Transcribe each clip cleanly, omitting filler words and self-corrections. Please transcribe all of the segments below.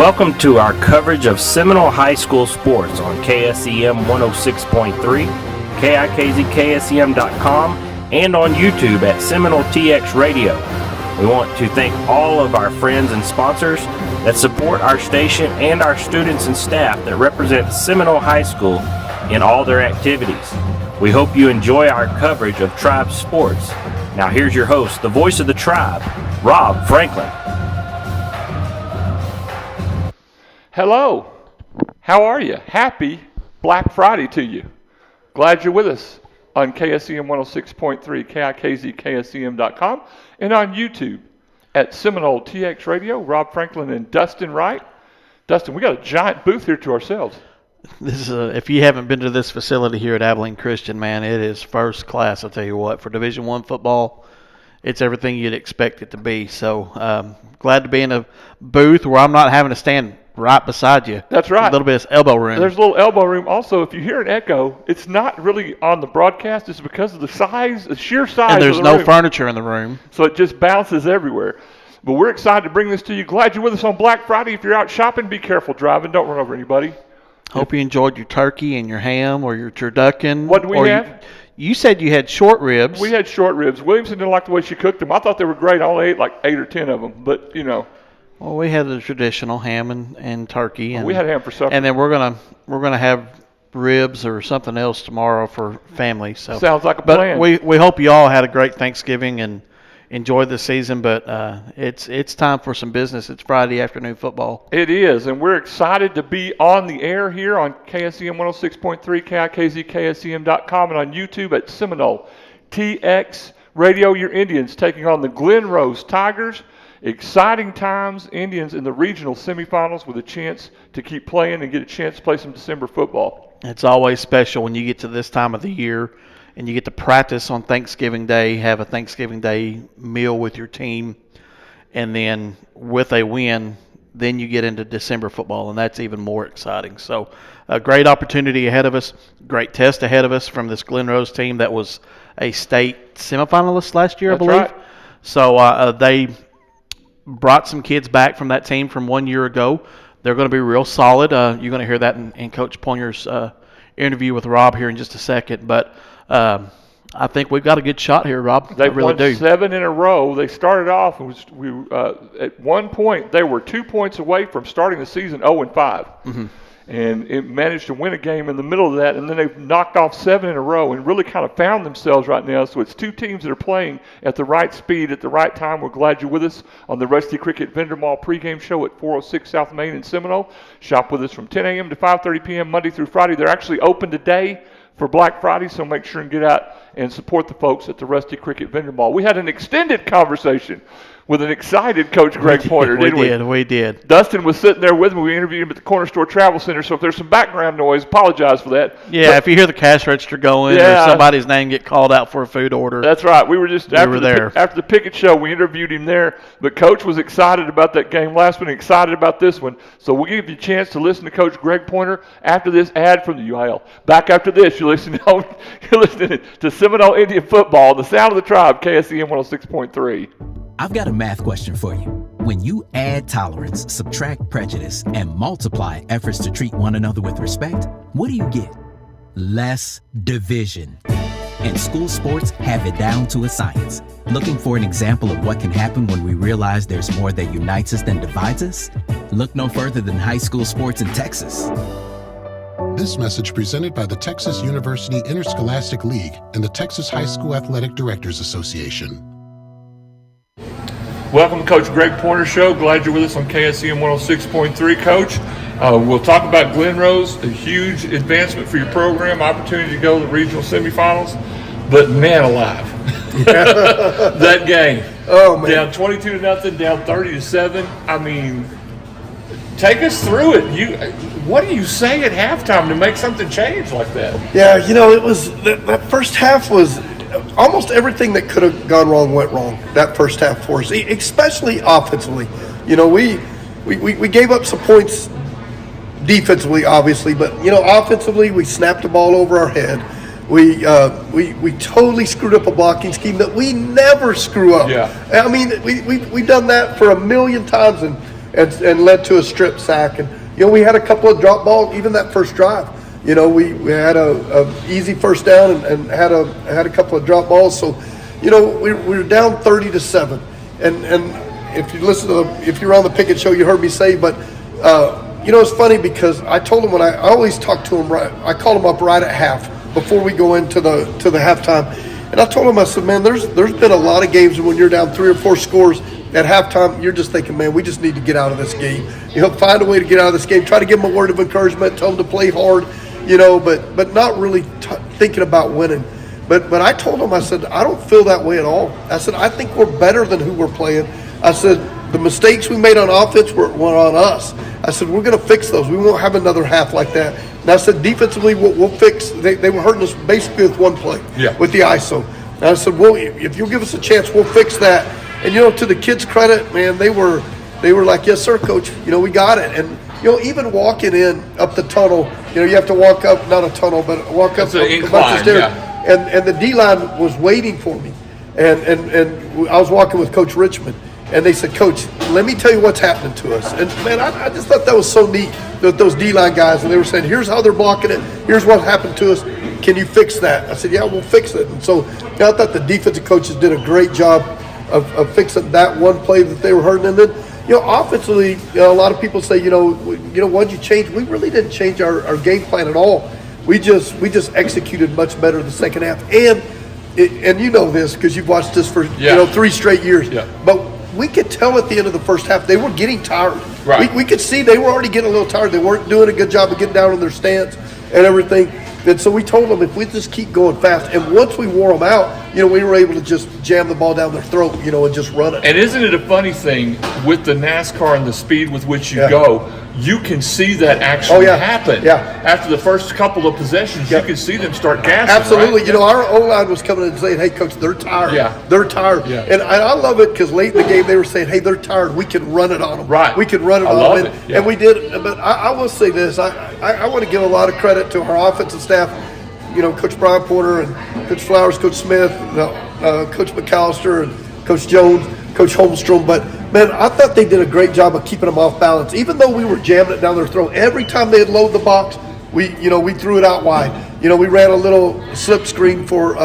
Welcome to our coverage of Seminole High School sports on KSEM 106.3, KIKZKSEM.com, and on YouTube at Seminole TX Radio. We want to thank all of our friends and sponsors that support our station and our students and staff that represent Seminole High School in all their activities. We hope you enjoy our coverage of Tribe sports. Now here's your host, the voice of the Tribe, Rob Franklin. Hello, how are you? Happy Black Friday to you. Glad you're with us on KSEM 106.3, KIKZKSEM.com, and on YouTube at Seminole TX Radio, Rob Franklin and Dustin Wright. Dustin, we got a giant booth here to ourselves. This is if you haven't been to this facility here at Abilene Christian, man, it is first class. I'll tell you what, for Division I football, it's everything you'd expect it to be. So glad to be in a booth where I'm not having to stand right beside you. That's right. A little bit of elbow room. There's a little elbow room. Also, if you hear an echo, it's not really on the broadcast. It's because of the size, the sheer size and there's of the no room. furniture in the room. So it just bounces everywhere. But we're excited to bring this to you. Glad you're with us on Black Friday. If you're out shopping, be careful driving. Don't run over anybody. Hope you enjoyed your turkey and your ham or your turducken. What do we have? You said you had short ribs. We had short ribs. Williamson didn't like the way she cooked them. I thought they were great. I only ate like 8 or 10 of them. But, you know. Well, we had the traditional ham and turkey. And we had ham for supper. And then we're gonna have ribs or something else tomorrow for family. So sounds like a plan. But we hope you all had a great Thanksgiving and enjoyed the season. But it's time for some business. It's Friday afternoon football. It is, and we're excited to be on the air here on KSEM 106.3, KIKZKSEM.com, and on YouTube at Seminole TX Radio. Your Indians taking on the Glen Tigers. Exciting times, Indians in the regional semifinals with a chance to keep playing and get a chance to play some December football. It's always special when you get to this time of the year and you get to practice on Thanksgiving Day, have a Thanksgiving Day meal with your team, and then with a win, then you get into December football, and that's even more exciting. So a great opportunity ahead of us, great test ahead of us from this Glen Rose team that was a state semifinalist last year, I believe. Right. So they brought some kids back from that team from 1 year ago. They're going to be real solid. You're going to hear that in Coach Pointer's interview with Rob here in just a second. But I think we've got a good shot here, Rob. They've really won 7 in a row. They started off, at one point, they were 2 points away from starting the season 0-5. Mm-hmm. And it managed to win a game in the middle of that, and then they've knocked off 7 in a row and really kind of found themselves right now. So it's two teams that are playing at the right speed at the right time. We're glad you're with us on the Rusty Cricket Vendor Mall pregame show at 406 South Main in Seminole. Shop with us from 10 a.m. to 5:30 p.m. Monday through Friday. They're actually open today for Black Friday, so make sure and get out and support the folks at the Rusty Cricket Vendor Mall. We had an extended conversation with an excited Coach Greg Pointer, didn't we? We did. Dustin was sitting there with me. We interviewed him at the Corner Store Travel Center, so if there's some background noise, apologize for that. Yeah, if you hear the cash register going or somebody's name get called out for a food order. That's right. We were just after the Pickett show, we interviewed him there. But Coach was excited about that game last one, excited about this one. So we'll give you a chance to listen to Coach Greg Pointer after this ad from the UIL. Back after this, you're listening to Seminole Indian football, the sound of the Tribe, KSEM 106.3. I've got a math question for you. When you add tolerance, subtract prejudice, and multiply efforts to treat one another with respect, what do you get? Less division. And school sports have it down to a science. Looking for an example of what can happen when we realize there's more that unites us than divides us? Look no further than high school sports in Texas. This message presented by the Texas University Interscholastic League and the Texas High School Athletic Directors Association. Welcome to Coach Greg Pointer Show. Glad you're with us on KSEM 106.3, Coach. We'll talk about Glen Rose, a huge advancement for your program, opportunity to go to the regional semifinals. But man alive, that game. Oh man! Down 22-0, down 30-7. I mean, take us through it. What do you say at halftime to make something change like that? Yeah, it was that first half was. Almost everything that could have gone wrong went wrong that first half for us, especially offensively. We gave up some points defensively, obviously, but offensively we snapped the ball over our head. We totally screwed up a blocking scheme that we never screw up. Yeah. I mean, we've done that for a million times, and and led to a strip sack. And, we had a couple of drop balls, even that first drive. We had a easy first down and had a couple of drop balls. So, we were down 30-7. And if you listen to if you're on the Pickett show, you heard me say, but it's funny because I told him when I always talk to him I call him up right at half before we go into the halftime. And I told him, I said, man, there's been a lot of games when you're down 3 or 4 scores at halftime, you're just thinking, man, we just need to get out of this game. Find a way to get out of this game. Try to give them a word of encouragement, tell them to play hard, but not really thinking about winning. But I told him, I said, I don't feel that way at all. I said, I think we're better than who we're playing. I said, the mistakes we made on offense were on us. I said, we're going to fix those. We won't have another half like that. And I said, defensively, we'll fix. They were hurting us basically with one play, with the ISO. And I said, well, if you'll give us a chance, we'll fix that. And, to the kids' credit, man, they were like, yes, sir, coach. We got it. And, even walking in up the tunnel, you have to walk up, not a tunnel, but walk up a bunch of stairs. Yeah. And the D-line was waiting for me. And I was walking with Coach Richmond. And they said, Coach, let me tell you what's happening to us. And, man, I just thought that was so neat, those D-line guys. And they were saying, here's how they're blocking it. Here's what happened to us. Can you fix that? I said, yeah, we'll fix it. And so I thought the defensive coaches did a great job of fixing that one play that they were hurting. And then, offensively, a lot of people say, what'd you change? We really didn't change our game plan at all. We just executed much better in the second half. And this because you've watched this for 3 straight years. Yeah. But we could tell at the end of the first half they were getting tired. Right. We could see they were already getting a little tired. They weren't doing a good job of getting down in their stance and everything. And so we told them if we just keep going fast, and once we wore them out, we were able to just jam the ball down their throat, and just run it. And isn't it a funny thing with the NASCAR and the speed with which you go, you can see that actually happen. Yeah. After the first couple of possessions, you can see them start gassing. Absolutely. Right? Our O-line was coming in and saying, hey, Coach, they're tired. Yeah. They're tired. Yeah. And I love it because late in the game they were saying, hey, they're tired. We can run it on them. Right. We can run it on them. And we did. But I will say this. I want to give a lot of credit to our offensive staff. Coach Brian Porter and Coach Flowers, Coach Smith, Coach McAllister, and Coach Jones, Coach Holmstrom. But, man, I thought they did a great job of keeping them off balance. Even though we were jamming it down their throat, every time they'd load the box, we threw it out wide. We ran a little slip screen for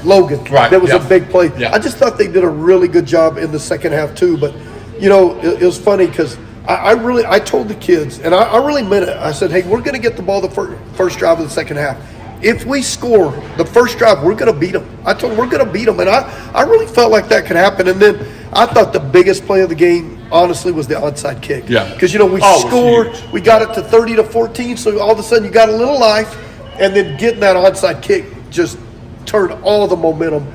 Logan. Right. That was a big play. Yeah. I just thought they did a really good job in the second half too. But, it was funny because I told the kids, and I really meant it. I said, hey, we're going to get the ball the first drive of the second half. If we score the first drive, we're going to beat them. I told them we're going to beat them. And I really felt like that could happen. And then I thought the biggest play of the game, honestly, was the onside kick. Yeah. Because, we scored. We got it to 30-14. So all of a sudden you got a little life. And then getting that onside kick just turned all the momentum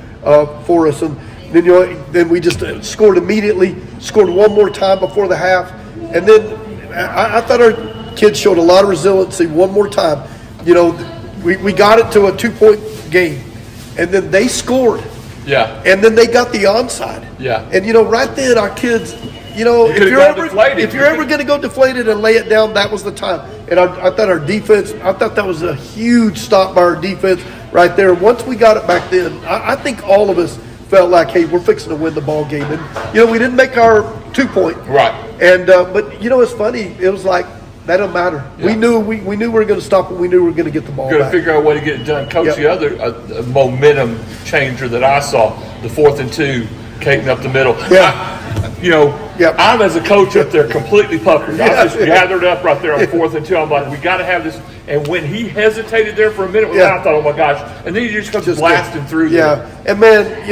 for us. And then we just scored immediately, scored one more time before the half. And then I thought our kids showed a lot of resiliency one more time. We got it to a 2-point game, and then they scored. Yeah. And then they got the onside. Yeah. And right then our kids, if you're ever going to go deflated and lay it down, that was the time. And I thought our defense, that was a huge stop by our defense right there. Once we got it back then, I think all of us felt like, hey, we're fixing to win the ball game. And we didn't make our 2-point. Right. And but it's funny. It was like, that don't matter. Yeah. We knew we were going to stop it. We knew we were going to get the ball back. Got to figure out a way to get it done. Coach, the other momentum changer that I saw, the 4th and 2, Caton up the middle. Yeah. I'm as a coach up there completely puckered. I just gathered up right there on 4th and 2. I'm like, we got to have this. And when he hesitated there for a minute, I thought, oh my gosh! And then he just comes blasting through there. And man,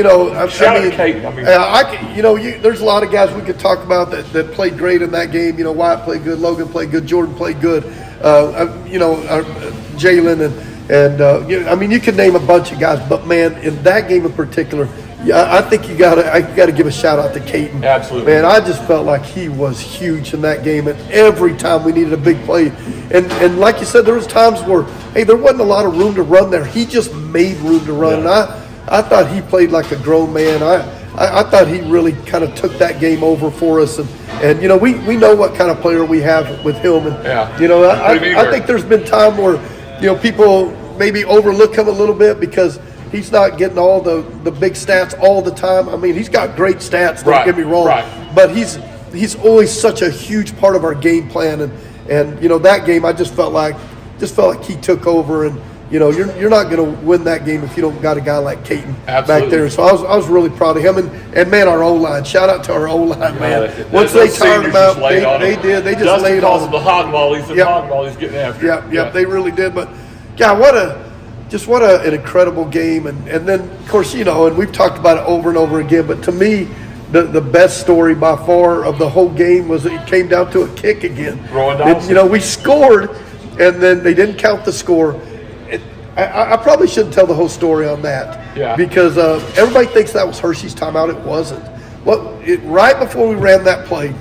shout out to Caton. There's a lot of guys we could talk about that played great in that game. Wyatt played good, Logan played good, Jordan played good. Jalen and you could name a bunch of guys, but man, in that game in particular. Yeah, I think I gotta give a shout out to Caton. Absolutely, man. I just felt like he was huge in that game, and every time we needed a big play, and like you said, there was times where there wasn't a lot of room to run there. He just made room to run, and I thought he played like a grown man. I thought he really kind of took that game over for us, and we know what kind of player we have with him, and I think there's been time where people maybe overlook him a little bit because he's not getting all the big stats all the time. I mean, he's got great stats, don't get me wrong. Right. But he's he's always such a huge part of our game plan, and you know, that game I just felt like he took over, and you know, you're not going to win that game if you don't got a guy like Caton back there. So I was really proud of him, and man, our O-line. Shout out to our O-line, man. Once they tired him out, they did. They just Dustin laid calls on them the hog mollies, and hog mollies getting after. Yep, they really did. But God, what an incredible game, and then of course, you know, and we've talked about it over and over again. But to me, the best story by far of the whole game was it came down to a kick again. And, you know, we scored, and then they didn't count the score. I probably shouldn't tell the whole story on that, because everybody thinks that was Hershey's timeout. It wasn't. Right before we ran that play,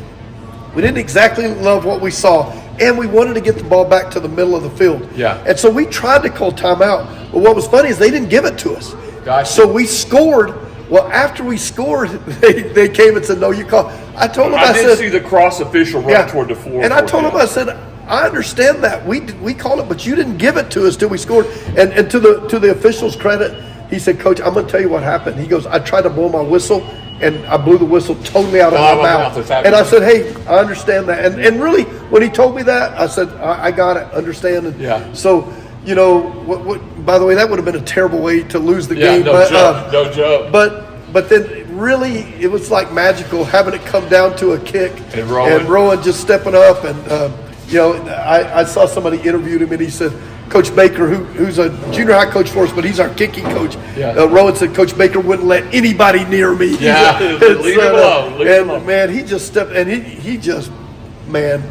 we didn't exactly love what we saw, and we wanted to get the ball back to the middle of the field. And so we tried to call timeout, but what was funny is they didn't give it to us. Gotcha. So we scored. Well, after we scored, they came and said, "No, you call." I told them, I did said, see the cross official run toward the floor. and I told him, I said, I understand that we called it, but you didn't give it to us till we scored. And to the official's credit, he said, "Coach, I'm going to tell you what happened." He goes, "I tried to blow my whistle, and I blew the whistle totally out of my mouth." And I said, "Hey, I understand that." And really, when he told me that, I said, "I got it, understand." And so, you know, by the way, that would have been a terrible way to lose the game. No joke. But then really, it was like magical having it come down to a kick, and Rowan just stepping up. And you know, I saw somebody interviewed him, and he said, Coach Baker, who's a junior high coach for us, but he's our kicking coach. Rowan said Coach Baker wouldn't let anybody near me. Leave him alone. Man, he just stepped, and he just, man,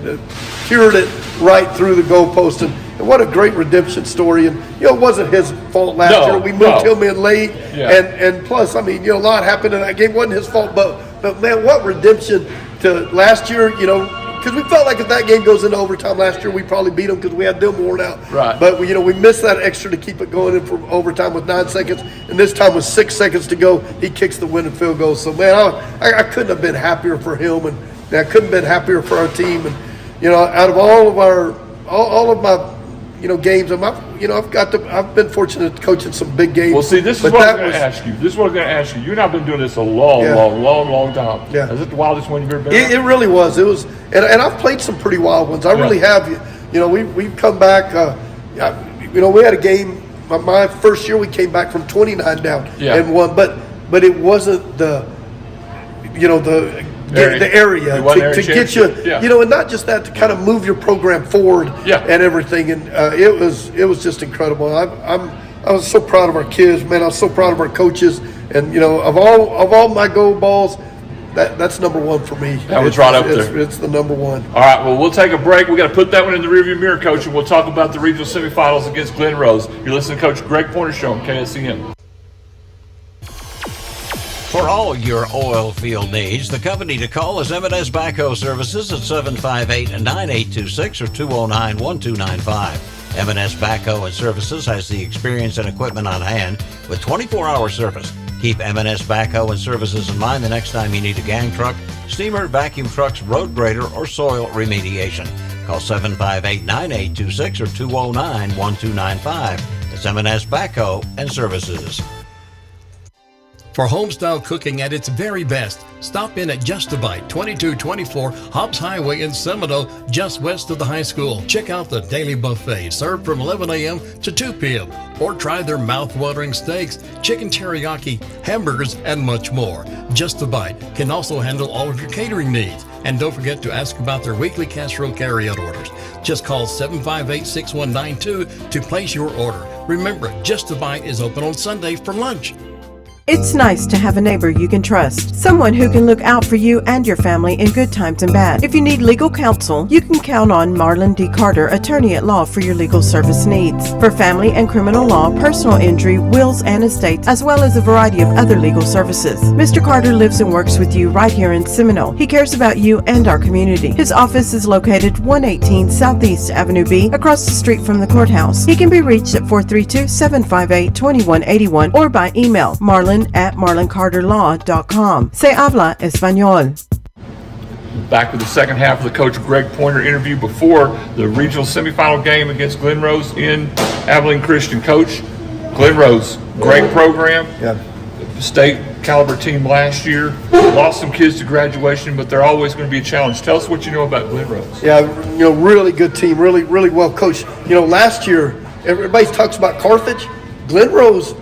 cured it right through the goalpost. And what a great redemption story. And, you know, it wasn't his fault last year. We moved him in late. And plus, I mean, you know, a lot happened in that game. It wasn't his fault. But man, what redemption to last year, you know, because we felt like if that game goes into overtime last year, we probably beat them because we had them worn out. But, you know, we missed that extra to keep it going in for overtime with 9 seconds. And this time with 6 seconds to go, he kicks the winning field goal. So, man, I couldn't have been happier for him. And I couldn't have been happier for our team. And, you know, out of all of my, you know, games, I've been fortunate to coach in some big games. Well, see, this is what I'm going to ask you. You and I've been doing this a long time. Is it the wildest one you've ever been on? It really was. It was, and I've played some pretty wild ones. I really have. You know, we've come back. You know, we had a game. My first year, we came back from 29 down and won. But it wasn't the, you know, the area to get you, you know, and not just that, to kind of move your program forward and everything. And it was just incredible. I was so proud of our kids, man. I was so proud of our coaches, and you know, of all my gold balls, that's number one for me. That was right up there. It's the number one. All right, well, we'll take a break. We got to put that one in the rearview mirror, Coach, and we'll talk about the regional semifinals against Glen Rose. You're listening to Coach Greg Pointer Show on KSCM. For all your oil field needs, the company to call is M&S Backhoe Services at 758-9826 or 209-1295. M&S Backhoe and Services has the experience and equipment on hand with 24-hour service. Keep M&S Backhoe and Services in mind the next time you need a gang truck, steamer, vacuum trucks, road grader, or soil remediation. Call 758-9826 or 209-1295. That's M&S Backhoe and Services. For homestyle cooking at its very best, stop in at Just a Bite, 2224 Hobbs Highway in Seminole, just west of the high school. Check out the daily buffet served from 11 a.m. to 2 p.m. Or try their mouth-watering steaks, chicken teriyaki, hamburgers, and much more. Just a Bite can also handle all of your catering needs. And don't forget to ask about their weekly casserole carryout orders. Just call 758-6192 to place your order. Remember, Just a Bite is open on Sunday for lunch. It's nice to have a neighbor you can trust, someone who can look out for you and your family in good times and bad. If you need legal counsel, you can count on Marlon D. Carter, attorney at law, for your legal service needs. For family and criminal law, personal injury, wills and estates, as well as a variety of other legal services. Mr. Carter lives and works with you right here in Seminole. He cares about you and our community. His office is located 118 Southeast Avenue B, across the street from the courthouse. He can be reached at 432-758-2181 or by email marlon@marloncarterlaw.com. Se habla español. Back with the second half of the Coach Greg Pointer interview before the regional semifinal game against Glen Rose in Abilene Christian. Coach, Glen Rose, great program. State caliber team last year. Lost some kids to graduation, but they're always going to be a challenge. Tell us what you know about Glen Rose. Yeah, really good team, really well coached. Last year, everybody talks about Carthage. Glen Rose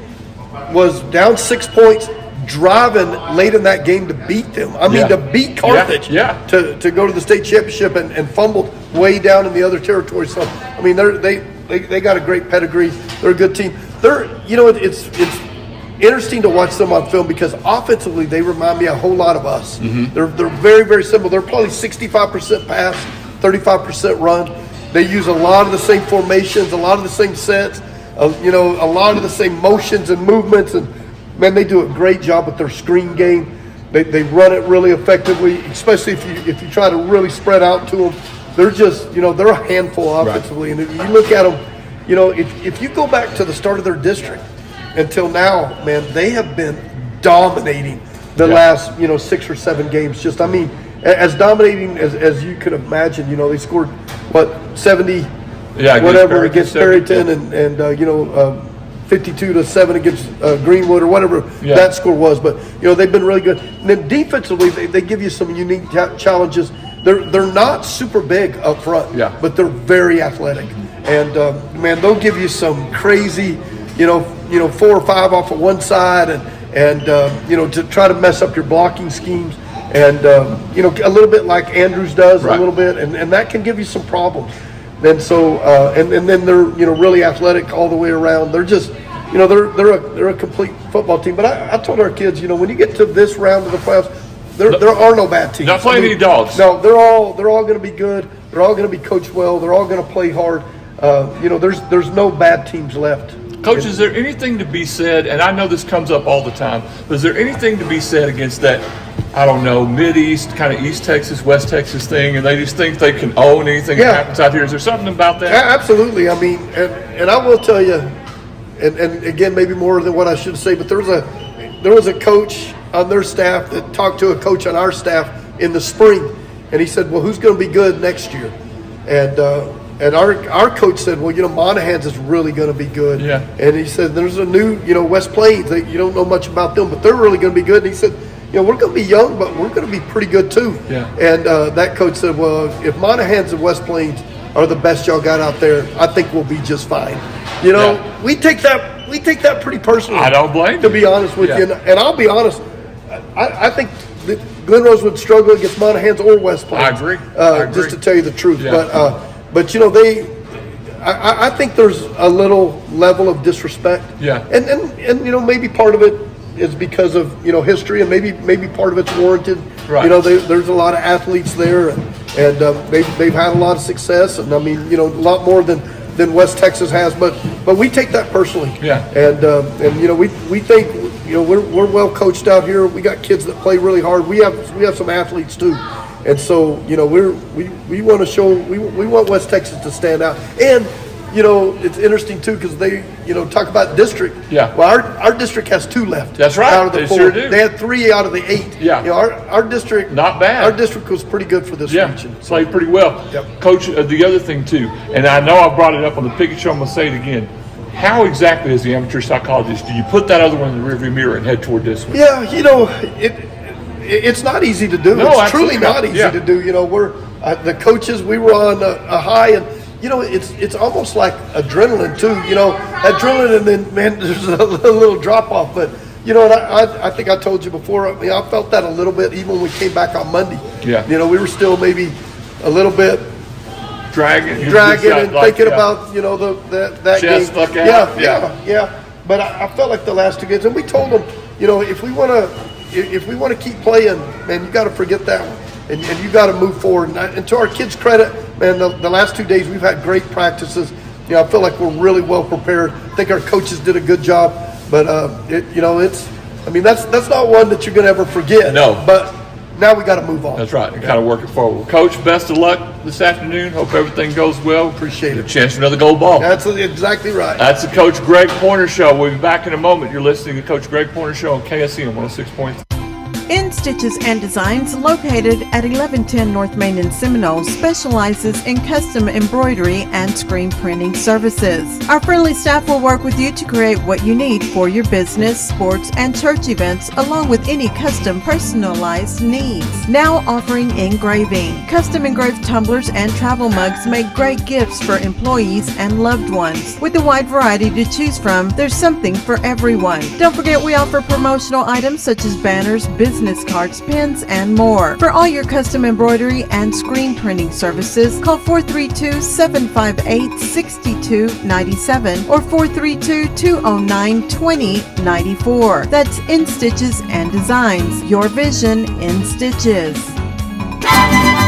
was down 6 points, driving late in that game to beat them. To beat Carthage, to go to the state championship and fumbled way down in the other territory. So, they got a great pedigree. They're a good team. It's interesting to watch them on film because offensively they remind me a whole lot of us. Mm-hmm. They're very, very simple. They're probably 65% pass, 35% run. They use a lot of the same formations, a lot of the same sets, a lot of the same motions and movements, and man, they do a great job with their screen game. They run it really effectively, especially if you try to really spread out to them. They're just, they're a handful offensively. Right. And if you look at them, if you go back to the start of their district until now, man, they have been dominating the last, 6 or 7 games. Just, as dominating as you could imagine. They scored, 70 against Perryton and 52-7 against Greenwood or whatever that score was. But they've been really good. And then defensively, they give you some unique challenges. They're not super big up front, but they're very athletic. And man, they'll give you some crazy, 4 or 5 off of one side, and to try to mess up your blocking schemes. And a little bit like Andrews does a little bit, and that can give you some problems. And so, and then they're really athletic all the way around. They're just they're a complete football team. But I told our kids, when you get to this round of the playoffs, there are no bad teams. Not playing any dogs. No, they're all going to be good. They're all going to be coached well. They're all going to play hard. There's no bad teams left. Coach, is there anything to be said, and I know this comes up all the time, but is there anything to be said against that, Mid-East, kind of East Texas, West Texas thing, and they just think they can own anything that happens out here? Is there something about that? Absolutely. And I will tell you, and again, maybe more than what I should say, but there was a coach on their staff that talked to a coach on our staff in the spring, and he said, well, who's going to be good next year? And our coach said, well, Monahans is really going to be good. Yeah. And he said, there's a new, West Plains. You don't know much about them, but they're really going to be good. And he said, we're going to be young, but we're going to be pretty good too. Yeah. And that coach said, well, if Monahans and West Plains are the best y'all got out there, I think we'll be just fine. We take that pretty personally. I don't blame you. To be honest with you. And I'll be honest, I think that Glen Rose would struggle against Monahans or West Plains. I agree. Just to tell you the truth. Yeah. But I think there's a little level of disrespect. Yeah. And maybe part of it is because of history, and maybe part of it's warranted. Right. There's a lot of athletes there, and they've had a lot of success, and a lot more than West Texas has. But we take that personally. Yeah. And we think we're well coached out here. We got kids that play really hard. We have some athletes too. And so, we want to show, we want West Texas to stand out. And, it's interesting too, because they, talk about district. Yeah. Well, our district has 2 left. That's right. Out of the 4. Sure do. They had 3 out of the 8. Yeah. Our district. Not bad. Our district was pretty good for this region. So. Played pretty well. Yep. Coach, the other thing too, and I know I brought it up on the Pickett Show, I'm going to say it again. How exactly, as the amateur psychologist, do you put that other one in the rearview mirror and head toward this one? Yeah, it's not easy to do. No, it's truly not easy to do. We're the coaches. We were on a high, and it's almost like adrenaline too. Adrenaline, and then man, there's a little drop off. But and I think I told you before. I felt that a little bit even when we came back on Monday. Yeah. We were still maybe a little bit dragging and thinking about that chest game. Stuck out. Yeah. But I felt like the last 2 games, and we told them, if we want to keep playing, man, you got to forget that one, and you got to move forward. And to our kids' credit, man, the last 2 days we've had great practices. I feel like we're really well prepared. I think our coaches did a good job. But that's not one that you're going to ever forget. No. But now we got to move on. That's right. And kind of work it forward. Coach, best of luck this afternoon. Hope everything goes well. Appreciate it. A chance for another gold ball. That's exactly right. That's the Coach Greg Pointer Show. We'll be back in a moment. You're listening to Coach Greg Pointer Show on KSM 106.3. In Stitches and Designs, located at 1110 North Main in Seminole, specializes in custom embroidery and screen printing services. Our friendly staff will work with you to create what you need for your business, sports, and church events, along with any custom personalized needs. Now offering engraving. Custom engraved tumblers and travel mugs make great gifts for employees and loved ones. With a wide variety to choose from, there's something for everyone. Don't forget we offer promotional items such as banners, business cards, pins, and more. For all your custom embroidery and screen printing services, call 432-758-6297 or 432-209-2094. That's In Stitches and Designs. Your vision in stitches.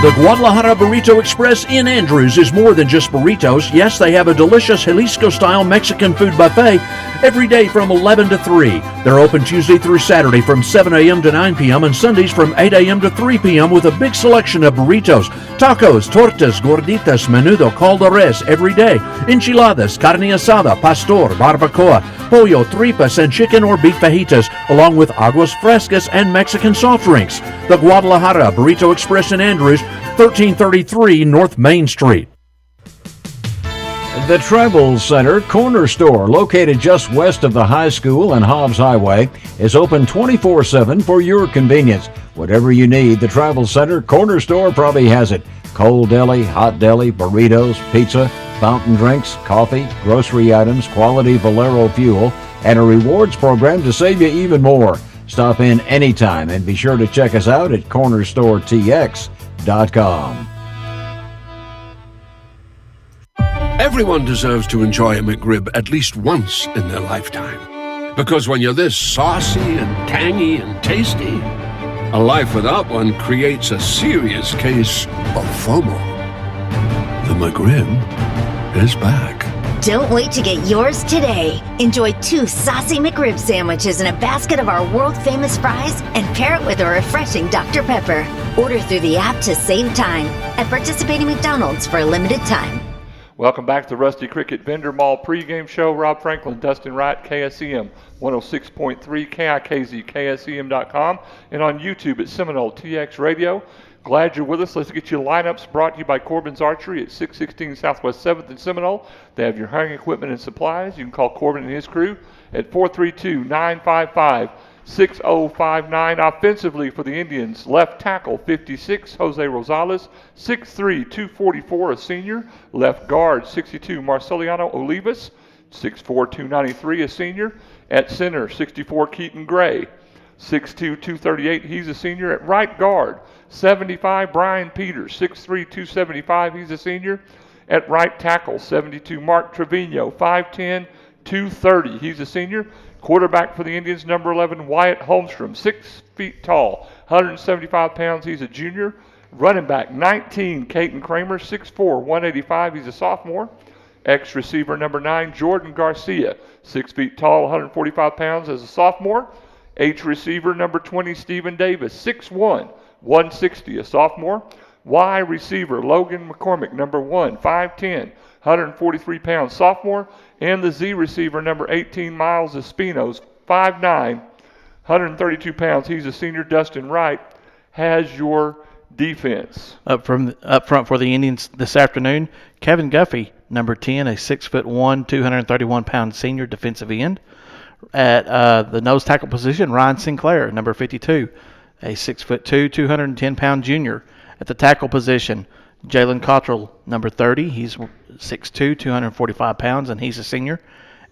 The Guadalajara Burrito Express in Andrews is more than just burritos. Yes, they have a delicious Jalisco-style Mexican food buffet every day from 11 to 3. They're open Tuesday through Saturday from 7 a.m. to 9 p.m. and Sundays from 8 a.m. to 3 p.m. with a big selection of burritos, tacos, tortas, gorditas, menudo, caldo res every day, enchiladas, carne asada, pastor, barbacoa, pollo, tripas, and chicken or beef fajitas, along with aguas frescas and Mexican soft drinks. The Guadalajara Burrito Express in Andrews, 1333 North Main Street. The Tribal Center Corner Store, located just west of the high school and Hobbs Highway, is open 24/7 for your convenience. Whatever you need, the Tribal Center Corner Store probably has it. Cold deli, hot deli, burritos, pizza, fountain drinks, coffee, grocery items, quality Valero fuel, and a rewards program to save you even more. Stop in anytime and be sure to check us out at cornerstoretx.com. Everyone deserves to enjoy a McRib at least once in their lifetime. Because when you're this saucy and tangy and tasty, a life without one creates a serious case of FOMO. The McRib is back. Don't wait to get yours today. Enjoy 2 saucy McRib sandwiches and a basket of our world-famous fries and pair it with a refreshing Dr. Pepper. Order through the app to save time at participating McDonald's for a limited time. Welcome back to the Rusty Cricket Vendor Mall pregame show. Rob Franklin, Dustin Wright, KSEM 106.3, KIKZ, KSEM.com, and on YouTube at Seminole TX Radio. Glad you're with us. Let's get you lineups brought to you by Corbin's Archery at 616 Southwest 7th in Seminole. They have your hunting equipment and supplies. You can call Corbin and his crew at 432-955-6059. Offensively for the Indians, left tackle 56, Jose Rosales, 6'3", 244, a senior. Left guard 62, Marceliano Olivas, 6'4", 293, a senior. At center 64, Keaton Gray, 6'2", 238, he's a senior. At right guard 75, Brian Peters, 6'3", 275, he's a senior. At right tackle 72, Mark Trevino, 5'10", 230, he's a senior. Quarterback for the Indians, number 11, Wyatt Holmstrom, 6 feet tall, 175 pounds, he's a junior. Running back 19, Caden Kramer, 6'4", 185, he's a sophomore. Ex-receiver number 9, Jordan Garcia, 6 feet tall, 145 pounds as a sophomore. H-receiver number 20, Stephen Davis, 6'1", 160, a sophomore. Y receiver Logan McCormick, number 1, 5'10", 143 pounds, sophomore. And the Z receiver number 18, Miles Espinos, 5'9", 132 pounds, he's a senior. Dustin Wright has your defense. Up front for the Indians this afternoon, Kevin Guffey, number 10, a 6'1", 231 pound senior defensive end. At the nose tackle position, Ryan Sinclair, number 52, a 6'2", 210 pound junior. At the tackle position, Jalen Cottrell, number 30, he's 6'2", 245 pounds, and he's a senior.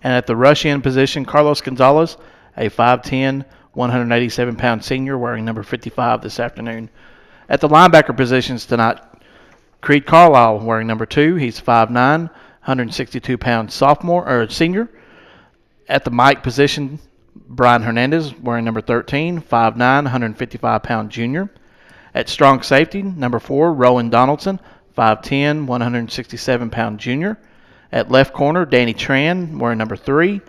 And at the rush end position, Carlos Gonzalez, a 5'10", 187 pound senior, wearing number 55 this afternoon. At the linebacker positions tonight, Creed Carlisle wearing number 2. He's 5'9", 162 pound senior. At the Mike position, Brian Hernandez wearing number 13, 5'9", 155 pound junior. At strong safety, number 4, Rowan Donaldson, 5'10", 167 pound junior. At left corner, Danny Tran wearing number 3,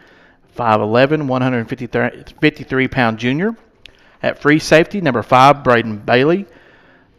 5'11", 153 pound junior. At free safety, number 5, Braden Bailey,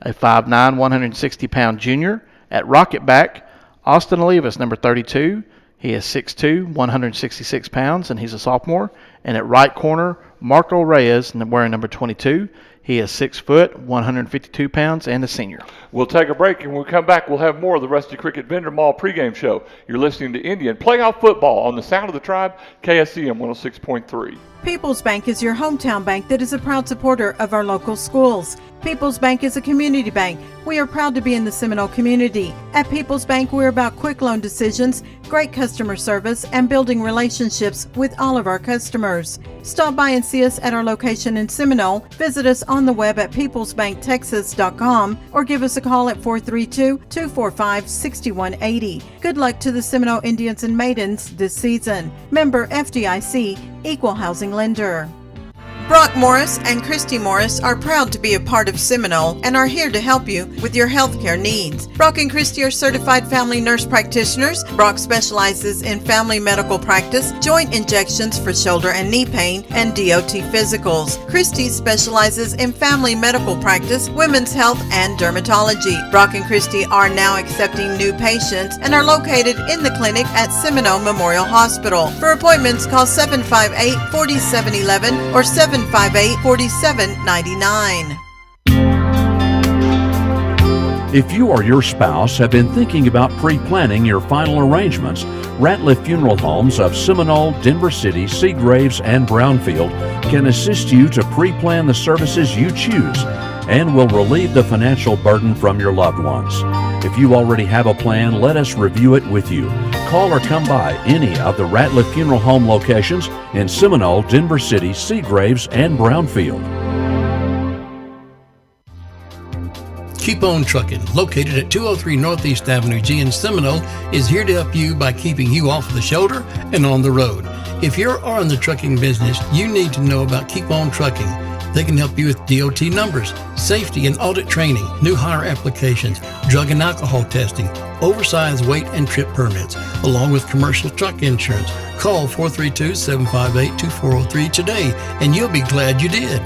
a 5'9", 160 pound junior. At rocket back, Austin Olivas, number 32. He is 6'2", 166 pounds, and he's a sophomore. And at right corner, Marco Reyes, wearing number 22. He is 6 foot, 152 pounds, and a senior. We'll take a break, and when we come back, we'll have more of the Rusty Cricket Vendor Mall pregame show. You're listening to Indian Playoff Football on the Sound of the Tribe, KSCM 106.3. People's Bank is your hometown bank that is a proud supporter of our local schools. People's Bank is a community bank. We are proud to be in the Seminole community. At People's Bank, we're about quick loan decisions, great customer service, and building relationships with all of our customers. Stop by and see us at our location in Seminole. Visit us on the web at peoplesbanktexas.com or give us a call at 432-245-6180. Good luck to the Seminole Indians and Maidens this season. Member FDIC, Equal Housing Lender. Brock Morris and Christy Morris are proud to be a part of Seminole and are here to help you with your healthcare needs. Brock and Christy are certified family nurse practitioners. Brock specializes in family medical practice, joint injections for shoulder and knee pain, and DOT physicals. Christy specializes in family medical practice, women's health, and dermatology. Brock and Christy are now accepting new patients and are located in the clinic at Seminole Memorial Hospital. For appointments, call 758-4711 or 758-4799. If you or your spouse have been thinking about pre-planning your final arrangements, Ratliff Funeral Homes of Seminole, Denver City, Seagraves, and Brownfield can assist you to pre-plan the services you choose and will relieve the financial burden from your loved ones. If you already have a plan, let us review it with you. Call or come by any of the Ratliff Funeral Home locations in Seminole, Denver City, Seagraves, and Brownfield. Keep On Trucking, located at 203 Northeast Avenue G in Seminole, is here to help you by keeping you off the shoulder and on the road. If you're in the trucking business, you need to know about Keep On Trucking. They can help you with DOT numbers, safety and audit training, new hire applications, drug and alcohol testing, oversized weight and trip permits, along with commercial truck insurance. Call 432-758-2403 today, and you'll be glad you did.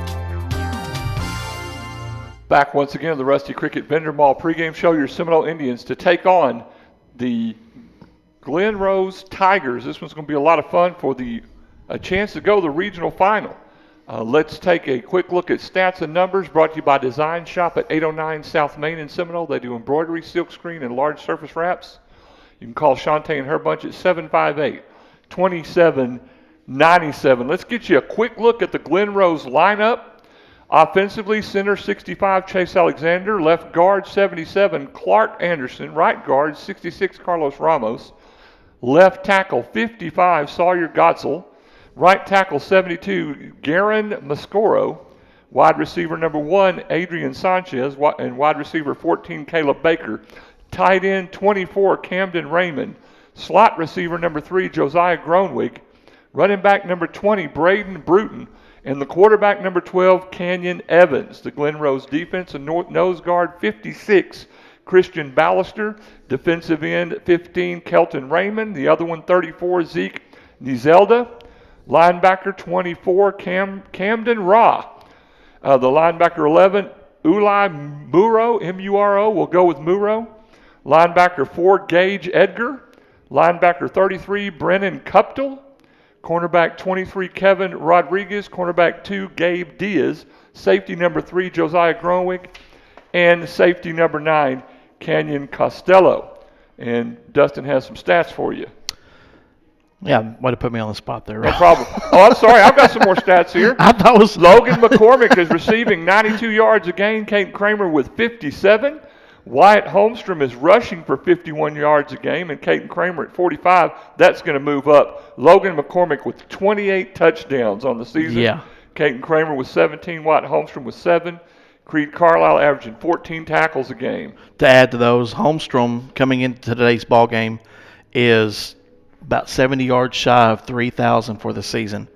Back once again, the Rusty Cricket Vendor Mall pregame show. Your Seminole Indians to take on the Glen Rose Tigers. This one's going to be a lot of fun for a chance to go to the regional final. Let's take a quick look at stats and numbers brought to you by Design Shop at 809 South Main in Seminole. They do embroidery, silkscreen, and large surface wraps. You can call Shantae and her bunch at 758-2797. Let's get you a quick look at the Glen Rose lineup. Offensively, center 65, Chase Alexander. Left guard 77, Clark Anderson. Right guard 66, Carlos Ramos. Left tackle 55, Sawyer Gotzel. Right tackle 72, Garen Mascoro. Wide receiver number 1, Adrian Sanchez. And wide receiver 14, Caleb Baker. Tight end 24, Camden Raymond. Slot receiver number 3, Josiah Gronwig. Running back number 20, Braden Bruton. And the quarterback number 12, Canyon Evans. The Glen Rose defense, and nose guard 56, Christian Ballister. Defensive end 15, Kelton Raymond. The other one 34, Zeke Nizelda. Linebacker 24, Camden Raw. The linebacker 11, Ulai Muro, M-U-R-O. We'll go with Muro. Linebacker 4, Gage Edgar. Linebacker 33, Brennan Cuptel. Cornerback 23, Kevin Rodriguez. Cornerback 2, Gabe Diaz. Safety number 3, Josiah Gronwig. And safety number 9, Canyon Costello. And Dustin has some stats for you. Yeah, way to put me on the spot there. No problem. Oh, I'm sorry. I've got some more stats here. I thought it was Logan McCormick is receiving 92 yards a game. Kate Kramer with 57. Wyatt Holmstrom is rushing for 51 yards a game, and Caden Kramer at 45. That's going to move up. Logan McCormick with 28 touchdowns on the season. Yeah. Caden Kramer with 17. Wyatt Holmstrom with 7. Creed Carlisle averaging 14 tackles a game. To add to those, Holmstrom coming into today's ball game is about 70 yards shy of 3,000 for the season.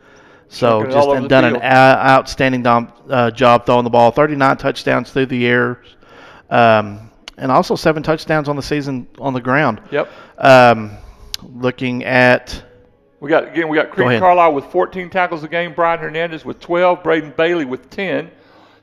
So just done an outstanding job throwing the ball. 39 touchdowns through the air. And also 7 touchdowns on the season on the ground. Yep. Looking at... We got Creed Carlisle with 14 tackles a game. Brian Hernandez with 12. Braden Bailey with 10.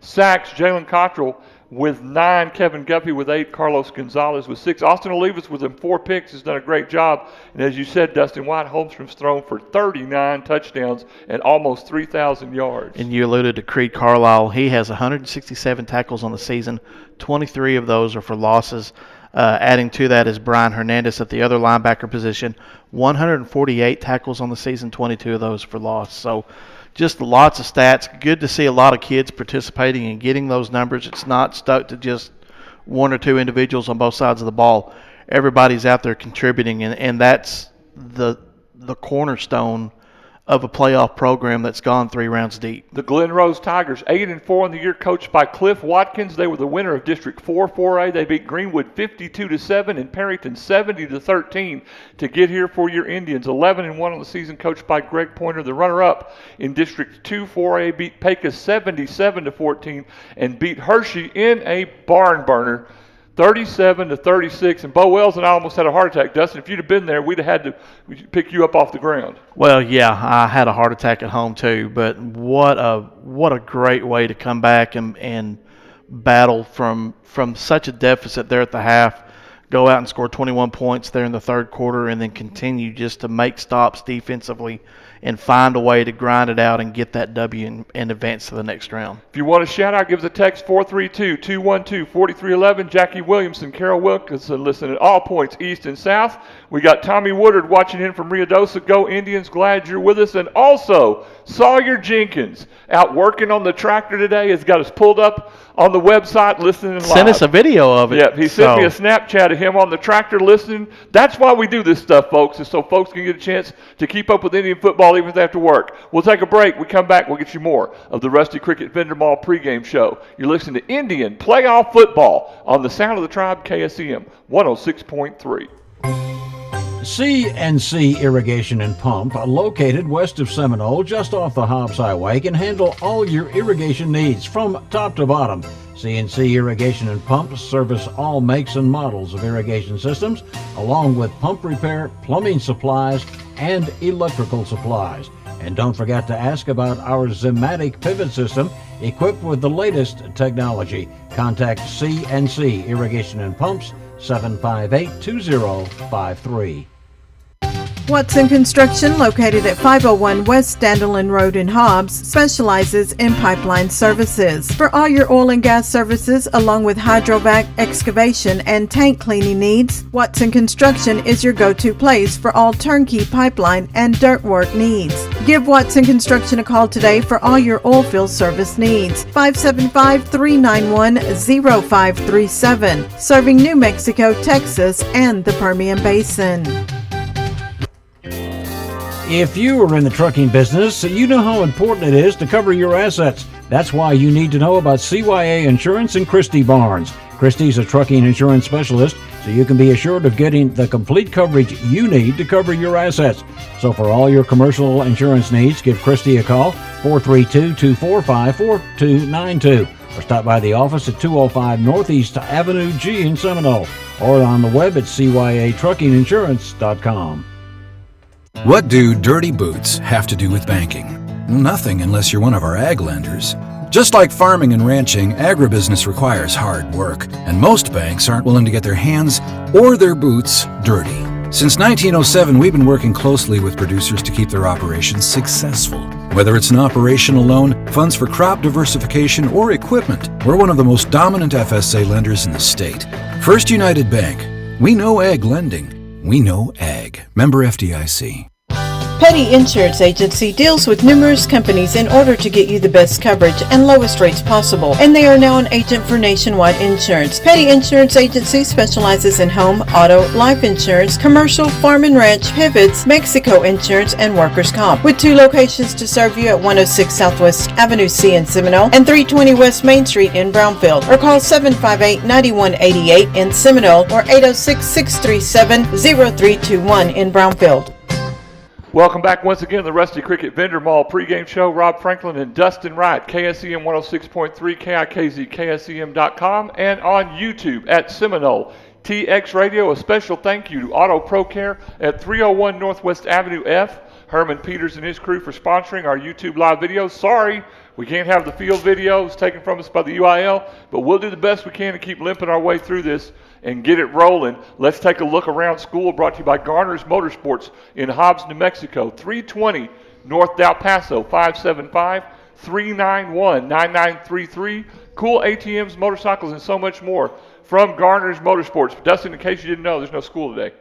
Sacks, Jalen Cottrell with 9, Kevin Guppy with 8, Carlos Gonzalez with 6. Austin Olivas with 4 picks has done a great job. And as you said, Dustin White Holmstrom's thrown for 39 touchdowns and almost 3,000 yards. And you alluded to Creed Carlisle. He has 167 tackles on the season. 23 of those are for losses. Adding to that is Brian Hernandez at the other linebacker position. 148 tackles on the season, 22 of those for loss. So just lots of stats. Good to see a lot of kids participating and getting those numbers. It's not stuck to just one or two individuals on both sides of the ball. Everybody's out there contributing, and that's the cornerstone of a playoff program that's gone 3 rounds deep. The Glen Rose Tigers, 8-4 in the year, coached by Cliff Watkins. They were the winner of District 4 4A. They beat Greenwood 52-7 and Perryton 70-13 to get here for your Indians. 11-1 on the season, coached by Greg Pointer. The runner-up in District 2 4A beat Pecos 77-14 and beat Hershey in a barn burner 37-36, and Bo Wells and I almost had a heart attack. Dustin, if you'd have been there, we'd have had to pick you up off the ground. Well, yeah, I had a heart attack at home too, but what a great way to come back and battle from such a deficit there at the half, go out and score 21 points there in the third quarter, and then continue just to make stops defensively and find a way to grind it out and get that W and advance to the next round. If you want a shout-out, give us a text, 432-212-4311. Jackie Williamson, Carol Wilkinson, listen at all points, east and south. We got Tommy Woodard watching in from Ruidoso. Go Indians, glad you're with us. And also, Sawyer Jenkins, out working on the tractor today, has got us pulled up on the website listening live. Send us a video of it. Yeah, he sent me a Snapchat of him on the tractor listening. That's why we do this stuff, folks, is so folks can get a chance to keep up with Indian football even if they have to work. We'll take a break. We come back, we'll get you more of the Rusty Cricket Vendor Mall pregame show. You're listening to Indian Playoff Football on the Sound of the Tribe, KSEM 106.3. C&C Irrigation and Pump, located west of Seminole, just off the Hobbs Highway, can handle all your irrigation needs from top to bottom. C&C Irrigation and Pump service all makes and models of irrigation systems, along with pump repair, plumbing supplies, and electrical supplies. And don't forget to ask about our Zimatic pivot system, equipped with the latest technology. Contact C&C Irrigation and Pumps, 758-2053. Watson Construction, located at 501 West Dandelion Road in Hobbs, specializes in pipeline services. For all your oil and gas services, along with hydrovac, excavation, and tank cleaning needs, Watson Construction is your go-to place for all turnkey pipeline and dirt work needs. Give Watson Construction a call today for all your oil field service needs. 575-391-0537, serving New Mexico, Texas, and the Permian Basin. If you are in the trucking business, you know how important it is to cover your assets. That's why you need to know about CYA Insurance and Christie Barnes. Christie's a trucking insurance specialist, so you can be assured of getting the complete coverage you need to cover your assets. So for all your commercial insurance needs, give Christie a call, 432-245-4292. Or stop by the office at 205 Northeast Avenue G in Seminole, or on the web at cyatruckinginsurance.com. What do dirty boots have to do with banking? Nothing unless you're one of our ag lenders. Just like farming and ranching, agribusiness requires hard work, and most banks aren't willing to get their hands or their boots dirty. Since 1907, we've been working closely with producers to keep their operations successful. Whether it's an operational loan, funds for crop diversification, or equipment, we're one of the most dominant FSA lenders in the state. First United Bank. We know ag lending. We know ag. Member FDIC. Petty Insurance Agency deals with numerous companies in order to get you the best coverage and lowest rates possible, and they are now an agent for Nationwide Insurance. Petty Insurance Agency specializes in home, auto, life insurance, commercial, farm and ranch, pivots, Mexico insurance, and workers' comp. With 2 locations to serve you at 106 Southwest Avenue C in Seminole and 320 West Main Street in Brownfield, or call 758-9188 in Seminole or 806-637-0321 in Brownfield. Welcome back once again to the Rusty Cricket Vendor Mall pregame show. Rob Franklin and Dustin Wright, KSEM 106.3, KIKZ, KSEM.com, and on YouTube at Seminole TX Radio. A special thank you to Auto Pro Care at 301 Northwest Avenue F. Herman Peters and his crew for sponsoring our YouTube live videos. Sorry, we can't have the field videos taken from us by the UIL, but we'll do the best we can to keep limping our way through this and get it rolling. Let's take a look around school, brought to you by Garner's Motorsports in Hobbs, New Mexico, 320 North Del Paso, 575-391-9933. Cool ATMs, motorcycles, and so much more from Garner's Motorsports. Dustin, in case you didn't know, there's no school today.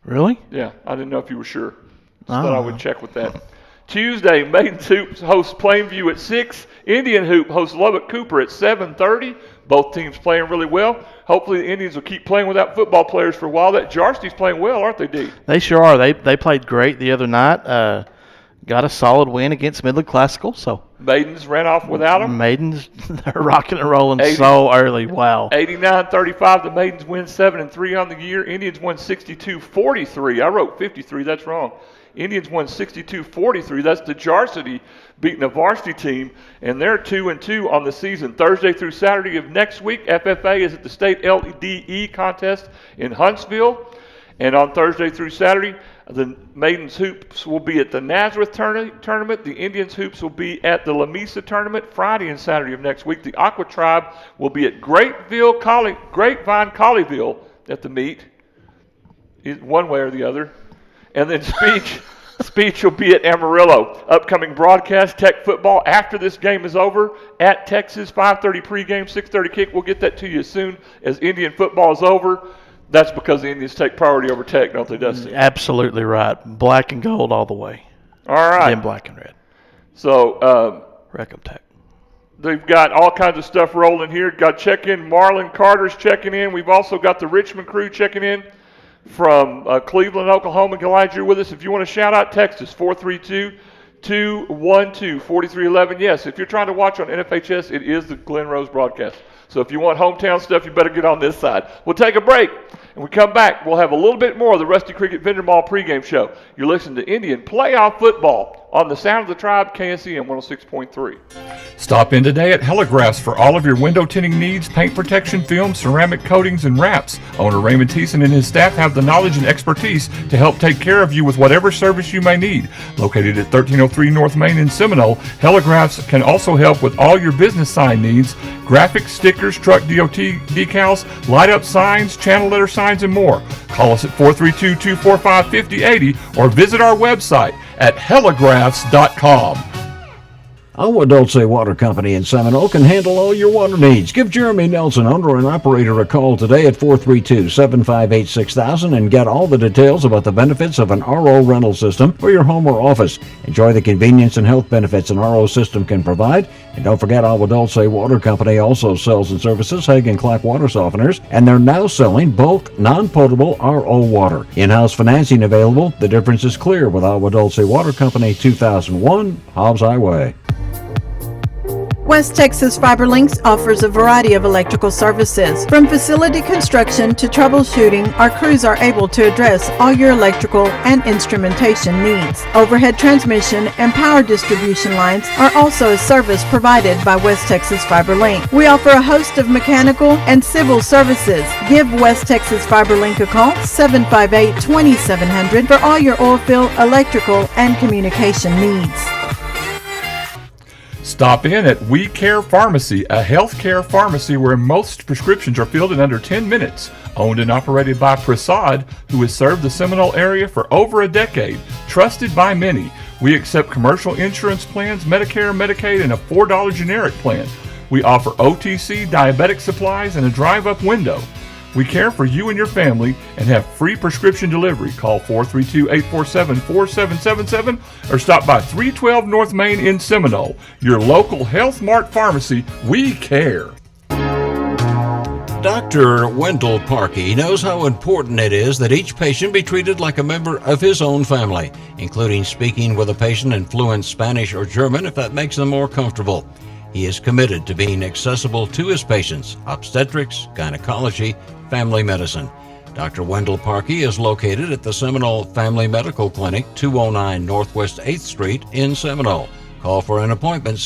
Really? Yeah, I didn't know if you were sure. Just thought I would check with that. Tuesday, Maidens Hoop hosts Plainview at 6. Indian Hoop hosts Lubbock Cooper at 7:30. Both teams playing really well. Hopefully the Indians will keep playing without football players for a while. That Jarsty's playing well, aren't they, D? They sure are. They played great the other night. Got a solid win against Midland Classical. So Maidens ran off without them. Maidens, they're rocking and rolling so early. Wow. 89-35. The Maidens win 7-3 on the year. Indians won 62-43. I wrote 53. That's wrong. Indians won 62-43. That's the Jarsity beating a varsity team, and they're 2-2 on the season. Thursday through Saturday of next week, FFA is at the state LDE contest in Huntsville, and on Thursday through Saturday, the Maidens Hoops will be at the Nazareth tournament. The Indians Hoops will be at the Lamesa tournament Friday and Saturday of next week. The Aqua Tribe will be at Grapevine, Colleyville at the meet, one way or the other. And then speech will be at Amarillo. Upcoming broadcast, Tech football after this game is over at Texas, 5:30 pregame, 6:30 kick. We'll get that to you as soon as Indian football is over. That's because the Indians take priority over Tech, don't they, Dustin? Absolutely right. Black and gold all the way. All right. Then black and red. So, Reckham Tech. They've got all kinds of stuff rolling here. Got check-in. Marlon Carter's checking in. We've also got the Richmond crew checking in from Cleveland, Oklahoma. Glad you're with us. If you want to shout out, text us 432-212-4311. Yes, if you're trying to watch on NFHS, it is the Glen Rose broadcast. So if you want hometown stuff, you better get on this side. We'll take a break, and we come back. We'll have a little bit more of the Rusty Cricket Vendor Mall pregame show. You're listening to Indian Playoff Football on the Sound of the Tribe, KSEM 106.3. Stop in today at Heligraphs for all of your window tinting needs, paint protection film, ceramic coatings, and wraps. Owner Raymond Thiessen and his staff have the knowledge and expertise to help take care of you with whatever service you may need. Located at 1303 North Main in Seminole, Heligraphs can also help with all your business sign needs, graphics, stickers, truck DOT decals, light-up signs, channel letter signs, and more. Call us at 432-245-5080 or visit our website at heligraphs.com. Agua Dulce Water Company in Seminole can handle all your water needs. Give Jeremy Nelson, owner and operator, a call today at 432-758-6000 and get all the details about the benefits of an RO rental system for your home or office. Enjoy the convenience and health benefits an RO system can provide. And don't forget, Agua Dulce Water Company also sells and services Hague and Clack water softeners, and they're now selling bulk non-potable RO water. In-house financing available. The difference is clear with Agua Dulce Water Company, 2001 Hobbs Highway. West Texas FiberLinks offers a variety of electrical services. From facility construction to troubleshooting, our crews are able to address all your electrical and instrumentation needs. Overhead transmission and power distribution lines are also a service provided by West Texas FiberLink. We offer a host of mechanical and civil services. Give West Texas FiberLink a call, 758-2700, for all your oil field, electrical, and communication needs. Stop in at We Care Pharmacy, a healthcare pharmacy where most prescriptions are filled in under 10 minutes. Owned and operated by Prasad, who has served the Seminole area for over a decade. Trusted by many. We accept commercial insurance plans, Medicare, Medicaid, and a $4 generic plan. We offer OTC, diabetic supplies, and a drive-up window. We care for you and your family and have free prescription delivery. Call 432-847-4777 or stop by 312 North Main in Seminole. Your local Health Mart pharmacy. We care. Dr. Wendell Parkey knows how important it is that each patient be treated like a member of his own family, including speaking with a patient in fluent Spanish or German if that makes them more comfortable. He is committed to being accessible to his patients, obstetrics, gynecology, family medicine. Dr. Wendell Parkey is located at the Seminole Family Medical Clinic, 209 Northwest 8th Street in Seminole. Call for an appointment,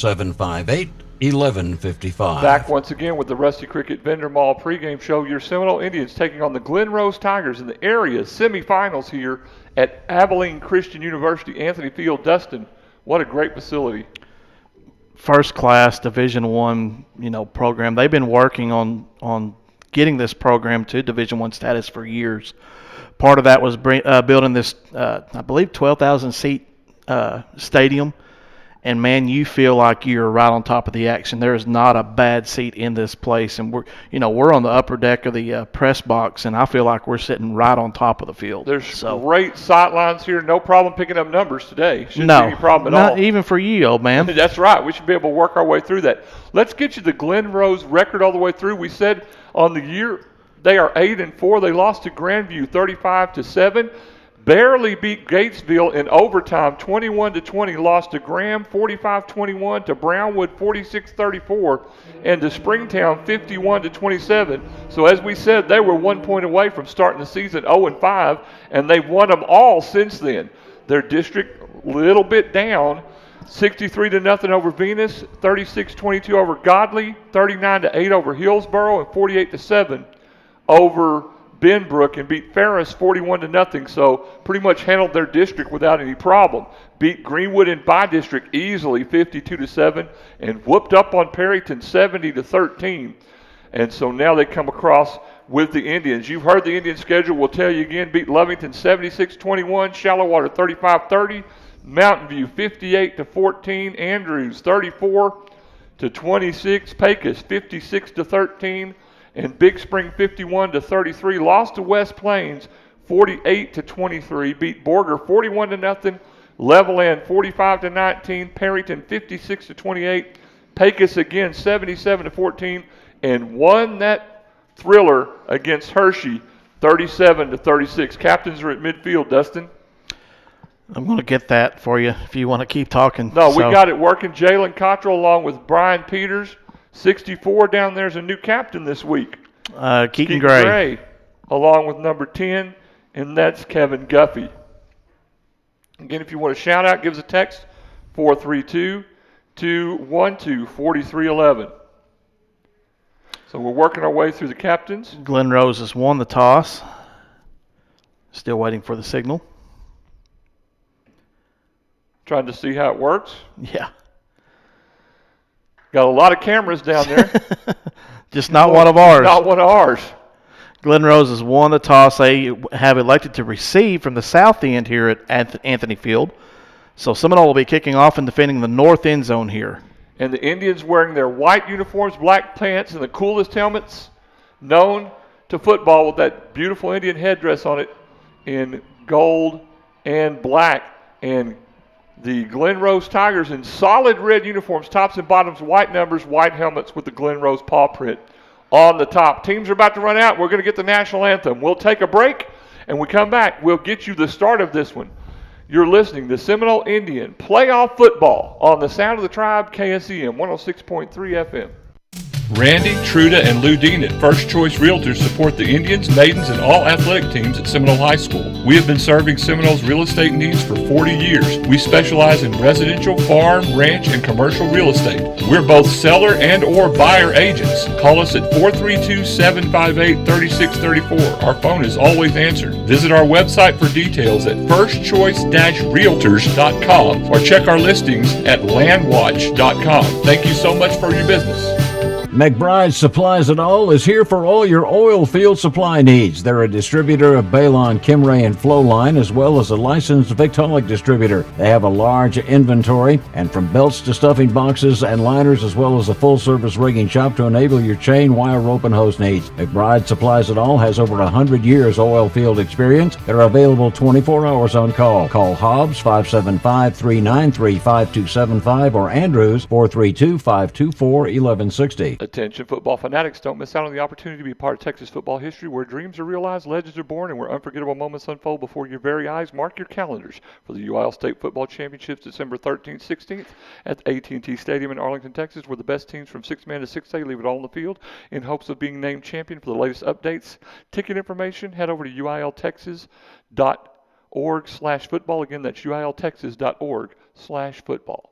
11:55. Back once again with the Rusty Cricket Vendor Mall pregame show. Your Seminole Indians taking on the Glen Rose Tigers in the area semifinals here at Abilene Christian University. Anthony Field. Dustin, what a great facility. First class Division I, program. They've been working on getting this program to Division I status for years. Part of that was building this, I believe, 12,000 seat stadium. And man, you feel like you're right on top of the action. There is not a bad seat in this place, and we're on the upper deck of the press box, and I feel like we're sitting right on top of the field. There's great sight lines here. No problem picking up numbers today. Shouldn't be any problem at all. Not even for you, old man. That's right. We should be able to work our way through that. Let's get you the Glen Rose record all the way through. We said on the year they are 8-4. They lost to Grandview 35-7. Barely beat Gatesville in overtime, 21-20. Lost to Graham, 45-21. To Brownwood, 46-34, and to Springtown, 51-27. So as we said, they were 1 point away from starting the season 0-5, and they've won them all since then. Their district little bit down, 63-0 over Venus, 36-22 over Godley, 39-8 over Hillsboro, and 48-7 over Benbrook, and beat Ferris 41-0, so pretty much handled their district without any problem. Beat Greenwood in by-district easily 52-7, and whooped up on Perryton 70-13. And so now they come across with the Indians. You've heard the Indian schedule. We'll tell you again. Beat Lovington 76-21, Shallowater 35-30, Mountain View 58-14, Andrews 34-26, Pecos 56-13, and Big Spring 51-33. Lost to West Plains 48-23. Beat Borger 41-0. Levelland 45-19. Perryton 56-28. Pecos again 77-14, and won that thriller against Hershey 37-36. Captains are at midfield. Dustin. I'm going to get that for you if you want to keep talking. No, we got it working. Jalen Cottrell along with Brian Peters. 64 down there is a new captain this week. Keaton Gray. Along with number 10, and that's Kevin Guffey. Again, if you want to shout out, give us a text, 432-212-4311. So we're working our way through the captains. Glen Rose has won the toss. Still waiting for the signal. Trying to see how it works. Yeah. Got a lot of cameras down there. Just not one of ours. Not one of ours. Glen Rose has won the toss. They have elected to receive from the south end here at Anthony Field. So Seminole will be kicking off and defending the north end zone here. And the Indians wearing their white uniforms, black pants, and the coolest helmets known to football with that beautiful Indian headdress on it in gold and black. And the Glen Rose Tigers in solid red uniforms, tops and bottoms, white numbers, white helmets with the Glen Rose paw print on the top. Teams are about to run out. We're going to get the national anthem. We'll take a break, and we come back. We'll get you the start of this one. You're listening to Seminole Indian Playoff Football on the Sound of the Tribe, KSEM 106.3 FM. Randy, Truda, and Lou Dean at First Choice Realtors support the Indians, Maidens, and all athletic teams at Seminole High School. We have been serving Seminole's real estate needs for 40 years. We specialize in residential, farm, ranch, and commercial real estate. We're both seller and or buyer agents. Call us at 432-758-3634. Our phone is always answered. Visit our website for details at firstchoice-realtors.com or check our listings at landwatch.com. Thank you so much for your business. McBride Supplies It All is here for all your oil field supply needs. They're a distributor of Balon, Kimray, and Flowline, as well as a licensed Victolic distributor. They have a large inventory, and from belts to stuffing boxes and liners, as well as a full-service rigging shop to enable your chain, wire, rope, and hose needs. McBride Supplies It All has over 100 years oil field experience. They're available 24 hours on call. Call Hobbs 575-393-5275 or Andrews 432-524-1160. Attention football fanatics, don't miss out on the opportunity to be part of Texas football history where dreams are realized, legends are born, and where unforgettable moments unfold before your very eyes. Mark your calendars for the UIL State Football Championships December 13th, 16th at AT&T Stadium in Arlington, Texas, where the best teams from 6-man to 6A leave it all on the field in hopes of being named champion. For the latest updates, ticket information, head over to uiltexas.org/football. Again, that's uiltexas.org/football.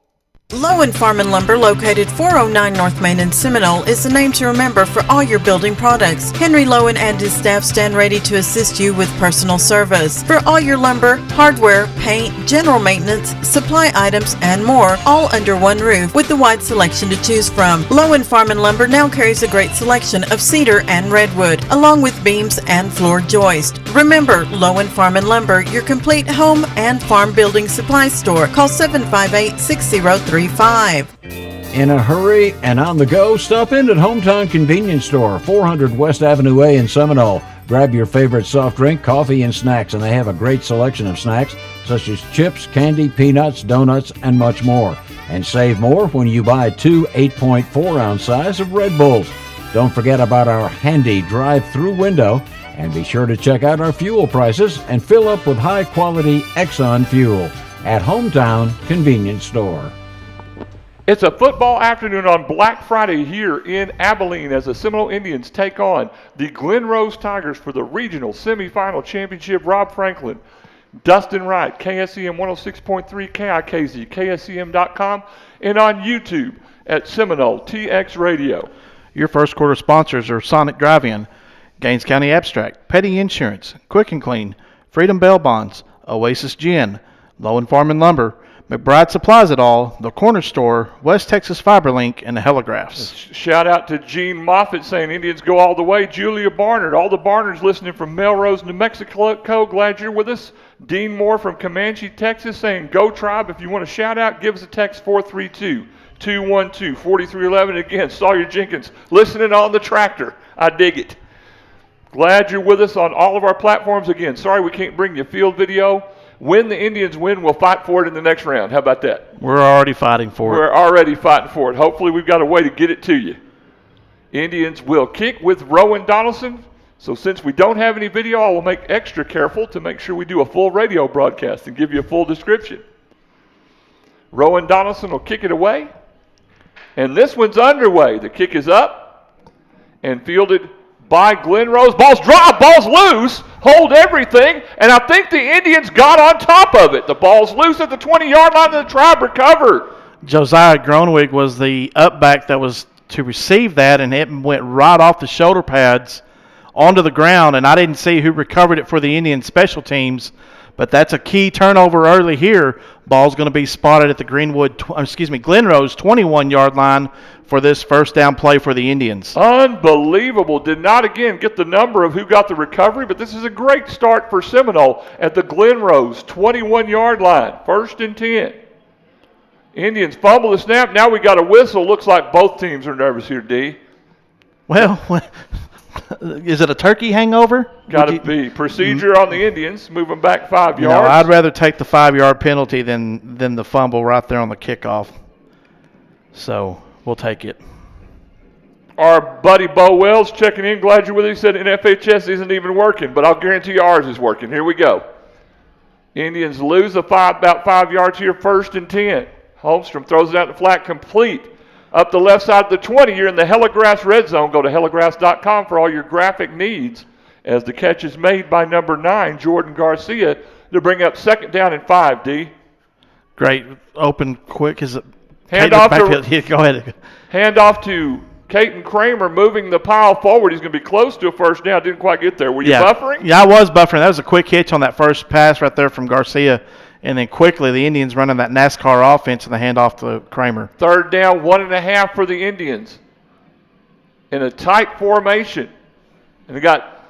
Lowen Farm and Lumber, located 409 North Main in Seminole, is the name to remember for all your building products. Henry Lowen and his staff stand ready to assist you with personal service. For all your lumber, hardware, paint, general maintenance, supply items, and more, all under one roof with a wide selection to choose from. Lowen Farm and Lumber now carries a great selection of cedar and redwood, along with beams and floor joist. Remember, Lowen Farm and Lumber, your complete home and farm building supply store. Call 758-6035. In a hurry and on the go, stop in at Hometown Convenience Store, 400 West Avenue A in Seminole. Grab your favorite soft drink, coffee, and snacks, and they have a great selection of snacks such as chips, candy, peanuts, donuts, and much more. And save more when you buy 2 8.4-ounce size of Red Bulls. Don't forget about our handy drive-through window, and be sure to check out our fuel prices and fill up with high-quality Exxon fuel at Hometown Convenience Store. It's a football afternoon on Black Friday here in Abilene as the Seminole Indians take on the Glen Rose Tigers for the regional semifinal championship. Rob Franklin, Dustin Wright, KSEM 106.3 KIKZ, KSEM.com, and on YouTube at Seminole TX Radio. Your first quarter sponsors are Sonic Drive-In, Gaines County Abstract, Petty Insurance, Quick and Clean, Freedom Bail Bonds, Oasis Gin, Lowen Farm and Lumber, McBride Supplies It All, The Corner Store, West Texas Fiberlink, and the Heligraphs. Shout out to Gene Moffitt saying Indians go all the way. Julia Barnard, all the Barnards listening from Melrose, New Mexico. Glad you're with us. Dean Moore from Comanche, Texas saying go Tribe. If you want to shout out, give us a text 432-212-4311. Again, Sawyer Jenkins listening on the tractor. I dig it. Glad you're with us on all of our platforms. Again, sorry we can't bring you field video. When the Indians win, we'll fight for it in the next round. How about that? We're already fighting for it. We're already fighting for it. Hopefully we've got a way to get it to you. Indians will kick with Rowan Donaldson. So since we don't have any video, I will make extra careful to make sure we do a full radio broadcast and give you a full description. Rowan Donaldson will kick it away. And this one's underway. The kick is up and fielded by Glen Rose. Ball's dropped, ball's loose, hold everything, and I think the Indians got on top of it. The ball's loose at the 20-yard line, and the Tribe recovered. Josiah Gronwig was the up back that was to receive that, and it went right off the shoulder pads onto the ground, and I didn't see who recovered it for the Indian special teams, but that's a key turnover early here. Ball's going to be spotted at the Glen Rose 21-yard line for this first down play for the Indians. Unbelievable. Did not, again, get the number of who got the recovery, but this is a great start for Seminole at the Glen Rose 21-yard line. 1st and 10. Indians fumble the snap. Now we got a whistle. Looks like both teams are nervous here, D. Well, is it a turkey hangover? Got to be. Procedure on the Indians, moving back 5 yards. You know, I'd rather take the 5-yard penalty than the fumble right there on the kickoff. So we'll take it. Our buddy Bo Wells checking in. Glad you're with us. He said NFHS isn't even working, but I'll guarantee you ours is working. Here we go. Indians lose about 5 yards here, 1st and 10. Holmstrom throws it out in the flat, complete. Up the left side of the 20, you're in the Heligraphs red zone. Go to heligraphs.com for all your graphic needs as the catch is made by number 9, Jordan Garcia, to bring up 2nd down and 5, D. Great. Open quick. Is it? Hand off go ahead. Hand off to Caden Kramer, moving the pile forward. He's going to be close to a 1st down. Didn't quite get there. Were you buffering? Yeah, I was buffering. That was a quick hitch on that first pass right there from Garcia. And then quickly, the Indians running that NASCAR offense and the handoff to Kramer. 3rd down, 1.5 for the Indians. In a tight formation. And we got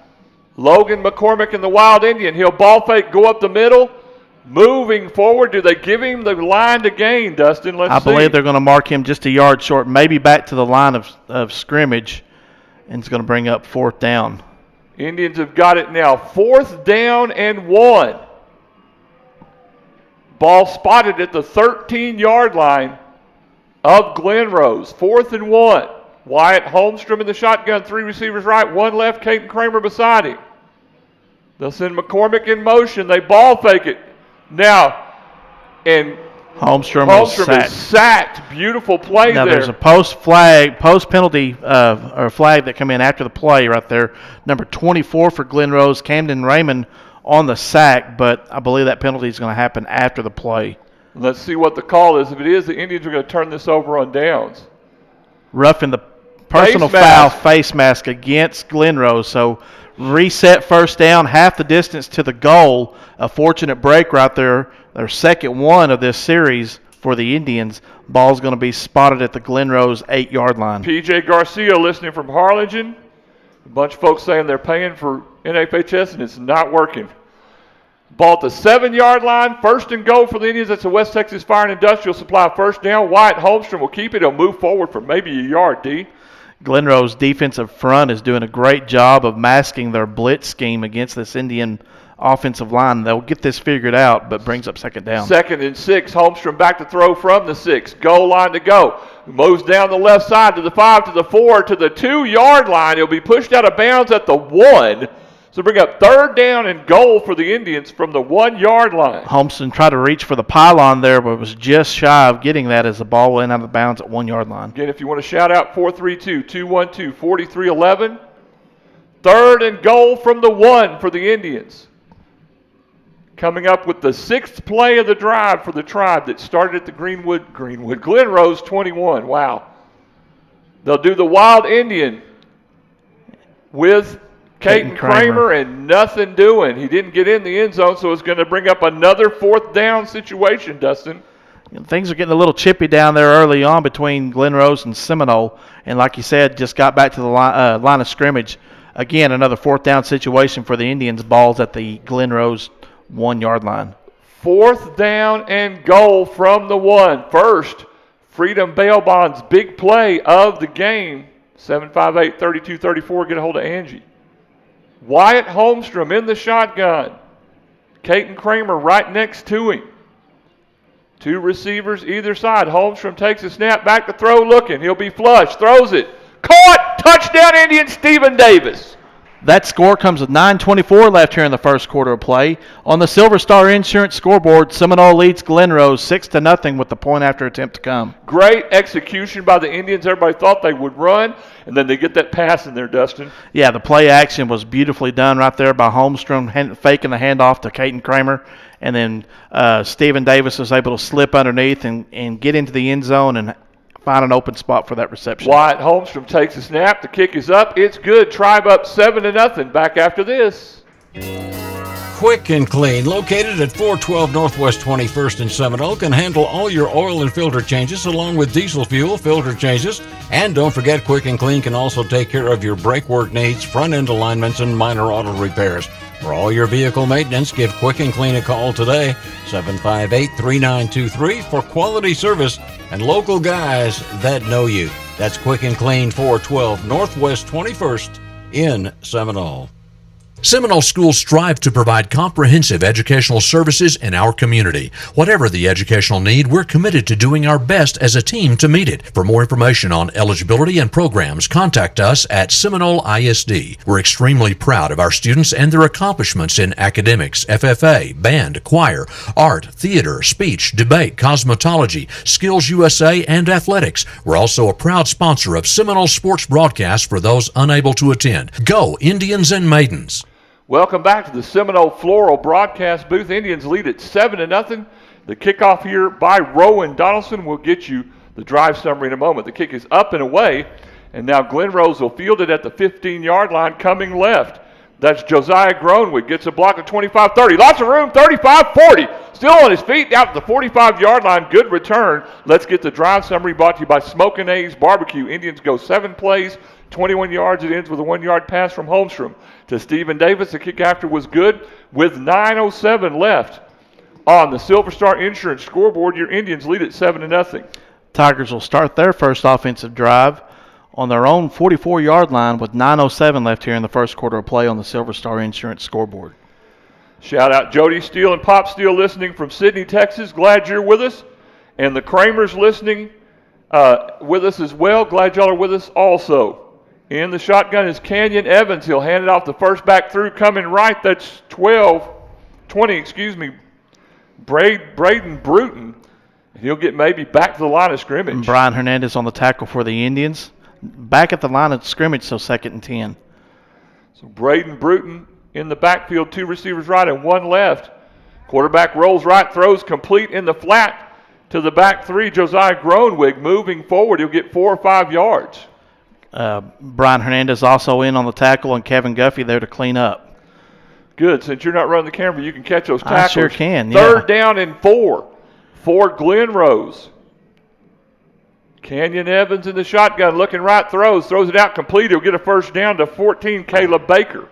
Logan McCormick in the Wild Indian. He'll ball fake, go up the middle. Moving forward, do they give him the line to gain, Dustin? Let's see. I believe they're going to mark him just a yard short, maybe back to the line of scrimmage, and it's going to bring up 4th down. Indians have got it now. 4th down and 1. Ball spotted at the 13-yard line of Glen Rose. 4th and 1. Wyatt Holmstrom in the shotgun. 3 receivers right, 1 left. Caden Kramer beside him. They'll send McCormick in motion. They ball fake it. Now, and Holmstrom is sacked. Beautiful play now there. There's a post penalty or flag that come in after the play right there. Number 24 for Glen Rose, Camden Raymond on the sack, but I believe that penalty is going to happen after the play. Let's see what the call is. If it is, the Indians are going to turn this over on downs. Roughing the personal foul face mask against Glenrose. So reset first down, half the distance to the goal. A fortunate break right there. Their second one of this series for the Indians. Ball's going to be spotted at the Glenrose 8-yard line. P.J. Garcia listening from Harlingen. A bunch of folks saying they're paying for NFHS and it's not working. Ball at the 7-yard line, first and goal for the Indians. That's the West Texas Fire and Industrial Supply first down. Wyatt Holmstrom will keep it. He'll move forward for maybe a yard, D. Glenrose defensive front is doing a great job of masking their blitz scheme against this Indian offensive line. They'll get this figured out, but brings up second down. 2nd and 6. Holmstrom back to throw from the 6. Goal line to go. Moves down the left side to the 5, to the 4, to the 2-yard line. He'll be pushed out of bounds at the 1. So bring up 3rd down and goal for the Indians from the 1-yard line. Holmstrom tried to reach for the pylon there, but was just shy of getting that as the ball went out of bounds at 1-yard line. Again, if you want to shout out, 432-212-4311. 3rd and goal from the 1 for the Indians. Coming up with the 6th play of the drive for the Tribe that started at the Glenrose 21. Wow. They'll do the Wild Indian with Caden Kramer and nothing doing. He didn't get in the end zone, so it's going to bring up another 4th down situation, Dustin. Things are getting a little chippy down there early on between Glenrose and Seminole. And like you said, just got back to the line of scrimmage. Again, another 4th down situation for the Indians. Ball's at the Glenrose 1-yard line. 4th down and goal from the 1. First, Freedom Bail Bonds' big play of the game. 758-3234. Get a hold of Angie. Wyatt Holmstrom in the shotgun. Caden Kramer right next to him. 2 receivers either side. Holmstrom takes a snap, back to throw, looking. He'll be flush, throws it. Caught! Touchdown Indian, Stephen Davis. That score comes with 9:24 left here in the first quarter of play. On the Silver Star Insurance scoreboard, Seminole leads Glenrose 6-0 with the point after attempt to come. Great execution by the Indians. Everybody thought they would run, and then they get that pass in there, Dustin. Yeah, the play action was beautifully done right there by Holmstrom, faking the handoff to Caden Kramer. And then Stephen Davis was able to slip underneath and get into the end zone and find an open spot for that reception. Wyatt Holmstrom takes a snap. The kick is up. It's good. Tribe up 7-0. Back after this. Quick and Clean, located at 412 Northwest 21st in Seminole, can handle all your oil and filter changes along with diesel fuel filter changes. And don't forget, Quick and Clean can also take care of your brake work needs, front end alignments, and minor auto repairs. For all your vehicle maintenance, give Quick and Clean a call today, 758-3923, for quality service and local guys that know you. That's Quick and Clean, 412 Northwest 21st in Seminole. Seminole schools strive to provide comprehensive educational services in our community. Whatever the educational need, we're committed to doing our best as a team to meet it. For more information on eligibility and programs, contact us at Seminole ISD. We're extremely proud of our students and their accomplishments in academics, FFA, band, choir, art, theater, speech, debate, cosmetology, Skills USA, and athletics. We're also a proud sponsor of Seminole sports broadcasts for those unable to attend. Go Indians and Maidens! Welcome back to the Seminole Floral broadcast booth. Indians lead at 7-0. The kickoff here by Rowan Donaldson will get you the drive summary in a moment. The kick is up and away, and now Glenrose will field it at the 15-yard line coming left. That's Josiah Groenwood. Gets a block of 25-30. Lots of room, 35-40. Still on his feet, out to the 45-yard line. Good return. Let's get the drive summary brought to you by Smokin' A's Barbecue. Indians go 7 plays, 21 yards. It ends with a 1-yard pass from Holmstrom to Stephen Davis. The kick after was good with 9:07 left on the Silver Star Insurance scoreboard. Your Indians lead at 7-0. Tigers will start their first offensive drive on their own 44-yard line with 9:07 left here in the first quarter of play on the Silver Star Insurance scoreboard. Shout out Jody Steele and Pop Steele listening from Sydney, Texas. Glad you're with us. And the Kramers listening with us as well. Glad y'all are with us also. In the shotgun is Canyon Evans. He'll hand it off the first back through. Coming right, that's 20, Braden Bruton. He'll get maybe back to the line of scrimmage. And Brian Hernandez on the tackle for the Indians. Back at the line of scrimmage, so 2nd and 10. So Braden Bruton in the backfield, 2 receivers right and 1 left. Quarterback rolls right, throws complete in the flat to the back three, Josiah Groenwig. Moving forward, he'll get 4 or 5 yards. Brian Hernandez also in on the tackle, and Kevin Guffey there to clean up. Good. Since you're not running the camera, you can catch those tackles. I sure can, yeah. 3rd down and 4 for Glen Rose. Canyon Evans in the shotgun, looking right, throws it out complete. He'll get a first down to 14, Caleb Baker.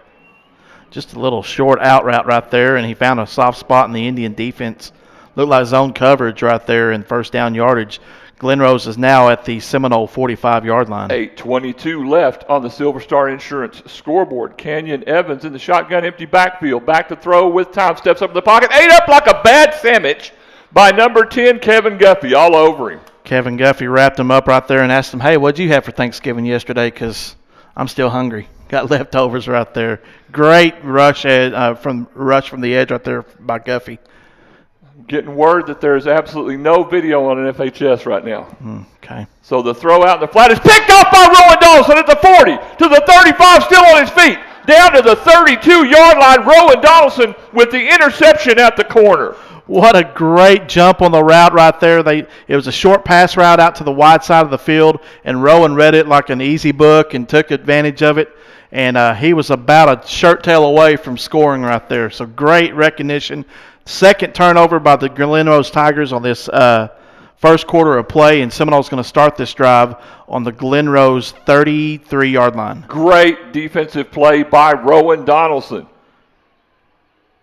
Just a little short out route right there, and he found a soft spot in the Indian defense. Looked like zone coverage right there in first down yardage. Glen Rose is now at the Seminole 45-yard line. 8:22 left on the Silver Star Insurance scoreboard. Canyon Evans in the shotgun, empty backfield. Back to throw with time. Steps up in the pocket. Ate up like a bad sandwich by number 10, Kevin Guffey, all over him. Kevin Guffey wrapped him up right there and asked him, hey, what'd you have for Thanksgiving yesterday? Because I'm still hungry. Got leftovers right there. Great rush from the edge right there by Guffey. Getting word that there's absolutely no video on an FHS right now. Okay. So the throw out in the flat is picked off by Rowan Donaldson at the 40, to the 35, still on his feet, down to the 32-yard line. Rowan Donaldson with the interception at the corner. What a great jump on the route right there. It was a short pass route out to the wide side of the field, and Rowan read it like an easy book and took advantage of it. And he was about a shirt tail away from scoring right there. So great recognition. Second turnover by the Glen Rose Tigers on this first quarter of play, and Seminole's going to start this drive on the Glen Rose 33-yard line. Great defensive play by Rowan Donaldson.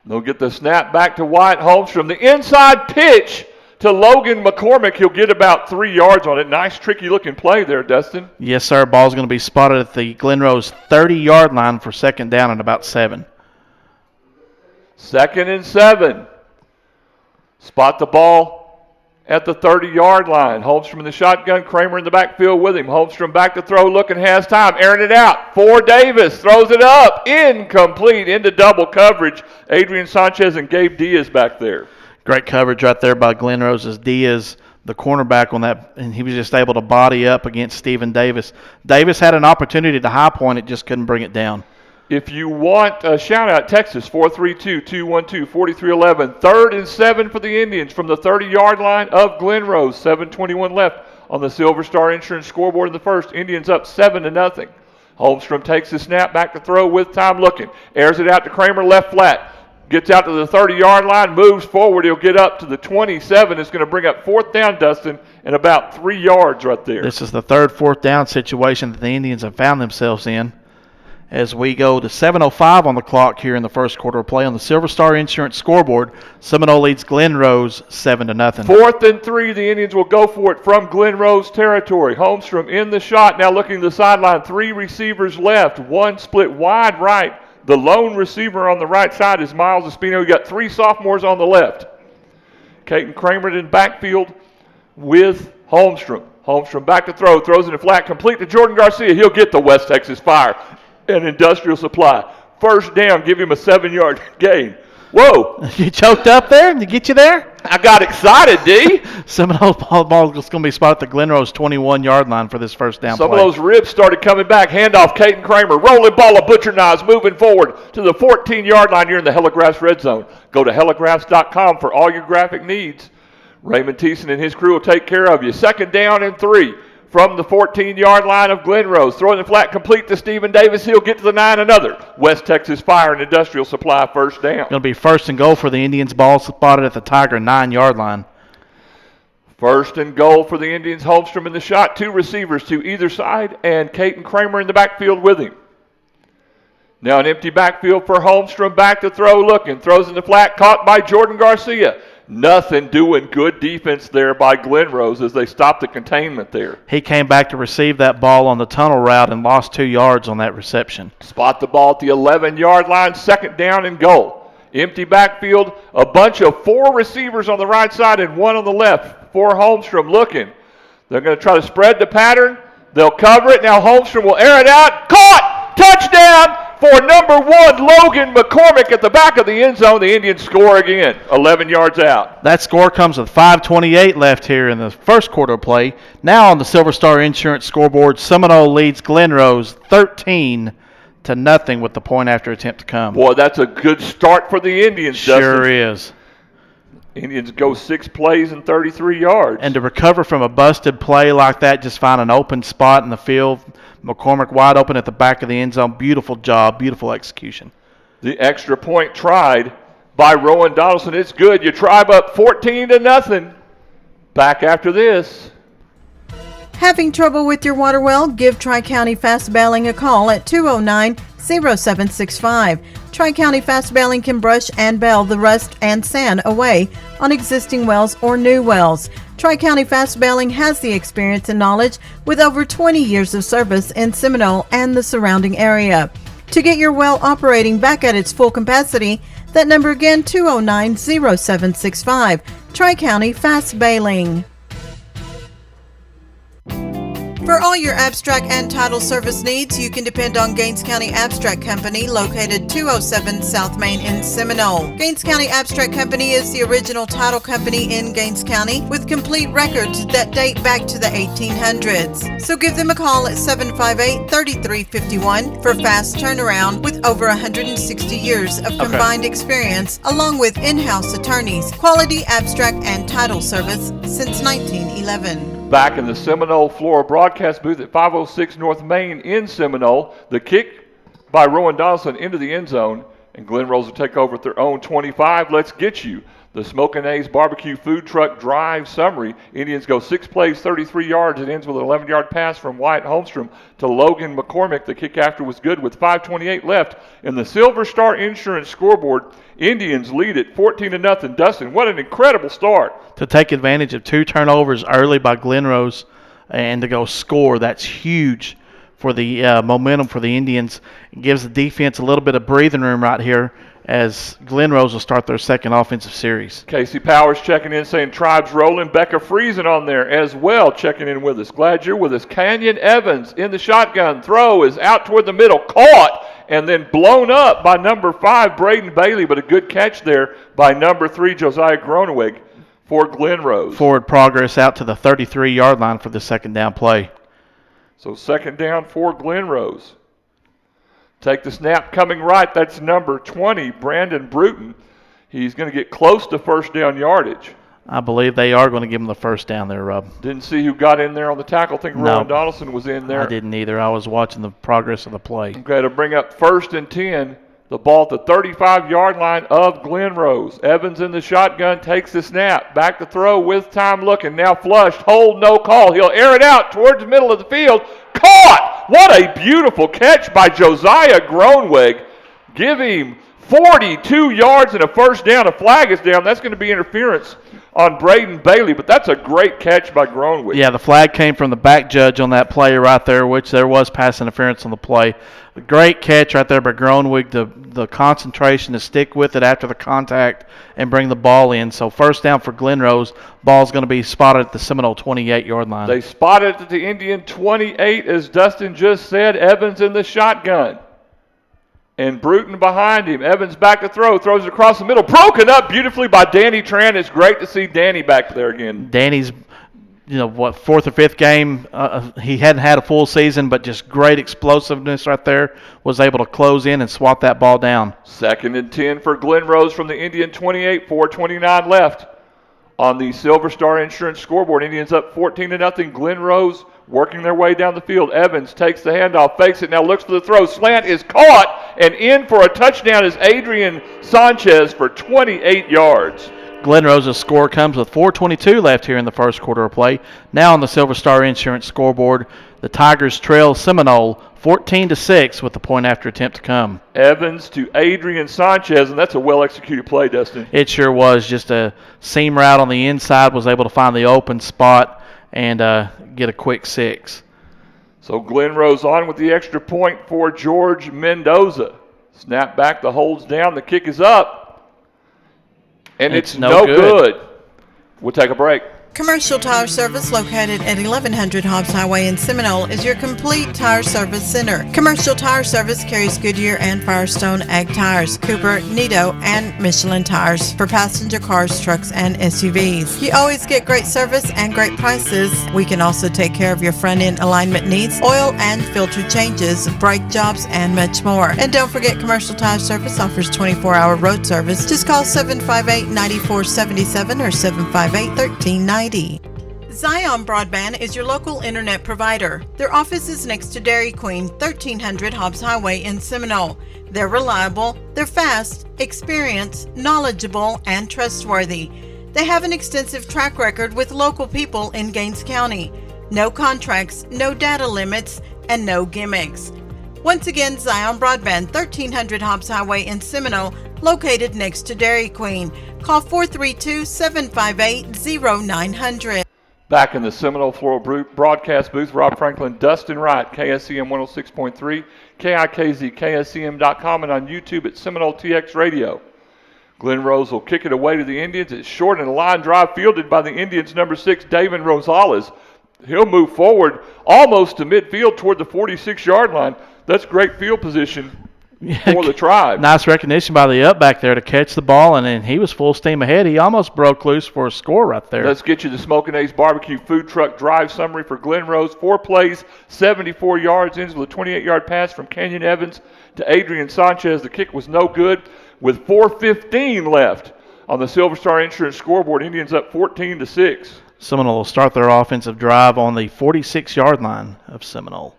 They'll get the snap back to Wyatt Holmstrom. The inside pitch to Logan McCormick. He'll get about 3 yards on it. Nice, tricky-looking play there, Dustin. Yes, sir. Ball's going to be spotted at the Glen Rose 30-yard line for second down and about 7. 2nd and 7. Spot the ball at the 30-yard line. Holmstrom in the shotgun, Kramer in the backfield with him. Holmstrom back to throw, looking, has time, airing it out for Davis. Throws it up, incomplete, into double coverage. Adrian Sanchez and Gabe Diaz back there. Great coverage right there by Glen Rose's Diaz, the cornerback on that, and he was just able to body up against Stephen Davis. Davis had an opportunity to high point it, just couldn't bring it down. If you want a shout-out, Texas, 432-212-4311. 3rd and 7 for the Indians from the 30-yard line of Glen Rose. 7:21 left on the Silver Star Insurance scoreboard in the first. Indians up 7-0. Holmstrom takes the snap, back to throw with time looking. Airs it out to Kramer, left flat. Gets out to the 30-yard line, moves forward. He'll get up to the 27. It's going to bring up 4th down, Dustin, and about 3 yards right there. This is the third 4th down situation that the Indians have found themselves in. As we go to 7:05 on the clock here in the first quarter of play on the Silver Star Insurance scoreboard, Seminole leads Glen Rose 7-0. 4th and 3, the Indians will go for it from Glen Rose territory. Holmstrom in the shot, now looking to the sideline. 3 receivers left, 1 split wide right. The lone receiver on the right side is Miles Espino. You got 3 sophomores on the left. Caden Kramer in backfield with Holmstrom. Holmstrom back to throw, throws in a flat, complete to Jordan Garcia. He'll get the West Texas Fire and Industrial Supply. First down, give him a 7-yard gain. Whoa. You choked up there? Did he get you there? I got excited, D. Seminole ball is going to be spotted at the Glen Rose 21-yard line for this first down Some play. of those ribs started coming back. Handoff, Caden Kramer. Rolling ball of Butcher Knives moving forward to the 14-yard line here in the Hellegrass red zone. Go to hellegrass.com for all your graphic needs. Raymond Thiessen and his crew will take care of you. 2nd down and 3. From the 14-yard line of Glen Rose. Throwing the flat complete to Stephen Davis. He'll get to the 9. Another West Texas Fire and Industrial Supply first down. Going to be 1st and goal for the Indians. Ball spotted at the Tiger 9-yard line. 1st and goal for the Indians. Holmstrom in the shot. 2 receivers to either side. And Caden Kramer in the backfield with him. Now an empty backfield for Holmstrom. Back to throw looking. Throws in the flat. Caught by Jordan Garcia. Nothing doing. Good defense there by Glen Rose as they stopped the containment there. He came back to receive that ball on the tunnel route and lost 2 yards on that reception. Spot the ball at the 11-yard line. 2nd down and goal. Empty backfield. A bunch of 4 receivers on the right side and 1 on the left for Holmstrom looking. They're going to try to spread the pattern. They'll cover it. Now Holmstrom will air it out. Caught! Touchdown! For number 1, Logan McCormick at the back of the end zone. The Indians score again, 11 yards out. That score comes with 5:28 left here in the first quarter of play. Now on the Silver Star Insurance scoreboard, Seminole leads Glen Rose 13-0 with the point after attempt to come. Boy, that's a good start for the Indians, Sure is. Indians go 6 plays and 33 yards. And to recover from a busted play like that, just find an open spot in the field. McCormick wide open at the back of the end zone. Beautiful job, beautiful execution. The extra point tried by Rowan Donaldson. It's good. You Tribe up 14-0. Back after this. Having trouble with your water well? Give Tri-County Fast Bailing a call at 209-0765. Tri-County Fast Bailing can brush and bail the rust and sand away on existing wells or new wells. Tri-County Fast Bailing has the experience and knowledge with over 20 years of service in Seminole and the surrounding area. To get your well operating back at its full capacity, that number again, 209-0765. Tri-County Fast Bailing. For all your abstract and title service needs, you can depend on Gaines County Abstract Company, located 207 South Main in Seminole. Gaines County Abstract Company is the original title company in Gaines County with complete records that date back to the 1800s. So give them a call at 758-3351 for fast turnaround with over 160 years of combined experience, along with in-house attorneys. Quality abstract and title service since 1911. Back in the Seminole Flora broadcast booth at 506 North Main in Seminole. The kick by Rowan Donaldson into the end zone, and Glen Rose will take over at their own 25. Let's get you the Smokin' A's Barbecue Food Truck Drive summary. Indians go 6 plays, 33 yards. It ends with an 11-yard pass from Wyatt Holmstrom to Logan McCormick. The kick after was good with 5:28 left. In the Silver Star Insurance scoreboard, Indians lead it 14-0. Dustin, what an incredible start. To take advantage of 2 turnovers early by Glen Rose and to go score, that's huge for the momentum for the Indians. It gives the defense a little bit of breathing room right here as Glen Rose will start their second offensive series. Casey Powers checking in saying Tribe's rolling. Becca Friesen on there as well checking in with us. Glad you're with us. Canyon Evans in the shotgun. Throw is out toward the middle. Caught and then blown up by number 5, Braden Bailey, but a good catch there by number 3, Josiah Groneweg for Glen Rose. Forward progress out to the 33-yard line for the second down play. So second down for Glen Rose. Take the snap coming right. That's number 20, Brandon Bruton. He's going to get close to first down yardage. I believe they are going to give him the first down there, Rob. Didn't see who got in there on the tackle. I think Rowan Donaldson was in there. I didn't either. I was watching the progress of the play. Okay, to bring up 1st and 10. The ball at the 35-yard line of Glen Rose. Evans in the shotgun takes the snap. Back to throw with time looking. Now flushed. Hold, no call. He'll air it out towards the middle of the field. Caught! What a beautiful catch by Josiah Groneweg. Give him 42 yards and a first down. A flag is down. That's going to be interference on Braden Bailey, but that's a great catch by Groneweg. Yeah, the flag came from the back judge on that play right there, which there was pass interference on the play. A great catch right there by Groneweg, the concentration to stick with it after the contact and bring the ball in. So first down for Glen Rose. Ball's going to be spotted at the Seminole 28-yard line. They spotted it at the Indian 28, as Dustin just said. Evans in the shotgun. And Bruton behind him. Evans back to throw. Throws it across the middle. Broken up beautifully by Danny Tran. It's great to see Danny back there again. Danny's, 4th or 5th game. He hadn't had a full season, but just great explosiveness right there. Was able to close in and swat that ball down. 2nd and 10 for Glen Rose from the Indian 28. 4:29 left on the Silver Star Insurance scoreboard. Indians up 14-0. Glen Rose working their way down the field. Evans takes the handoff, fakes it, now looks for the throw. Slant is caught, and in for a touchdown is Adrian Sanchez for 28 yards. Glen Rose's score comes with 4:22 left here in the first quarter of play. Now on the Silver Star Insurance scoreboard, the Tigers trail Seminole 14-6 with the point after attempt to come. Evans to Adrian Sanchez, and that's a well-executed play, Dustin. It sure was. Just a seam route on the inside, was able to find the open spot and get a quick 6. So Glen Rose on with the extra point for George Mendoza. Snap back, the hold's down, the kick is up. And it's no good. We'll take a break. Commercial Tire Service, located at 1100 Hobbs Highway in Seminole, is your complete tire service center. Commercial Tire Service carries Goodyear and Firestone Ag tires, Cooper, Nito, and Michelin tires for passenger cars, trucks, and SUVs. You always get great service and great prices. We can also take care of your front-end alignment needs, oil and filter changes, brake jobs, and much more. And don't forget, Commercial Tire Service offers 24-hour road service. Just call 758-9477 or 758-1390. Zion Broadband is your local internet provider. Their office is next to Dairy Queen, 1300 Hobbs Highway in Seminole. They're reliable, they're fast, experienced, knowledgeable, and trustworthy. They have an extensive track record with local people in Gaines County. No contracts, no data limits, and no gimmicks. Once again, Zion Broadband, 1300 Hobbs Highway in Seminole, located next to Dairy Queen. Call 432-758-0900. Back in the Seminole Floral broadcast booth, Rob Franklin, Dustin Wright, KSCM 106.3, KIKZ, KSCM.com, and on YouTube at Seminole TX Radio. Glen Rose will kick it away to the Indians. It's short and a line drive fielded by the Indians' number 6, David Rosales. He'll move forward almost to midfield toward the 46-yard line. That's great field position for the Tribe. Nice recognition by the up back there to catch the ball, and then he was full steam ahead. He almost broke loose for a score right there. Let's get you the Smokin' Ace Barbecue Food Truck Drive summary for Glen Rose. 4 plays, 74 yards, ends with a 28-yard pass from Kenyon Evans to Adrian Sanchez. The kick was no good. With 4:15 left on the Silver Star Insurance scoreboard, Indians up 14-6. Seminole will start their offensive drive on the 46-yard line of Seminole.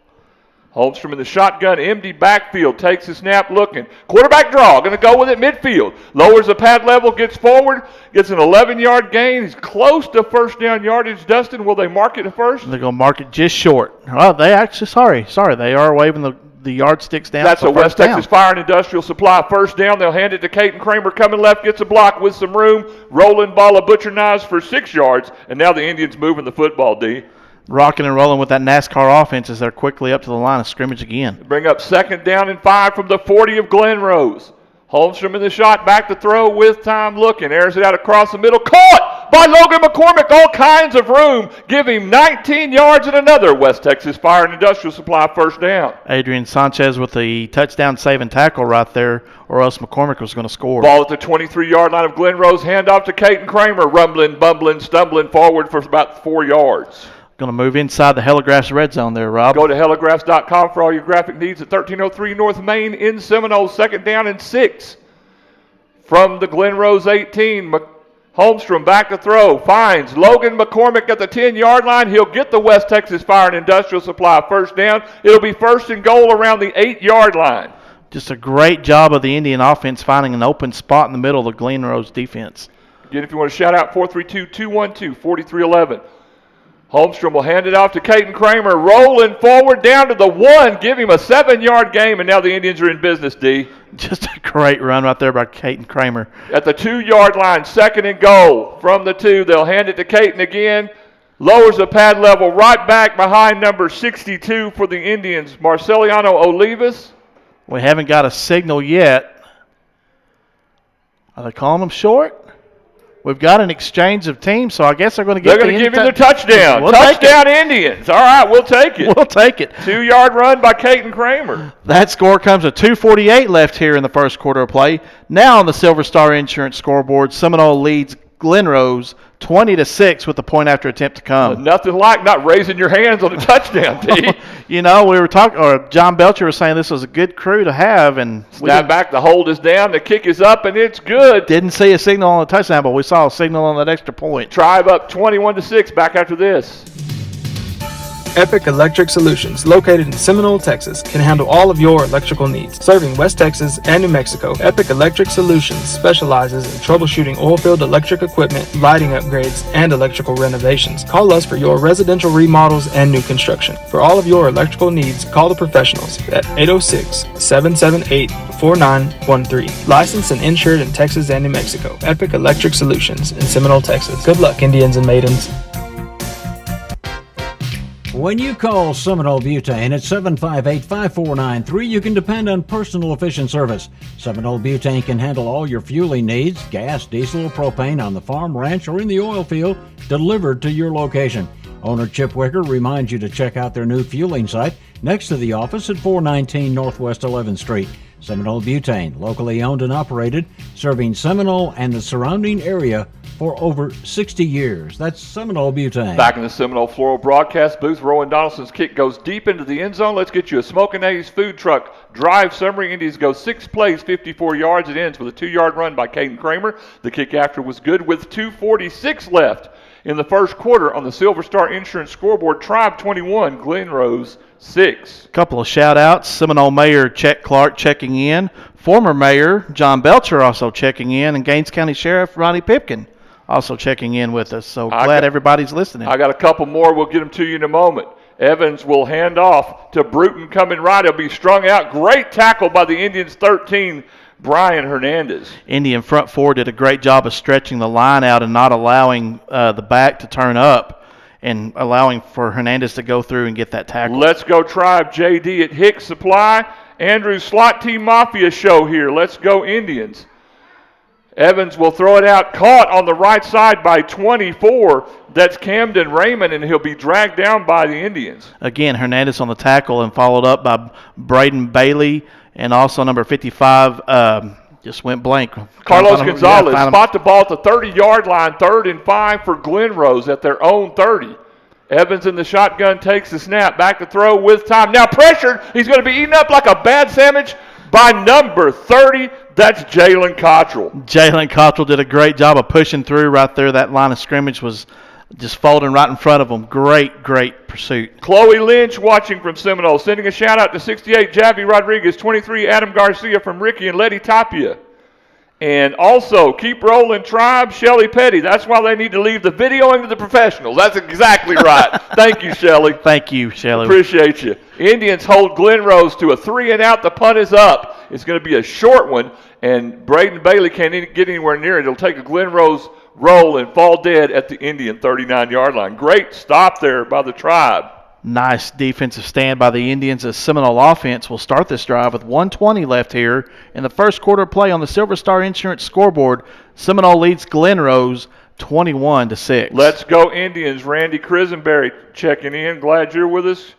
Holmstrom in the shotgun, empty backfield, takes a snap looking. Quarterback draw, going to go with it midfield. Lowers the pad level, gets forward, gets an 11-yard gain. He's close to first down yardage. Dustin, will they mark it to first? They're going to mark it just short. Oh, they actually, sorry. They are waving the yardsticks down. That's a West Texas Fire and Industrial Supply first down. They'll hand it to Caden Kramer. Coming left, gets a block with some room. Rolling ball of Butcher Knives for 6 yards. And now the Indians moving the football, D. Rocking and rolling with that NASCAR offense as they're quickly up to the line of scrimmage again. Bring up 2nd down and 5 from the 40 of Glen Rose. Holmstrom in the shot, back to throw with time looking. Airs it out across the middle. Caught by Logan McCormick. All kinds of room. Give him 19 yards and another West Texas Fire and Industrial Supply first down. Adrian Sanchez with the touchdown saving tackle right there, or else McCormick was going to score. Ball at the 23-yard line of Glen Rose. Handoff to Caden Kramer. Rumbling, bumbling, stumbling forward for about 4 yards. Going to move inside the Heligraphs red zone there, Rob. Go to heligraphs.com for all your graphic needs at 1303 North Main in Seminole. 2nd down and 6 from the Glen Rose 18. Holmstrom back to throw. Finds Logan McCormick at the 10-yard line. He'll get the West Texas Fire and Industrial Supply first down. It'll be 1st and goal around the 8-yard line. Just a great job of the Indian offense finding an open spot in the middle of the Glen Rose defense. Again, if you want to shout out, 432-212-4311. Holmstrom will hand it off to Caden Kramer, rolling forward down to the 1, give him a 7-yard gain, and now the Indians are in business, D. Just a great run right there by Caden Kramer. At the 2-yard line, 2nd and goal from the 2. They'll hand it to Caden again. Lowers the pad level right back behind number 62 for the Indians, Marceliano Olivas. We haven't got a signal yet. Are they calling them short? We've got an exchange of teams, so I guess they're going to give you the touchdown. Touchdown Indians. All right, we'll take it. We'll take it. 2-yard run by Caden Kramer. That score comes with 2:48 left here in the first quarter of play. Now on the Silver Star Insurance scoreboard, Seminole leads Glen Rose 20-6 with the point after attempt to come. Nothing like not raising your hands on a touchdown, T. You know, we were talking, or John Belcher was saying this was a good crew to have, and snap back, the hold is down, the kick is up, and it's good. Didn't see a signal on the touchdown, but we saw a signal on that extra point. Tribe up 21-6. Back after this. Epic Electric Solutions, located in Seminole, Texas, can handle all of your electrical needs. Serving West Texas and New Mexico, Epic Electric Solutions specializes in troubleshooting oil-filled electric equipment, lighting upgrades, and electrical renovations. Call us for your residential remodels and new construction. For all of your electrical needs, call the professionals at 806-778-4913. Licensed and insured in Texas and New Mexico. Epic Electric Solutions in Seminole, Texas. Good luck, Indians and maidens. When you call Seminole Butane at 758-5493, you can depend on personal efficient service. Seminole Butane can handle all your fueling needs, gas, diesel, or propane on the farm, ranch, or in the oil field, delivered to your location. Owner Chip Wicker reminds you to check out their new fueling site next to the office at 419 Northwest 11th Street. Seminole Butane, locally owned and operated, serving Seminole and the surrounding area for over 60 years. That's Seminole Butane. Back in the Seminole Floral broadcast booth, Rowan Donaldson's kick goes deep into the end zone. Let's get you a Smokin' A's food truck drive summary. Indians go 6 plays, 54 yards. It ends with a 2-yard run by Caden Kramer. The kick after was good with 2:46 left in the first quarter. On the Silver Star Insurance scoreboard, Tribe 21, Glen Rose 6. Couple of shout-outs. Seminole Mayor Chet Clark checking in. Former Mayor John Belcher also checking in. And Gaines County Sheriff Ronnie Pipkin also checking in with us. So glad everybody's listening. I got a couple more. We'll get them to you in a moment. Evans will hand off to Bruton coming right. He'll be strung out. Great tackle by the Indians 13, Brian Hernandez. Indian front four did a great job of stretching the line out and not allowing the back to turn up and allowing for Hernandez to go through and get that tackle. Let's go Tribe. JD at Hicks Supply. Andrew's Slot Team Mafia show here. Let's go Indians. Evans will throw it out, caught on the right side by 24. That's Camden Raymond, and he'll be dragged down by the Indians. Again, Hernandez on the tackle and followed up by Braden Bailey and also number 55, just went blank. Carlos Gonzalez spot the ball at the 30-yard line, 3rd and 5 for Glen Rose at their own 30. Evans in the shotgun takes the snap, back to throw with time. Now pressured, he's going to be eaten up like a bad sandwich by number 30. That's Jalen Cottrell. Jalen Cottrell did a great job of pushing through right there. That line of scrimmage was just folding right in front of him. Great pursuit. Chloe Lynch watching from Seminole, sending a shout-out to 68, Javi Rodriguez, 23, Adam Garcia from Ricky and Letty Tapia. And also, keep rolling, Tribe, Shelly Petty. That's why they need to leave the videoing to the professionals. That's exactly right. Thank you, Shelly. Thank you, Shelly. Appreciate you. Indians hold Glen Rose to a 3-and-out. The punt is up. It's going to be a short one, and Braden Bailey can't get anywhere near it. It'll take a Glen Rose roll and fall dead at the Indian 39-yard line. Great stop there by the Tribe. Nice defensive stand by the Indians as Seminole offense will start this drive with 1:20 left here in the first quarter play on the Silver Star Insurance scoreboard. Seminole leads Glen Rose 21-6. Let's go Indians. Randy Crisenberry checking in. Glad you're with us.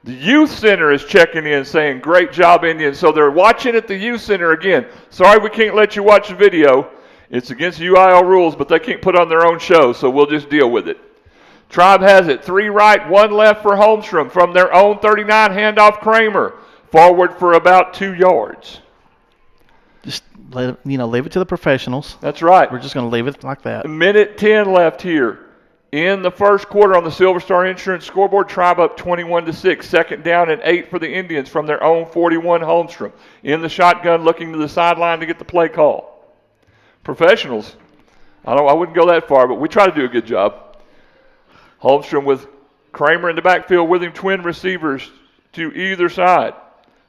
The Youth Center is checking in saying, great job, Indians. So they're watching at the Youth Center again. Sorry we can't let you watch the video. It's against UIL rules, but they can't put on their own show, so we'll just deal with it. Tribe has it. 3 right, 1 left for Holmstrom. From their own 39, handoff Kramer. Forward for about 2 yards. Just leave it to the professionals. That's right. We're just going to leave it like that. 1:10 left here in the first quarter on the Silver Star Insurance scoreboard. Tribe up 21-6. 2nd down and 8 for the Indians from their own 41, Holmstrom. In the shotgun, looking to the sideline to get the play call. Professionals. I wouldn't go that far, but we try to do a good job. Holmstrom with Kramer in the backfield with him, twin receivers to either side.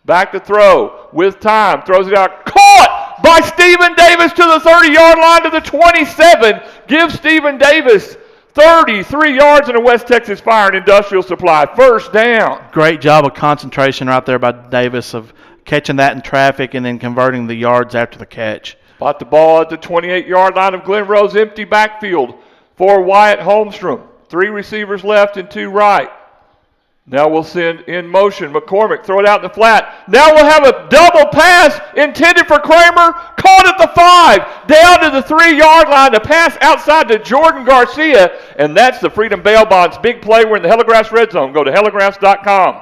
Back to throw with time, throws it out, caught by Stephen Davis to the 30-yard line to the 27. Give Stephen Davis 33 yards in a West Texas Fire and Industrial Supply. 1st down. Great job of concentration right there by Davis of catching that in traffic and then converting the yards after the catch. Bought the ball at the 28-yard line of Glen Rose, empty backfield for Wyatt Holmstrom. 3 receivers left and 2 right. Now we'll send in motion. McCormick, throw it out in the flat. Now we'll have a double pass intended for Kramer. Caught at the 5. Down to the 3-yard line. The pass outside to Jordan Garcia. And that's the Freedom Bail Bonds big play. We're in the Hellegrass Red Zone. Go to hellegrass.com.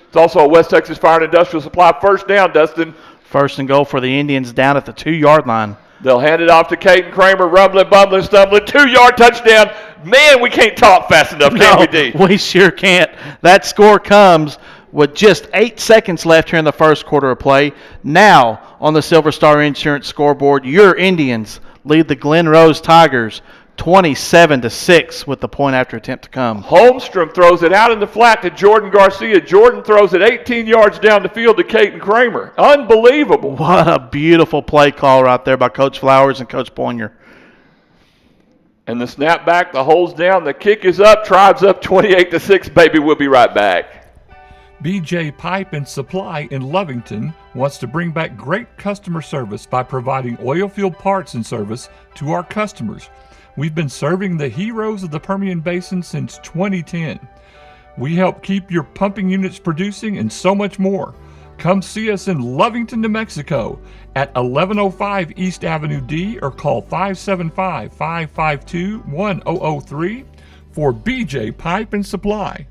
It's also a West Texas Fire and Industrial Supply. 1st down, Dustin. 1st and goal for the Indians down at the 2-yard line. They'll hand it off to Caden Kramer, rumbling, bumbling, stumbling, 2-yard touchdown. Man, we can't talk fast enough, can we, D? We sure can't. That score comes with just 8 seconds left here in the first quarter of play. Now, on the Silver Star Insurance scoreboard, your Indians lead the Glen Rose Tigers 27-6 with the point after attempt to come. Holmstrom throws it out in the flat to Jordan Garcia. Jordan throws it 18 yards down the field to Caden Kramer. Unbelievable. What a beautiful play call right there by Coach Flowers and Coach Poinier. And the snap back, the hole's down, the kick is up, Tribe's up 28-6, baby. We'll be right back. BJ Pipe and Supply in Lovington wants to bring back great customer service by providing oil field parts and service to our customers. We've been serving the heroes of the Permian Basin since 2010. We help keep your pumping units producing and so much more. Come see us in Lovington, New Mexico at 1105 East Avenue D or call 575-552-1003 for BJ Pipe and Supply.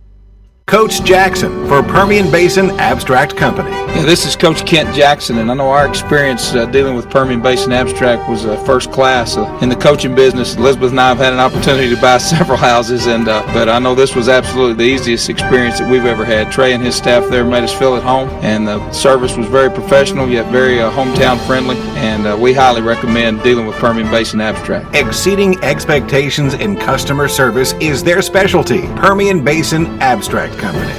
Coach Jackson for Permian Basin Abstract Company. Yeah, this is Coach Kent Jackson, and I know our experience dealing with Permian Basin Abstract was first class. In the coaching business, Elizabeth and I have had an opportunity to buy several houses, but I know this was absolutely the easiest experience that we've ever had. Trey and his staff there made us feel at home, and the service was very professional yet very hometown friendly, and we highly recommend dealing with Permian Basin Abstract. Exceeding expectations in customer service is their specialty. Permian Basin Abstract Company.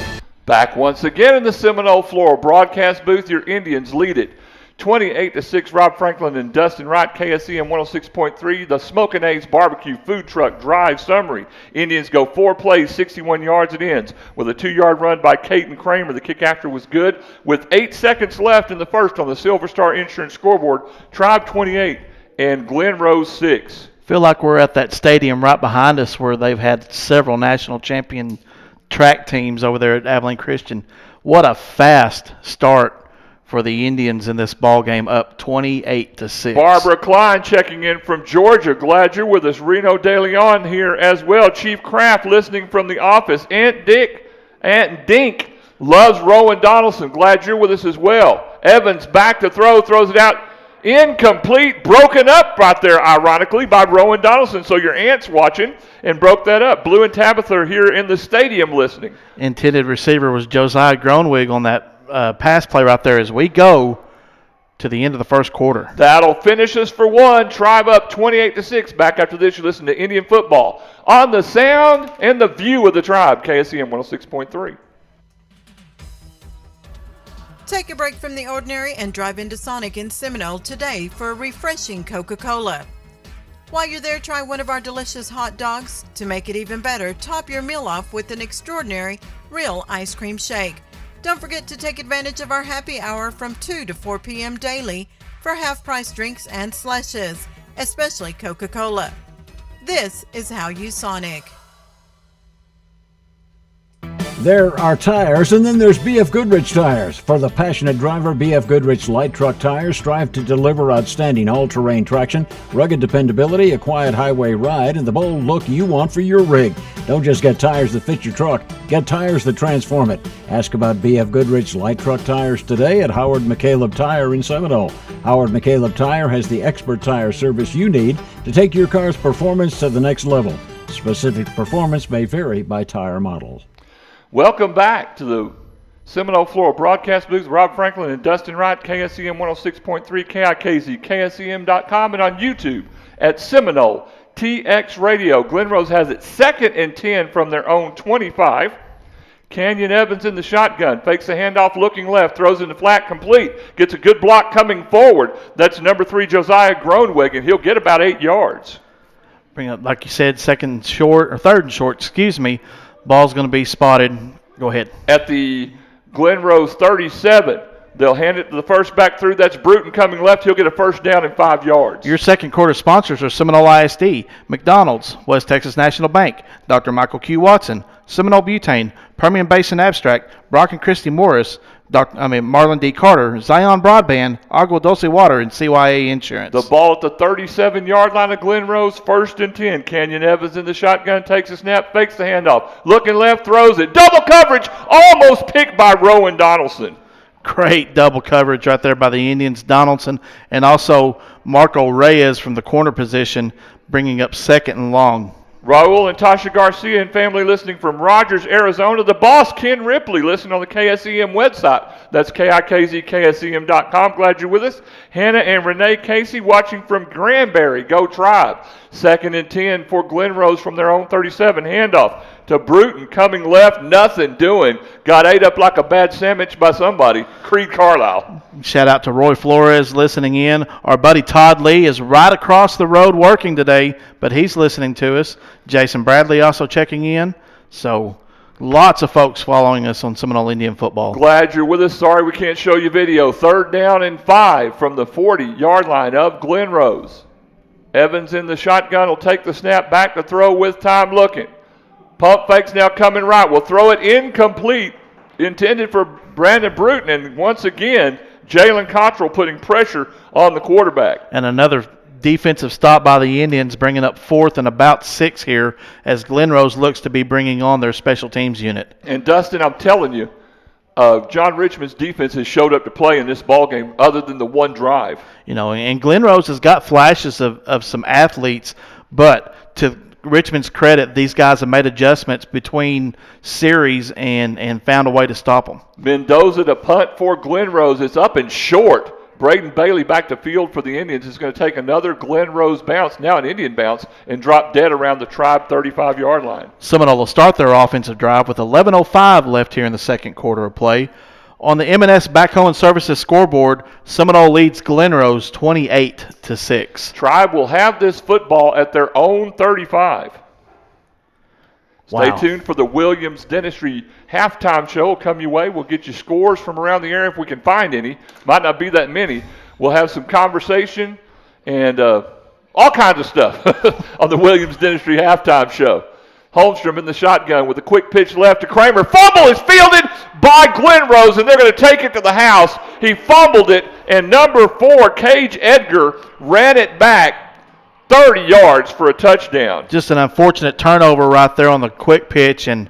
Back once again in the Seminole Floral broadcast booth. Your Indians lead it 28-6. Rob Franklin and Dustin Wright, KSEM 106.3. The Smokin' A's Barbecue Food Truck Drive Summary. Indians go 4 plays, 61 yards it ends with a 2-yard run by Caden Kramer. The kick after was good. With 8 seconds left in the first on the Silver Star Insurance scoreboard, Tribe 28 and Glen Rose 6. Feel like we're at that stadium right behind us where they've had several national champion track teams over there at Abilene Christian. What a fast start for the Indians in this ball game, up 28-6. Barbara Klein checking in from Georgia. Glad you're with us. Reno De Leon here as well. Chief Kraft listening from the office. Aunt Dink loves Rowan Donaldson. Glad you're with us as well. Evans back to throw, throws it out. Incomplete, broken up right there, ironically, by Rowan Donaldson. So your aunt's watching and broke that up. Blue and Tabitha are here in the stadium listening. Intended receiver was Josiah Gronwig on that pass play right there as we go to the end of the first quarter. That'll finish us for one. Tribe up 28-6. Back after this, you listen to Indian football on the sound and the view of the Tribe, KSEM 106.3. Take a break from the ordinary and drive into Sonic in Seminole today for a refreshing Coca-Cola. While you're there, try one of our delicious hot dogs. To make it even better, top your meal off with an extraordinary real ice cream shake. Don't forget to take advantage of our happy hour from 2 to 4 p.m. daily for half-price drinks and slushes, especially Coca-Cola. This is how you Sonic. There are tires, and then there's B.F. Goodrich Tires. For the passionate driver, B.F. Goodrich light truck tires strive to deliver outstanding all-terrain traction, rugged dependability, a quiet highway ride, and the bold look you want for your rig. Don't just get tires that fit your truck. Get tires that transform it. Ask about B.F. Goodrich light truck tires today at Howard McCaleb Tire in Seminole. Howard McCaleb Tire has the expert tire service you need to take your car's performance to the next level. Specific performance may vary by tire models. Welcome back to the Seminole Floral broadcast booth. Rob Franklin and Dustin Wright, KSEM 106.3, KIKZ, KSEM.com, and on YouTube at Seminole TX Radio. Glen Rose has it 2nd and 10 from their own 25. Canyon Evans in the shotgun, fakes the handoff looking left, throws in the flat, complete, gets a good block coming forward. That's number 3, Josiah Gronwig, and he'll get about 8 yards. Bring up, like you said, 3rd and short, Ball's going to be spotted. Go ahead. At the Glen Rose 37. They'll hand it to the first back through. That's Bruton coming left. He'll get a first down and 5 yards. Your second quarter sponsors are Seminole ISD, McDonald's, West Texas National Bank, Dr. Michael Q. Watson, Seminole Butane, Permian Basin Abstract, Brock and Christy Morris, Marlon D. Carter, Zion Broadband, Agua Dulce Water, and CYA Insurance. The ball at the 37-yard line of Glen Rose, 1st and 10. Canyon Evans in the shotgun, takes a snap, fakes the handoff. Looking left, throws it. Double coverage, almost picked by Rowan Donaldson. Great double coverage right there by the Indians, Donaldson, and also Marco Reyes from the corner position, bringing up 2nd and long. Raul and Tasha Garcia and family listening from Rogers, Arizona. The boss, Ken Ripley, listening on the KSEM website. That's KIKZKSEM.com. Glad you're with us. Hannah and Renee Casey watching from Granbury. Go Tribe. 2nd and 10 for Glen Rose from their own 37. Handoff to Bruton, coming left, nothing doing. Got ate up like a bad sandwich by somebody. Creed Carlisle. Shout out to Roy Flores listening in. Our buddy Todd Lee is right across the road working today, but he's listening to us. Jason Bradley also checking in. So lots of folks following us on Seminole Indian football. Glad you're with us. Sorry we can't show you video. 3rd down and 5 from the 40-yard line of Glen Rose. Evans in the shotgun will take the snap back to throw with time looking. Pump fakes now coming right. Will throw it incomplete. Intended for Brandon Bruton. And once again, Jalen Cottrell putting pressure on the quarterback. And another defensive stop by the Indians, bringing up 4th and about 6 here as Glen Rose looks to be bringing on their special teams unit. And Dustin, I'm telling you, John Richmond's defense has showed up to play in this ball game other than the one drive. You know, and Glen Rose has got flashes of some athletes, but to Richmond's credit, these guys have made adjustments between series and found a way to stop them. Mendoza to punt for Glen Rose. It's up and short. Braden Bailey back to field for the Indians is going to take another Glen Rose bounce, now an Indian bounce, and drop dead around the Tribe 35-yard line. Seminole will start their offensive drive with 11:05 left here in the second quarter of play. On the M&S Backhoe and Services scoreboard, Seminole leads Glen Rose 28-6. Tribe will have this football at their own 35. Stay tuned for the Williams Dentistry halftime show. Will come your way. We'll get you scores from around the area if we can find any. Might not be that many. We'll have some conversation and all kinds of stuff on the Williams Dentistry halftime show. Holmstrom in the shotgun with a quick pitch left to Kramer. Fumble is fielded by Glen Rose, and they're going to take it to the house. He fumbled it, and number 4, Cage Edgar, ran it back 30 yards for a touchdown. Just an unfortunate turnover right there on the quick pitch, and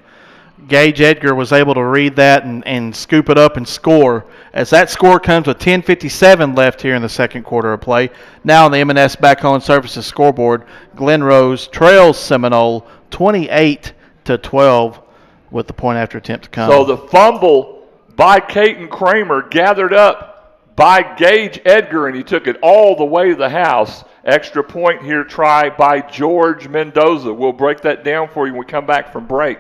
Gage Edgar was able to read that and scoop it up and score. As that score comes with 10:57 left here in the second quarter of play. Now on the M&S Backhoe and Services scoreboard, Glen Rose trails Seminole 28-12 with the point after attempt to come. So the fumble by Caton Kramer gathered up by Gage Edgar, and he took it all the way to the house. Extra point here, try by George Mendoza. We'll break that down for you when we come back from break.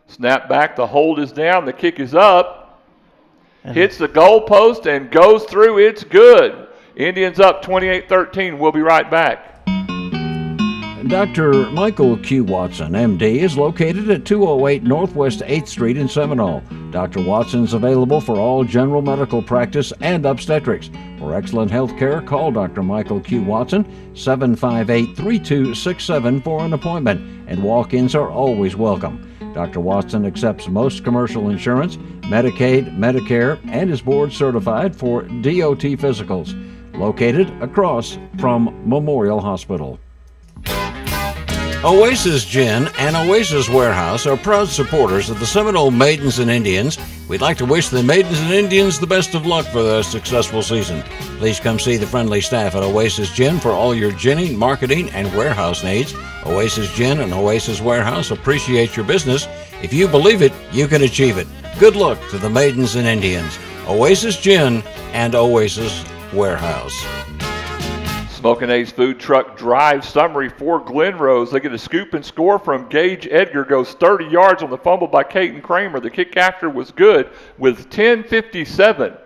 Snap back, the hold is down, the kick is up. Hits the goal post and goes through, it's good. Indians up 28-13, we'll be right back. Dr. Michael Q. Watson, MD, is located at 208 Northwest 8th Street in Seminole. Dr. Watson's available for all general medical practice and obstetrics. For excellent health care, call Dr. Michael Q. Watson, 758-3267 for an appointment, and walk-ins are always welcome. Dr. Watson accepts most commercial insurance, Medicaid, Medicare, and is board certified for DOT physicals. Located across from Memorial Hospital. Oasis Gin and Oasis Warehouse are proud supporters of the Seminole Maidens and Indians. We'd like to wish the Maidens and Indians the best of luck for their successful season. Please come see the friendly staff at Oasis Gin for all your ginning, marketing, and warehouse needs. Oasis Gin and Oasis Warehouse appreciate your business. If you believe it, you can achieve it. Good luck to the Maidens and Indians. Oasis Gin and Oasis Warehouse. Smokin' A's food truck drive summary for Glen Rose. They get a scoop and score from Gage Edgar. Goes 30 yards on the fumble by Caton Kramer. The kick after was good with 10:57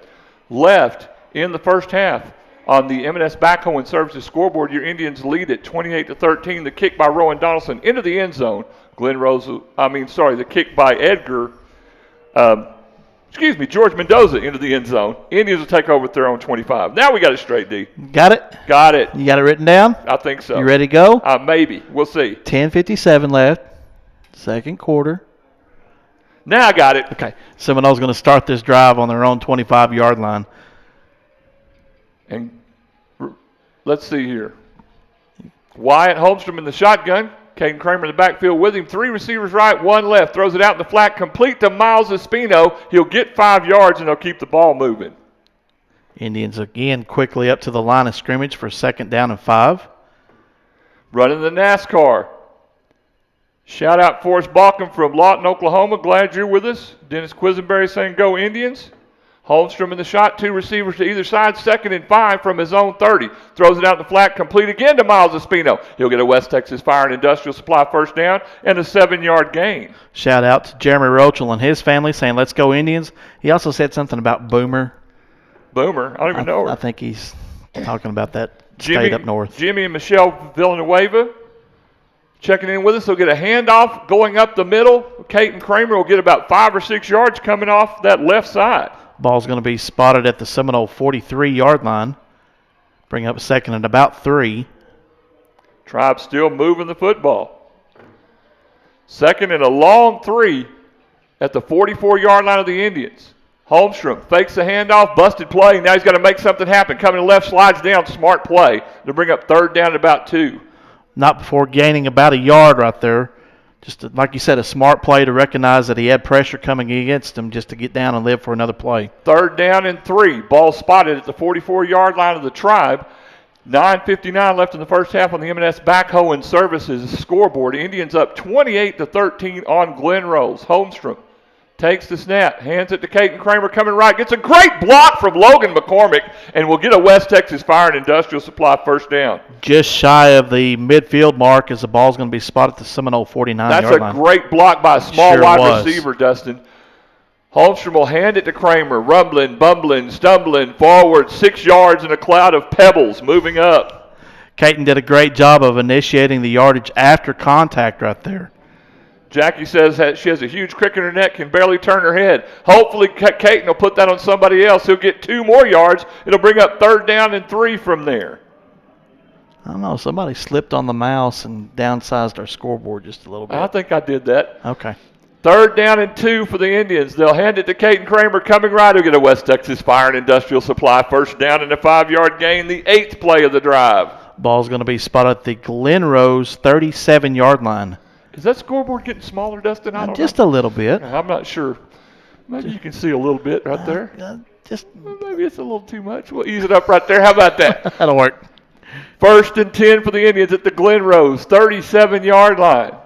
left in the first half. On the M&S Backhoe and Services scoreboard, your Indians lead at 28-13. The kick by Rowan Donaldson into the end zone. The kick by Edgar. George Mendoza into the end zone. Indians will take over at their own 25. Now we got it straight, D. Got it? Got it. You got it written down? I think so. You ready to go? Maybe. We'll see. 10:57 left. Second quarter. Now I got it. Okay. Seminole's going to start this drive on their own 25-yard line. And let's see here. Wyatt Holmstrom in the shotgun. Caden Kramer in the backfield with him. 3 receivers right, 1 left. Throws it out in the flat, complete to Miles Espino. He'll get 5 yards, and they'll keep the ball moving. Indians again quickly up to the line of scrimmage for 2nd down and 5. Running the NASCAR. Shout out Forrest Balkin from Lawton, Oklahoma. Glad you're with us. Dennis Quisenberry saying go Indians. Holmstrom in the shot, 2 receivers to either side, 2nd and 5 from his own 30. Throws it out in the flat, complete again to Miles Espino. He'll get a West Texas Fire and Industrial Supply first down and a 7-yard gain. Shout out to Jeremy Rochel and his family saying, let's go Indians. He also said something about Boomer. Boomer? I don't even know her. I think he's talking about that Jimmy, state up north. Jimmy and Michelle Villanueva checking in with us. They'll get a handoff going up the middle. Caton Kramer will get about 5 or 6 yards coming off that left side. Ball's going to be spotted at the Seminole 43-yard line. Bring up 2nd and about 3. Tribe still moving the football. 2nd and a long 3 at the 44-yard line of the Indians. Holmstrom fakes the handoff, busted play. Now he's got to make something happen. Coming to left, slides down, smart play to bring up 3rd down at about 2. Not before gaining about a yard right there. Just like you said, a smart play to recognize that he had pressure coming against him just to get down and live for another play. 3rd down and 3. Ball spotted at the 44-yard line of the Tribe. 9:59 left in the first half on the M&S Backhoe and Services scoreboard. Indians up 28-13 on Glen Rose. Holmstrom takes the snap, hands it to Caton Kramer coming right, gets a great block from Logan McCormick, and will get a West Texas Fire and Industrial Supply first down. Just shy of the midfield mark as the ball's going to be spotted at the Seminole 49-yard line. That's a great block by a small Sure wide was. receiver, Dustin. Holmstrom will hand it to Kramer, rumbling, bumbling, stumbling, forward, 6 yards in a cloud of pebbles, moving up. Caton did a great job of initiating the yardage after contact right there. Jackie says that she has a huge crick in her neck, can barely turn her head. Hopefully Caton will put that on somebody else. He'll get 2 more yards. It'll bring up 3rd down and 3 from there. I don't know. Somebody slipped on the mouse and downsized our scoreboard just a little bit. I think I did that. Okay. 3rd down and 2 for the Indians. They'll hand it to Caton Kramer coming right. He'll get a West Texas Fire and Industrial Supply first down and a 5-yard gain, the 8th play of the drive. Ball's going to be spotted at the Glen Rose 37-yard line. Is that scoreboard getting smaller, Dustin? I don't Just know. a little bit. I'm not sure. Maybe you can see a little bit right there. Just maybe it's a little too much. We'll ease it up right there. How about that? That'll work. 1st and 10 for the Indians at the Glen Rose 37-yard line.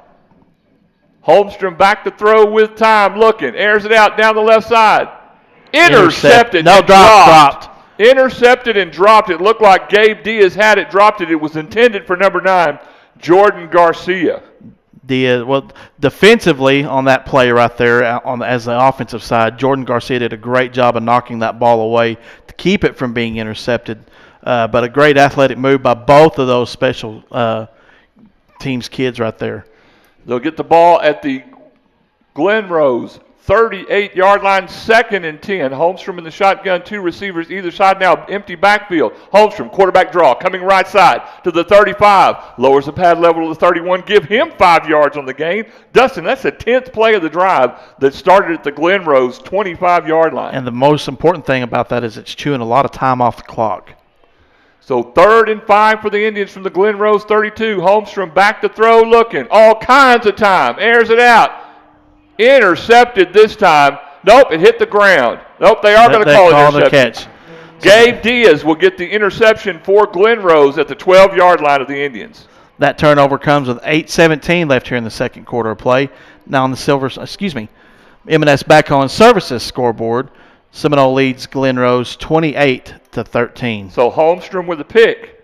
Holmstrom back to throw with time, looking, airs it out down the left side. Intercepted. No, and dropped. Intercepted and dropped. It looked like Gabe Diaz had it, dropped it. It was intended for number 9, Jordan Garcia. Defensively on that play right there, as the offensive side, Jordan Garcia did a great job of knocking that ball away to keep it from being intercepted. But a great athletic move by both of those special teams' kids right there. They'll get the ball at the Glen Rose 38-yard line, 2nd and 10. Holmstrom in the shotgun, 2 receivers either side now, empty backfield. Holmstrom, quarterback draw, coming right side to the 35. Lowers the pad level to the 31. Give him 5 yards on the gain. Dustin, that's the 10th play of the drive that started at the Glen Rose 25-yard line. And the most important thing about that is it's chewing a lot of time off the clock. So 3rd and 5 for the Indians from the Glen Rose 32. Holmstrom back to throw, looking. All kinds of time. Airs it out. Intercepted this time. Nope, it hit the ground. Nope, they are going to call it interception. The catch. Gabe Diaz will get the interception for Glen Rose at the 12-yard line of the Indians. That turnover comes with 8:17 left here in the second quarter of play. Now on the M&S Backhoe and Services scoreboard, Seminole leads Glen Rose 28-13. So Holmstrom with the pick.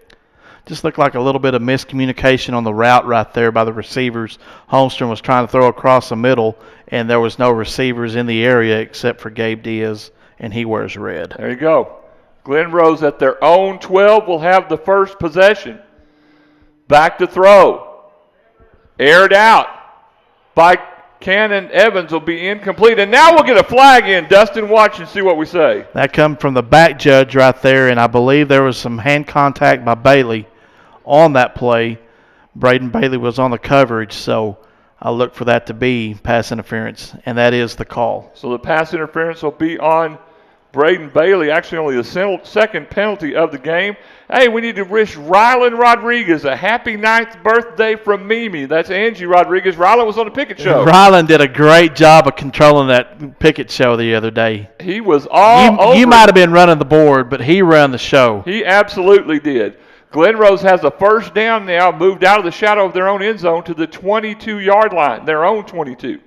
Just looked like a little bit of miscommunication on the route right there by the receivers. Holmstrom was trying to throw across the middle, and there was no receivers in the area except for Gabe Diaz, and he wears red. There you go. Glen Rose at their own 12 will have the first possession. Back to throw. Aired out by Cannon Evans will be incomplete. And now we'll get a flag in. Dustin, watch and see what we say. That come from the back judge right there, and I believe there was some hand contact by Bailey on that play. Braden Bailey was on the coverage, so I look for that to be pass interference, and that is the call. So the pass interference will be on Braden Bailey, actually only the second penalty of the game. Hey, we need to wish Rylan Rodriguez a happy 9th birthday from Mimi. That's Angie Rodriguez. Rylan was on the Pickett Show. Rylan did a great job of controlling that Pickett Show the other day. He was all over. You might have been running the board, but he ran the show. He absolutely did. Glen Rose has a first down now, moved out of the shadow of their own end zone to the 22-yard line, their own 22.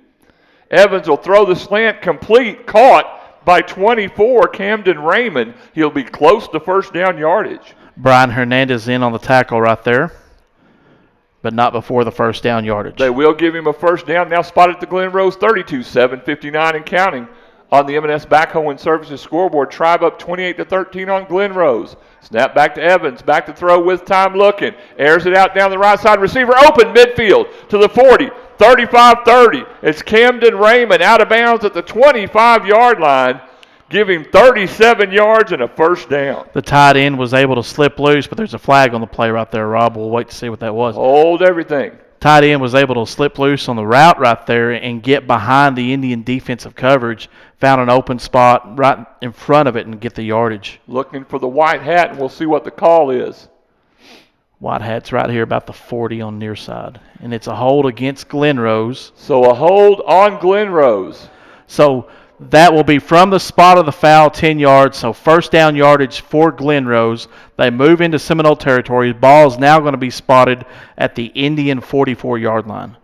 Evans will throw the slant complete, caught by 24, Camden Raymond. He'll be close to first down yardage. Brian Hernandez in on the tackle right there, but not before the first down yardage. They will give him a first down. Now spotted at the Glen Rose 32, 7:59 and counting on the M&S Backhoe and Services scoreboard. Tribe up 28-13 on Glen Rose. Snap back to Evans. Back to throw with time looking. Airs it out down the right side. Receiver open midfield to the 40. 35-30. It's Camden Raymond out of bounds at the 25-yard line. Give him 37 yards and a first down. The tight end was able to slip loose, but there's a flag on the play right there, Rob. We'll wait to see what that was. Hold everything. Tight end was able to slip loose on the route right there and get behind the Indian defensive coverage, found an open spot right in front of it and get the yardage. Looking for the white hat, and we'll see what the call is. White hat's right here about the 40 on near side. And it's a hold against Glen Rose. So a hold on Glen Rose. So that will be from the spot of the foul, 10 yards. So first down yardage for Glen Rose. They move into Seminole territory. Ball is now going to be spotted at the Indian 44-yard line.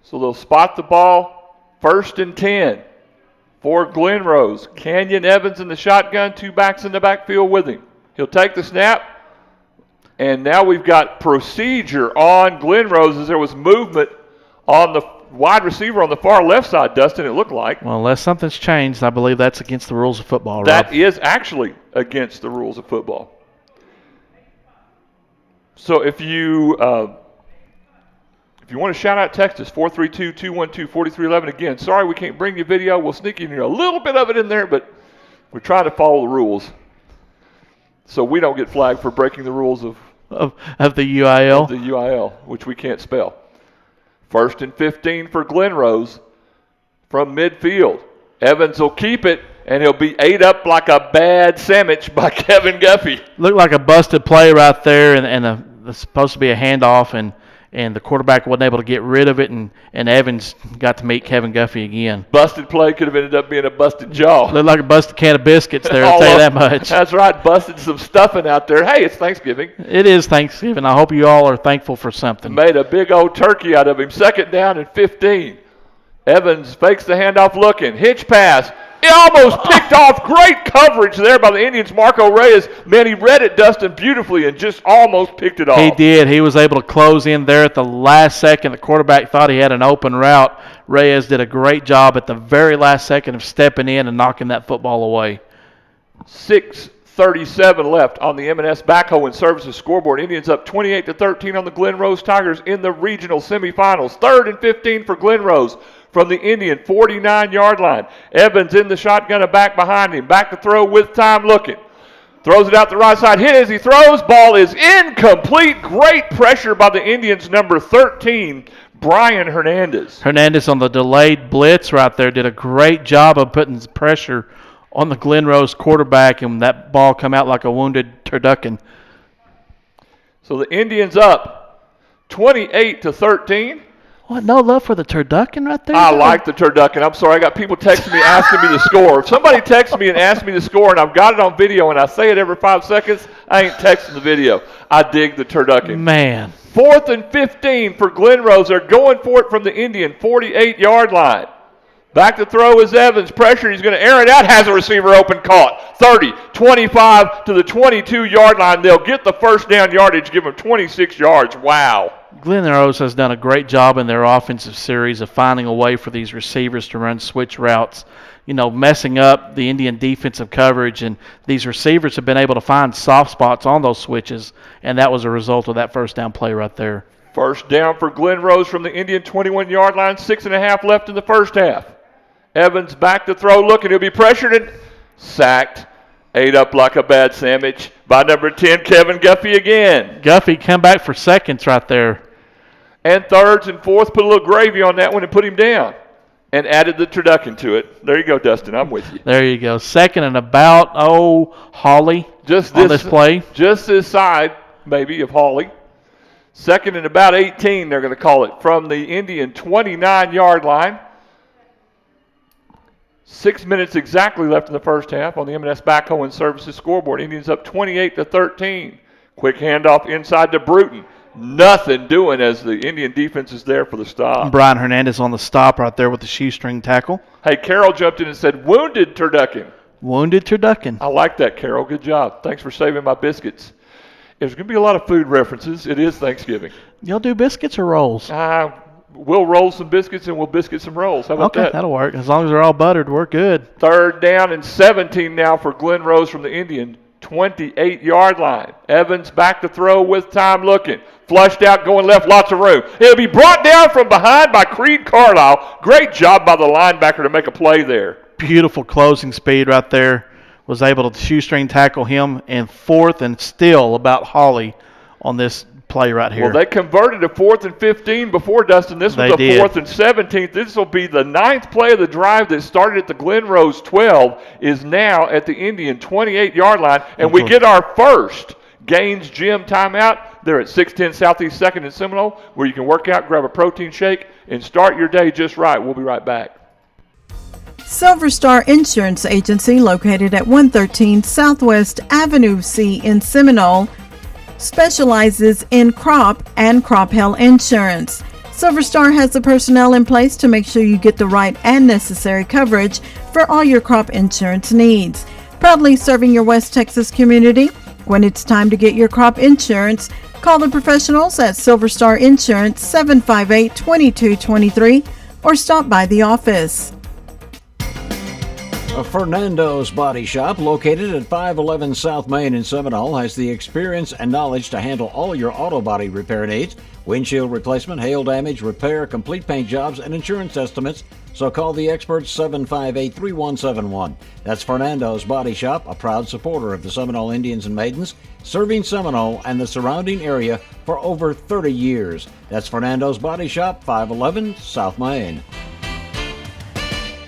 So they'll spot the ball, 1st and 10 for Glen Rose. Canyon Evans in the shotgun, 2 backs in the backfield with him. He'll take the snap. And now we've got procedure on Glen Rose as there was movement on the wide receiver on the far left side, Dustin, it looked like. Well, unless something's changed, I believe that's against the rules of football, Rob. That is actually against the rules of football. So if you want to shout out, text us, 432-212-4311. Again, sorry we can't bring you video. We'll sneak in a little bit of it in there, but we're trying to follow the rules. So we don't get flagged for breaking the rules of the UIL. Of the UIL, which we can't spell. 1st and 15 for Glen Rose from midfield. Evans will keep it, and he'll be ate up like a bad sandwich by Kevin Guffey. Looked like a busted play right there, and it's supposed to be a handoff, and the quarterback wasn't able to get rid of it, and Evans got to meet Kevin Guffey again. Busted play could have ended up being a busted jaw. Looked like a busted can of biscuits there, I'll tell you that much. That's right, busted some stuffing out there. Hey, it's Thanksgiving. It is Thanksgiving. I hope you all are thankful for something. Made a big old turkey out of him. 2nd down and 15. Evans fakes the handoff looking. Hitch pass. He almost picked off. Great coverage there by the Indians. Marco Reyes, man, he read it, Dustin, beautifully and just almost picked it off. He did. He was able to close in there at the last second. The quarterback thought he had an open route. Reyes did a great job at the very last second of stepping in and knocking that football away. 6:37 left on the M&S Backhoe and Services scoreboard. Indians up 28-13 on the Glen Rose Tigers in the regional semifinals. 3rd and 15 for Glen Rose from the Indian 49-yard line. Evans in the shotgun and back behind him. Back to throw with time looking. Throws it out the right side. Hit as he throws. Ball is incomplete. Great pressure by the Indians, number 13, Brian Hernandez. Hernandez on the delayed blitz right there did a great job of putting pressure on the Glen Rose quarterback, and that ball come out like a wounded turducken. So the Indians up 28-13. What, no love for the turducken right there? I like the turducken. I'm sorry, I got people texting me asking me the score. If somebody texts me and asks me the score and I've got it on video and I say it every 5 seconds, I ain't texting the video. I dig the turducken. Man. 4th and 15 for Glen Rose. They're going for it from the Indian 48-yard line. Back to throw is Evans. Pressure. He's going to air it out. Has a receiver open. Caught. 30, 25 to the 22-yard line. They'll get the first down yardage. Give them 26 yards. Wow. Glen Rose has done a great job in their offensive series of finding a way for these receivers to run switch routes, messing up the Indian defensive coverage, and these receivers have been able to find soft spots on those switches, and that was a result of that first down play right there. First down for Glen Rose from the Indian 21-yard line. 6.5 left in the first half. Evans back to throw, looking. He'll be pressured and sacked. Ate up like a bad sandwich by number 10, Kevin Guffey again. Guffey come back for seconds right there. And 3rds and 4th, put a little gravy on that one and put him down. And added the turducken to it. There you go, Dustin. I'm with you. There you go. 2nd and about, Hawley on this play. Just this side, maybe, of Hawley. 2nd and about 18, they're going to call it, from the Indian 29-yard line. 6 minutes exactly left in the first half on the M&S Backhoe and Services scoreboard. Indians up 28-13. Quick handoff inside to Bruton. nothing doing as the Indian defense is there for the stop. Brian Hernandez on the stop right there with the shoestring tackle. Hey, Carol jumped in and said, wounded turducken. Wounded turducken. I like that, Carol. Good job. Thanks for saving my biscuits. There's going to be a lot of food references. It is Thanksgiving. Y'all do biscuits or rolls? We'll roll some biscuits and we'll biscuit some rolls. How about that? Okay, that'll work. As long as they're all buttered, we're good. 3rd down and 17 now for Glen Rose from the Indian 28-yard line. Evans back to throw with time looking. Flushed out, going left, lots of room. It'll be brought down from behind by Creed Carlisle. Great job by the linebacker to make a play there. Beautiful closing speed right there. Was able to shoestring tackle him, and 4th and still about Hawley on this play right here. Well, they converted to 4th and 15 before, Dustin. This was a 4th and 17. This will be the 9th play of the drive that started at the Glen Rose 12, is now at the Indian 28-yard line, and we get our first Gaines Gym timeout. They're at 610 Southeast 2nd in Seminole, where you can work out, grab a protein shake, and start your day just right. We'll be right back. Silver Star Insurance Agency, located at 113 Southwest Avenue C in Seminole, specializes in crop and crop hail insurance. Silver Star has the personnel in place to make sure you get the right and necessary coverage for all your crop insurance needs. Proudly serving your West Texas community. When it's time to get your crop insurance, call the professionals at Silver Star Insurance 758-2223 or stop by the office. Fernando's Body Shop, located at 511 South Main in Seminole, has the experience and knowledge to handle all your auto body repair needs, windshield replacement, hail damage, repair, complete paint jobs, and insurance estimates. So call the experts 758-3171. That's Fernando's Body Shop, a proud supporter of the Seminole Indians and Maidens, serving Seminole and the surrounding area for over 30 years. That's Fernando's Body Shop, 511 South Main.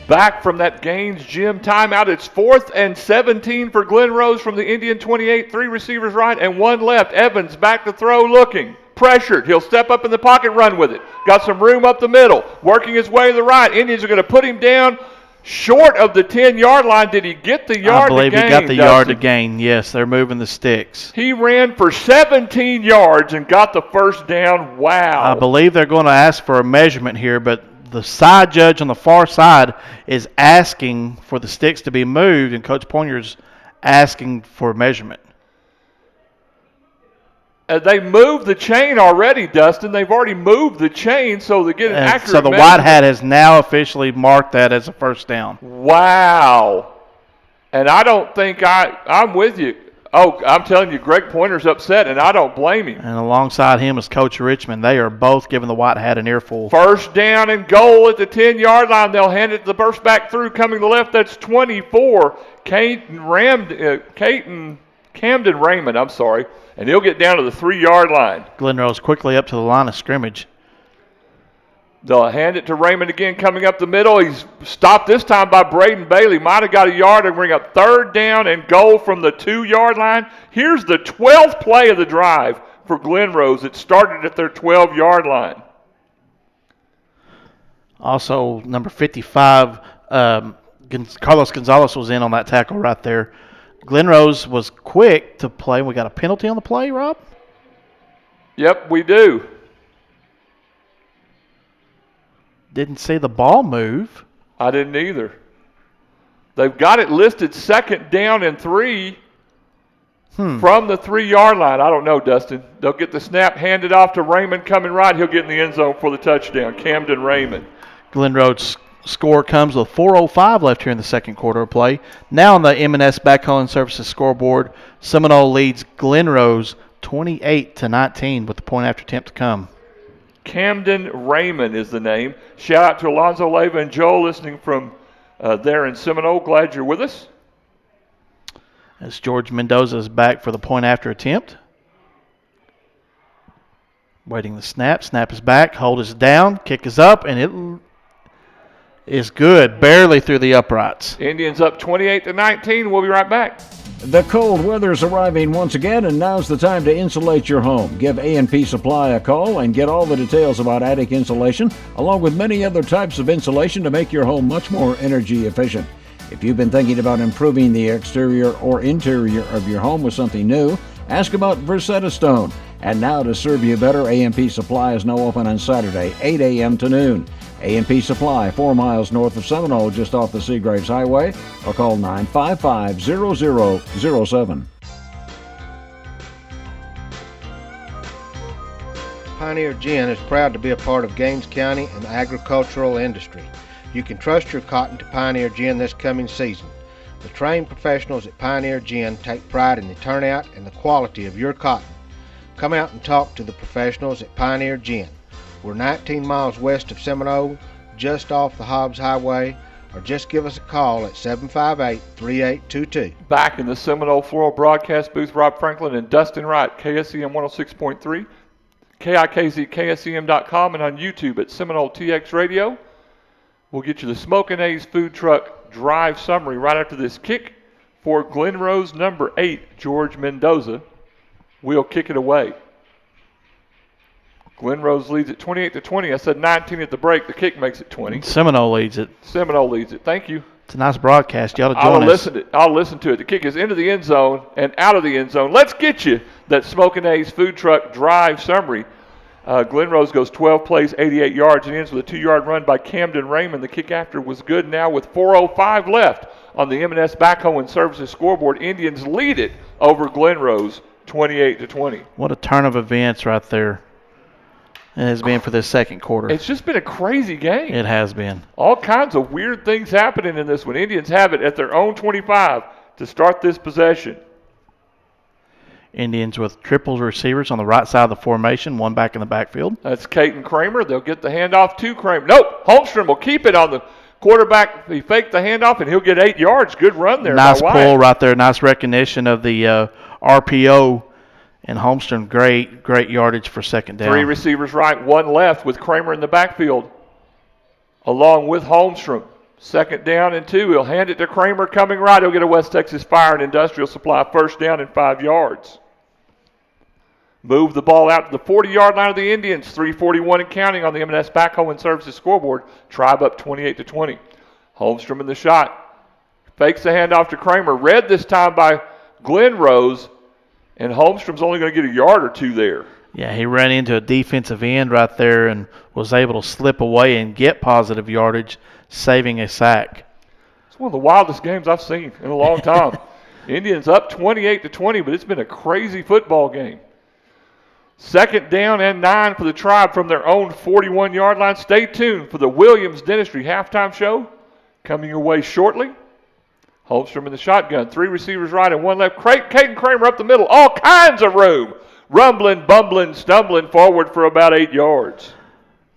Back from that Gaines Gym timeout. It's 4th and 17 for Glen Rose from the Indian 28. 3 receivers right and 1 left. Evans back to throw looking. Pressured. He'll step up in the pocket, run with it. Got some room up the middle. Working his way to the right. Indians are going to put him down short of the 10-yard line. Did he get the yard to gain? I believe he got the yard to gain. Yes, they're moving the sticks. He ran for 17 yards and got the first down. Wow. I believe they're going to ask for a measurement here, but the side judge on the far side is asking for the sticks to be moved, and Coach Pointer's asking for a measurement. They moved the chain already, Dustin. They've already moved the chain so they get an accurate So the white hat has now officially marked that as a first down. Wow. And I don't think I'm with you. Oh, I'm telling you, Greg Pointer's upset, and I don't blame him. And alongside him is Coach Richmond. They are both giving the white hat an earful. First down and goal at the 10-yard line. They'll hand it to the burst back through. Coming to the left, that's 24. Camden Raymond, and he'll get down to the 3-yard line. Glen Rose quickly up to the line of scrimmage. They'll hand it to Raymond again, coming up the middle. He's stopped this time by Braden Bailey. Might have got a yard and bring up 3rd down and goal from the 2-yard line. Here's the 12th play of the drive for Glen Rose. It started at their 12-yard line. Also, number 55, Carlos Gonzalez was in on that tackle right there. Glen Rose was quick to play. We got a penalty on the play, Rob? Yep, we do. Didn't see the ball move. I didn't either. They've got it listed 2nd down and 3 from the 3-yard line. I don't know, Dustin. They'll get the snap handed off to Raymond coming right. He'll get in the end zone for the touchdown. Camden Raymond. Glen Rose score comes with 4:05 left here in the second quarter of play. Now on the M&S Backhoe and Services scoreboard, Seminole leads Glen Rose 28-19 with the point after attempt to come. Camden Raymond is the name. Shout out to Alonzo Leyva and Joel listening from there in Seminole. Glad you're with us. As George Mendoza is back for the point after attempt. Waiting the snap. Snap is back. Hold is down. Kick is up, and it is good. Barely through the uprights. Indians up 28-19. We'll be right back. The cold weather's arriving once again, and now's the time to insulate your home. Give A&P Supply a call and get all the details about attic insulation, along with many other types of insulation to make your home much more energy efficient. If you've been thinking about improving the exterior or interior of your home with something new, ask about Versetta Stone. And now to serve you better, A&P Supply is now open on Saturday, 8 a.m. to noon. A&P Supply, 4 miles north of Seminole, just off the Seagraves Highway, or call 955-0007. Pioneer Gin is proud to be a part of Gaines County and the agricultural industry. You can trust your cotton to Pioneer Gin this coming season. The trained professionals at Pioneer Gin take pride in the turnout and the quality of your cotton. Come out and talk to the professionals at Pioneer Gin. We're 19 miles west of Seminole, just off the Hobbs Highway, or just give us a call at 758-3822. Back in the Seminole Floral Broadcast booth, Rob Franklin and Dustin Wright, KSEM 106.3, KIKZ, KSEM.com, and on YouTube at Seminole TX Radio. We'll get you the Smokin' A's food truck drive summary right after this kick for Glen Rose number 8, George Mendoza. We'll kick it away. Glen Rose leads it 28-20. I said 19 at the break. The kick makes it 20. Seminole leads it. Seminole leads it. Thank you. It's a nice broadcast. You ought to join us. I'll listen to it. The kick is into the end zone and out of the end zone. Let's get you that Smokin' A's food truck drive summary. Glen Rose goes 12 plays, 88 yards, and ends with a 2-yard run by Camden Raymond. The kick after was good now with 4:05 left on the M&S Backhoe and Services scoreboard. Indians lead it over Glen Rose 28-20. What a turn of events right there it has been for this second quarter. It's just been a crazy game. It has been. All kinds of weird things happening in this one. Indians have it at their own 25 to start this possession. Indians with triple receivers on the right side of the formation, one back in the backfield. That's Caton Kramer. They'll get the handoff to Kramer. Nope, Holmstrom will keep it on the quarterback. He faked the handoff, and he'll get 8 yards. Good run there. Nice pull right there. Nice recognition of the RPO. And Holmstrom, great yardage for second down. 3 receivers right, 1 left with Kramer in the backfield, along with Holmstrom. Second down and 2. He'll hand it to Kramer coming right. He'll get a West Texas Fire and Industrial Supply first down and 5 yards. Move the ball out to the 40-yard line of the Indians. 3:41 and counting on the M&S Backhoe and Services scoreboard. Tribe up 28-20. Holmstrom in the shot. Fakes the handoff to Kramer. Read this time by Glen Rose. And Holmstrom's only going to get a yard or 2 there. Yeah, he ran into a defensive end right there and was able to slip away and get positive yardage, saving a sack. It's one of the wildest games I've seen in a long time. Indians up 28-20, but it's been a crazy football game. Second down and 9 for the Tribe from their own 41-yard line. Stay tuned for the Williams Dentistry halftime show coming your way shortly. Holmstrom in the shotgun. 3 receivers right and 1 left. Caton Kramer up the middle. All kinds of room. Rumbling, bumbling, stumbling forward for about 8 yards.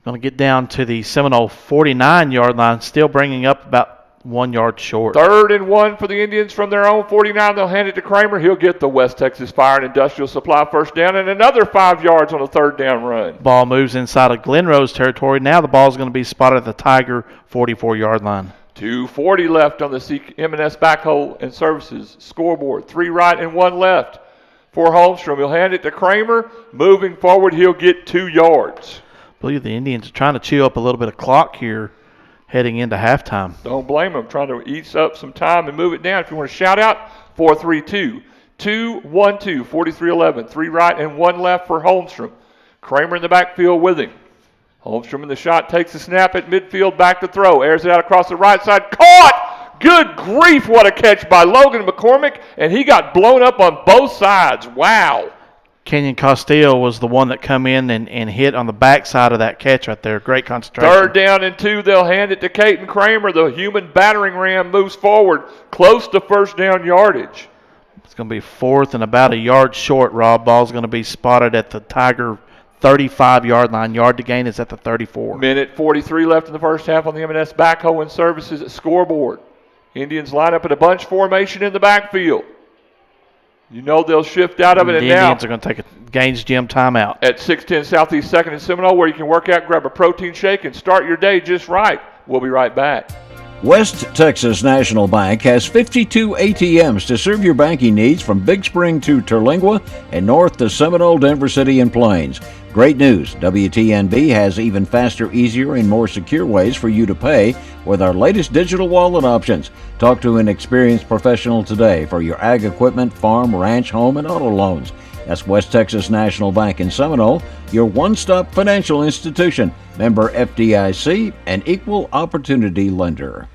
Going to get down to the Seminole 49-yard line, still bringing up about 1 yard short. 3rd and 1 for the Indians from their own 49. They'll hand it to Kramer. He'll get the West Texas Fire and Industrial Supply first down and another 5 yards on a 3rd down run. Ball moves inside of Glen Rose territory. Now the ball is going to be spotted at the Tiger 44-yard line. 2:40 left on the M&S Backhoe and Services scoreboard. 3 right and 1 left for Holmstrom. He'll hand it to Kramer. Moving forward, he'll get 2 yards. I believe the Indians are trying to chew up a little bit of clock here heading into halftime. Don't blame them. Trying to eat up some time and move it down. If you want to shout out, 4-3-2. 2-1-2, 43-11. 3 right and 1 left for Holmstrom. Kramer in the backfield with him. Holmstrom in the shot, takes the snap at midfield, back to throw. Airs it out across the right side. Caught! Good grief, what a catch by Logan McCormick, and he got blown up on both sides. Wow. Kenyon Castile was the one that come in and hit on the backside of that catch right there. Great concentration. 3rd down and 2. They'll hand it to Caton Kramer. The human battering ram moves forward, close to first down yardage. It's going to be 4th and about a yard short, Rob. Ball's going to be spotted at the Tiger 35-yard line. Yard to gain is at the 34. Minute 43 left in the first half on the M&S Backhoe and Services scoreboard. Indians line up in a bunch formation in the backfield. You know they'll shift out of it. The Indians are going to take a Gaines Gym timeout. At 610 Southeast 2nd and Seminole, where you can work out, grab a protein shake, and start your day just right. We'll be right back. West Texas National Bank has 52 ATMs to serve your banking needs from Big Spring to Terlingua and north to Seminole, Denver City, and Plains. Great news, WTNB has even faster, easier, and more secure ways for you to pay with our latest digital wallet options. Talk to an experienced professional today for your ag equipment, farm, ranch, home, and auto loans. That's West Texas National Bank in Seminole, your one-stop financial institution. Member FDIC, an equal opportunity lender.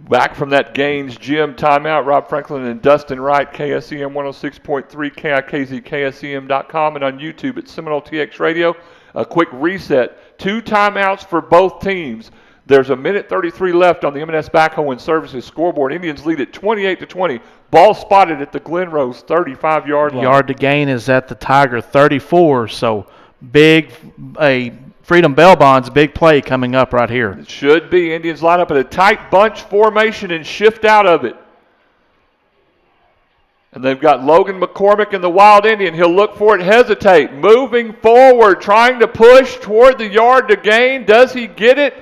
Back from that Gaines Gym timeout, Rob Franklin and Dustin Wright, KSEM 106.3, KIKZ, KSEM.com, and on YouTube at Seminole TX Radio. A quick reset. 2 timeouts for both teams. There's a minute 33 left on the M&S Backhoe and Services scoreboard. Indians lead at 28-20. Ball spotted at the Glen Rose 35-yard line. Yard to gain is at the Tiger 34. So a Freedom Bell Bonds big play coming up right here. It should be. Indians line up in a tight bunch formation and shift out of it. And they've got Logan McCormick in the Wild Indian. He'll look for it, hesitate. Moving forward, trying to push toward the yard to gain. Does he get it?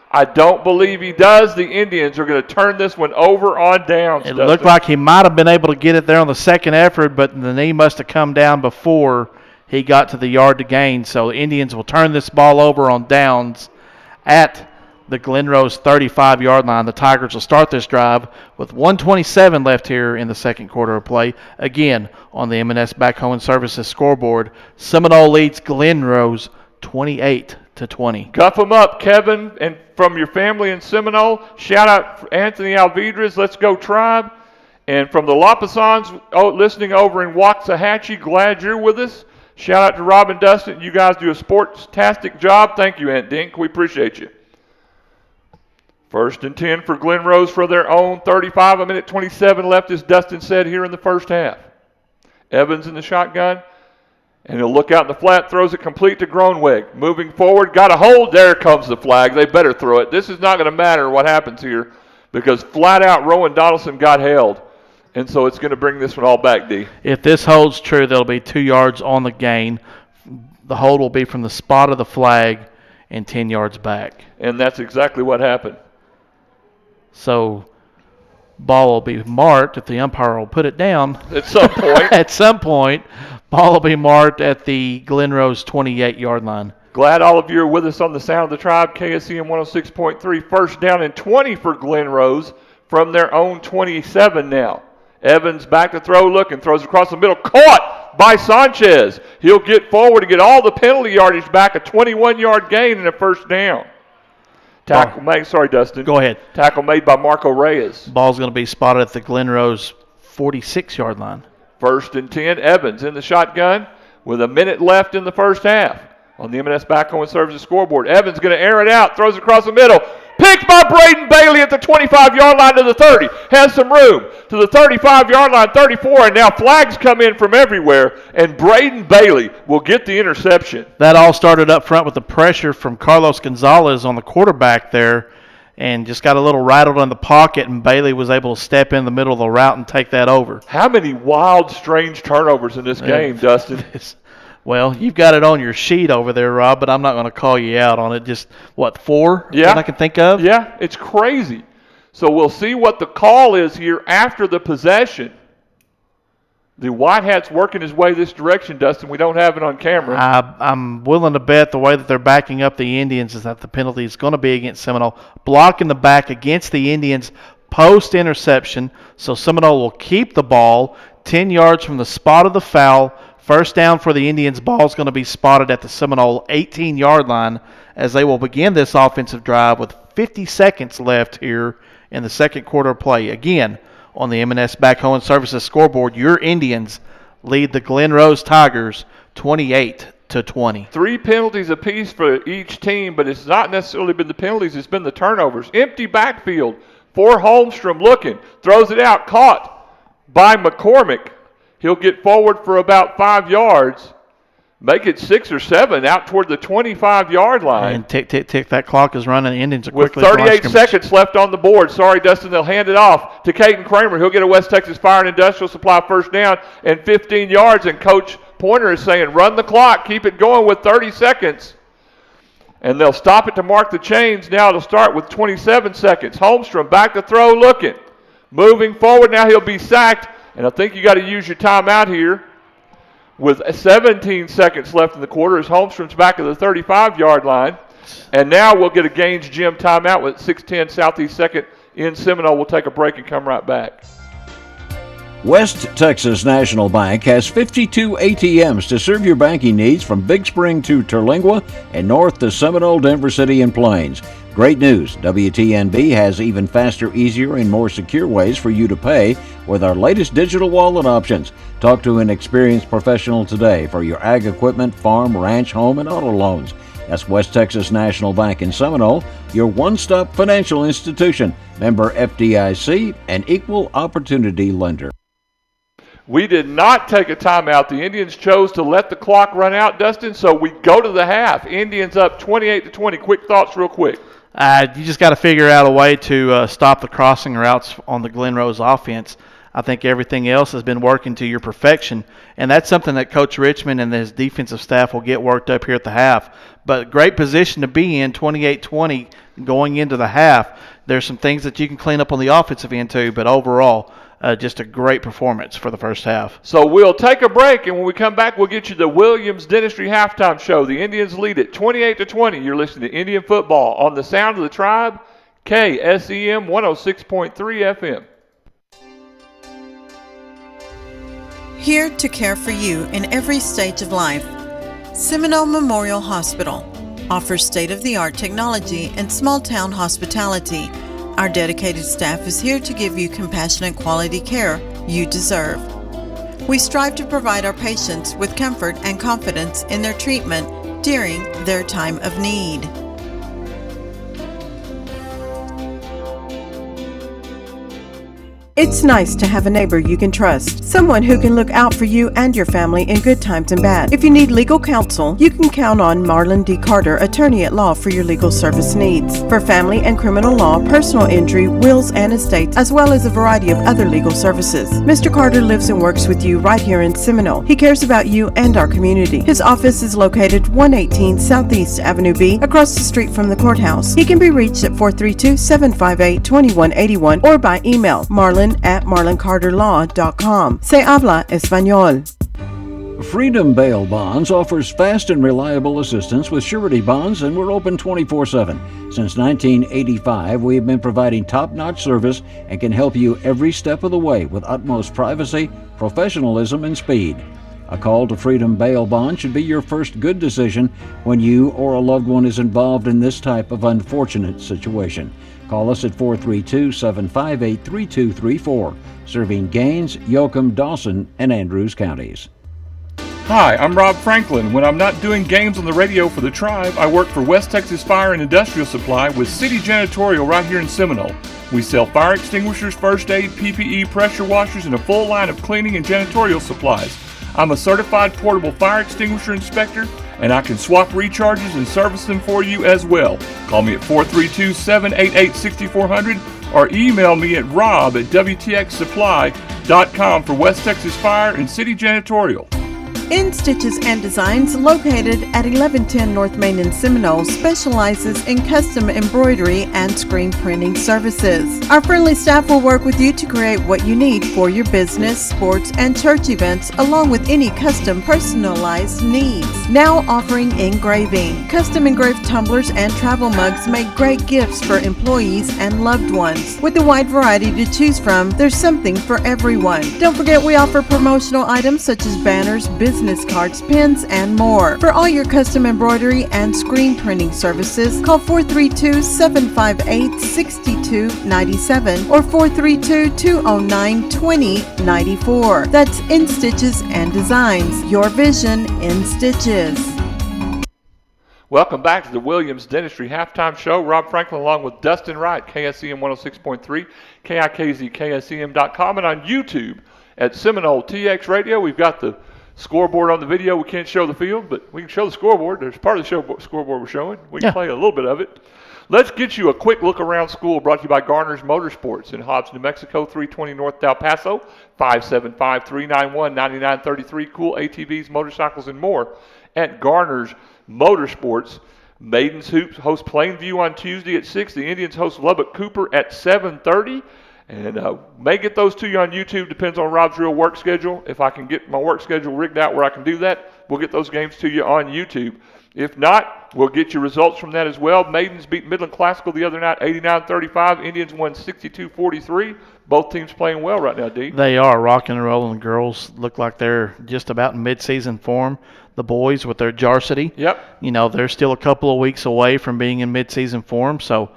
I don't believe he does. The Indians are going to turn this one over on downs. It looked like he might have been able to get it there on the second effort, but the knee must have come down before he got to the yard to gain. So the Indians will turn this ball over on downs at the Glen Rose 35-yard line. The Tigers will start this drive with 1:27 left here in the second quarter of play. Again, on the M&S Backhoe and Services scoreboard, Seminole leads Glen Rose 28-20. Cuff them up, Kevin, and from your family in Seminole. Shout out Anthony Alvidrez. Let's go Tribe. And from the Lapasans listening over in Waxahachie, glad you're with us. Shout out to Rob and Dustin. You guys do a sports-tastic job. Thank you, Aunt Dink. We appreciate you. 1st and 10 for Glen Rose for their own 35. A minute 27 left, as Dustin said, here in the first half. Evans in the shotgun. And he'll look out in the flat, throws it complete to Groenweg. Moving forward, got a hold. There comes the flag. They better throw it. This is not going to matter what happens here because flat out Rowan Donaldson got held. And so it's going to bring this one all back, D. If this holds true, there'll be 2 yards on the gain. The hold will be from the spot of the flag and 10 yards back. And that's exactly what happened. So ball will be marked if the umpire will put it down. At some point. At some point, ball will be marked at the Glen Rose 28-yard line. Glad all of you are with us on the Sound of the Tribe, KSEM 106.3. 1st down and 20 for Glen Rose from their own 27 now. Evans back to throw, looking, throws across the middle, caught by Sanchez. He'll get forward to get all the penalty yardage back, a 21-yard gain and a 1st down. Tackle made, sorry, Dustin. Go ahead. Tackle made by Marco Reyes. Ball's going to be spotted at the Glen Rose 46-yard line. 1st and 10, Evans in the shotgun with a minute left in the first half. On the M&S Backhoe and Services scoreboard, Evans going to air it out, throws it across the middle. Picked by Braden Bailey at the 25-yard line to the 30. Has some room to the 35-yard line, 34, and now flags come in from everywhere, and Braden Bailey will get the interception. That all started up front with the pressure from Carlos Gonzalez on the quarterback there, and just got a little rattled in the pocket, and Bailey was able to step in the middle of the route and take that over. How many wild, strange turnovers in this game, Dustin? Well, you've got it on your sheet over there, Rob, but I'm not going to call you out on it. Just, 4 yeah. that I can think of? Yeah, it's crazy. So we'll see what the call is here after the possession. The White Hat's working his way this direction, Dustin. We don't have it on camera. I'm willing to bet the way that they're backing up the Indians is that the penalty is going to be against Seminole. Block in the back against the Indians post-interception. So Seminole will keep the ball 10 yards from the spot of the foul. 1st down for the Indians. Ball is going to be spotted at the Seminole 18-yard line as they will begin this offensive drive with 50 seconds left here in the second quarter of play. Again, on the M&S Backhoe and Services scoreboard, your Indians lead the Glen Rose Tigers 28-20. 3 penalties apiece for each team, but it's not necessarily been the penalties, it's been the turnovers. Empty backfield for Holmstrom looking, throws it out, caught by McCormick. He'll get forward for about 5 yards, make it 6 or 7 out toward the 25-yard line. And tick, tick, tick, that clock is running. The Indians are with quickly 38 seconds left on the board. Sorry, Dustin, they'll hand it off to Caden Kramer. He'll get a West Texas Fire and Industrial Supply 1st down and 15 yards, and Coach Pointer is saying, run the clock, keep it going with 30 seconds. And they'll stop it to mark the chains. Now it'll start with 27 seconds. Holmstrom back to throw, looking. Moving forward, now he'll be sacked. And I think you got to use your timeout here. With 17 seconds left in the quarter as Holmstrom's back at the 35-yard line. And now we'll get a Gaines Gym timeout with 6:10 Southeast 2nd in Seminole. We'll take a break and come right back. West Texas National Bank has 52 ATMs to serve your banking needs from Big Spring to Terlingua and north to Seminole, Denver City, and Plains. Great news, WTNB has even faster, easier, and more secure ways for you to pay with our latest digital wallet options. Talk to an experienced professional today for your ag equipment, farm, ranch, home, and auto loans. That's West Texas National Bank in Seminole, your one-stop financial institution, member FDIC, and equal opportunity lender. We did not take a timeout. The Indians chose to let the clock run out, Dustin, so we go to the half. Indians up 28-20. Quick thoughts real quick. You just got to figure out a way to stop the crossing routes on the Glen Rose offense. I think everything else has been working to your perfection, and that's something that Coach Richmond and his defensive staff will get worked up here at the half. But great position to be in, 28-20 going into the half. There's some things that you can clean up on the offensive end too, but overall, just a great performance for the first half. So we'll take a break, and when we come back, we'll get you the Williams Dentistry halftime show. The Indians lead it 28-20. You're listening to Indian Football on the Sound of the Tribe, KSEM 106.3 FM. Here to care for you in every stage of life. Seminole Memorial Hospital offers state-of-the-art technology and small-town hospitality. Our dedicated staff is here to give you compassionate quality care you deserve. We strive to provide our patients with comfort and confidence in their treatment during their time of need. It's nice to have a neighbor you can trust, someone who can look out for you and your family in good times and bad. If you need legal counsel, you can count on Marlon D. Carter, attorney at law, for your legal service needs. For family and criminal law, personal injury, wills and estates, as well as a variety of other legal services. Mr. Carter lives and works with you right here in Seminole. He cares about you and our community. His office is located 118 Southeast Avenue B, across the street from the courthouse. He can be reached at 432-758-2181 or by email marlon@marloncarterlaw.com. Se habla español. Freedom Bail Bonds offers fast and reliable assistance with surety bonds, and we're open 24/7. Since 1985, we have been providing top-notch service and can help you every step of the way with utmost privacy, professionalism, and speed. A call to Freedom Bail Bond should be your first good decision when you or a loved one is involved in this type of unfortunate situation. Call us at 432-758-3234, serving Gaines, Yoakum, Dawson, and Andrews counties. Hi, I'm Rob Franklin. When I'm not doing games on the radio for the Tribe, I work for West Texas Fire and Industrial Supply with City Janitorial right here in Seminole. We sell fire extinguishers, first aid, PPE, pressure washers, and a full line of cleaning and janitorial supplies. I'm a certified portable fire extinguisher inspector, and I can swap recharges and service them for you as well. Call me at 432-788-6400 or email me at rob@wtxsupply.com for West Texas Fire and City Janitorial. In Stitches and Designs, located at 1110 North Main in Seminole, specializes in custom embroidery and screen printing services. Our friendly staff will work with you to create what you need for your business, sports, and church events, along with any custom personalized needs. Now offering engraving. Custom engraved tumblers and travel mugs make great gifts for employees and loved ones. With a wide variety to choose from, there's something for everyone. Don't forget we offer promotional items such as banners, business cards, pins, and more. For all your custom embroidery and screen printing services, call 432-758-6297 or 432-209-2094. That's In Stitches and Designs, your vision in stitches. Welcome back to the Williams Dentistry Halftime Show. Rob Franklin along with Dustin Wright, KSEM 106.3, KIKZ, KSEM.com, and on YouTube at Seminole TX Radio. We've got the scoreboard on the video. We can't show the field, but we can show the scoreboard. There's part of the scoreboard we're showing. We can play a little bit of it. Let's get you a quick look around school, brought to you by Garner's Motorsports in Hobbs, New Mexico, 320 North Del Paso, 575-391-9933. Cool ATVs, motorcycles, and more at Garner's Motorsports. Maidens Hoops host Plainview on Tuesday at 6. The Indians host Lubbock Cooper at 7:30. And may get those to you on YouTube. Depends on Rob's real work schedule. If I can get my work schedule rigged out where I can do that, we'll get those games to you on YouTube. If not, we'll get you results from that as well. Maidens beat Midland Classical the other night, 89-35. Indians won 62-43. Both teams playing well right now, D. They are rocking and rolling. The girls look like they're just about in mid-season form. The boys with their varsity, yep. They're still a couple of weeks away from being in mid-season form. So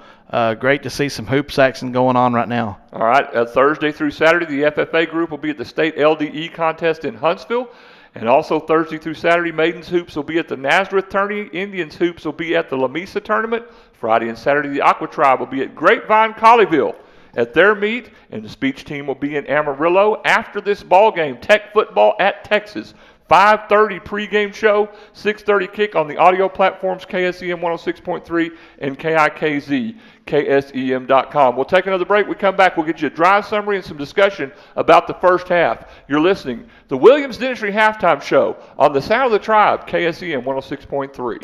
great to see some hoops action going on right now. All right, Thursday through Saturday, the FFA group will be at the state LDE contest in Huntsville. And also Thursday through Saturday, Maidens Hoops will be at the Nazareth Tourney. Indians Hoops will be at the Lamesa Tournament. Friday and Saturday, the Aqua Tribe will be at Grapevine, Colleyville at their meet. And the speech team will be in Amarillo after this ball game, Tech football at Texas. 5:30 pregame show, 6:30 kick on the audio platforms KSEM 106.3 and KIKZ, KSEM.com. We'll take another break. We come back, we'll get you a drive summary and some discussion about the first half. You're listening to the Williams Dentistry Halftime Show on the Sound of the Tribe, KSEM 106.3.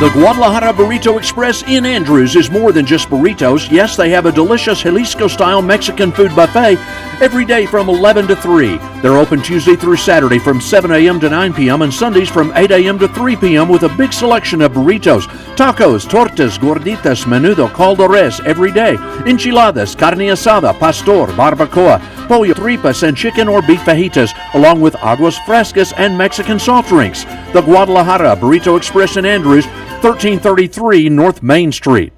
The Guadalajara Burrito Express in Andrews is more than just burritos. Yes, they have a delicious Jalisco-style Mexican food buffet every day from 11 to 3. They're open Tuesday through Saturday from 7 a.m. to 9 p.m. and Sundays from 8 a.m. to 3 p.m. with a big selection of burritos, tacos, tortas, gorditas, menudo, caldo res every day, enchiladas, carne asada, pastor, barbacoa, pollo, tripas, and chicken or beef fajitas, along with aguas frescas and Mexican soft drinks. The Guadalajara Burrito Express in Andrews, 1333 North Main Street.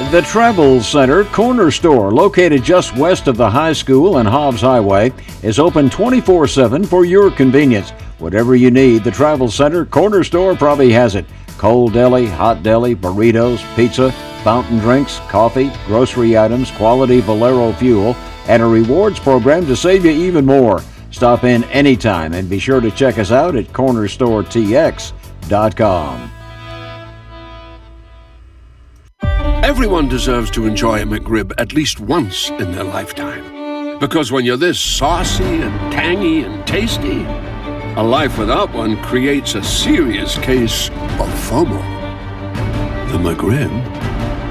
The Travel Center Corner Store, located just west of the high school and Hobbs Highway, is open 24/7 for your convenience. Whatever you need, the Travel Center Corner Store probably has it. Cold deli, hot deli, burritos, pizza, fountain drinks, coffee, grocery items, quality Valero fuel, and a rewards program to save you even more. Stop in anytime and be sure to check us out at cornerstoretx.com. Everyone deserves to enjoy a McRib at least once in their lifetime. Because when you're this saucy and tangy and tasty, a life without one creates a serious case of FOMO. The McRib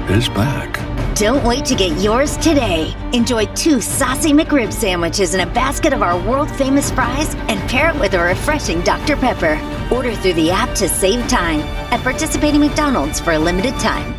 is back. Don't wait to get yours today. Enjoy 2 saucy McRib sandwiches and a basket of our world-famous fries and pair it with a refreshing Dr. Pepper. Order through the app to save time at participating McDonald's for a limited time.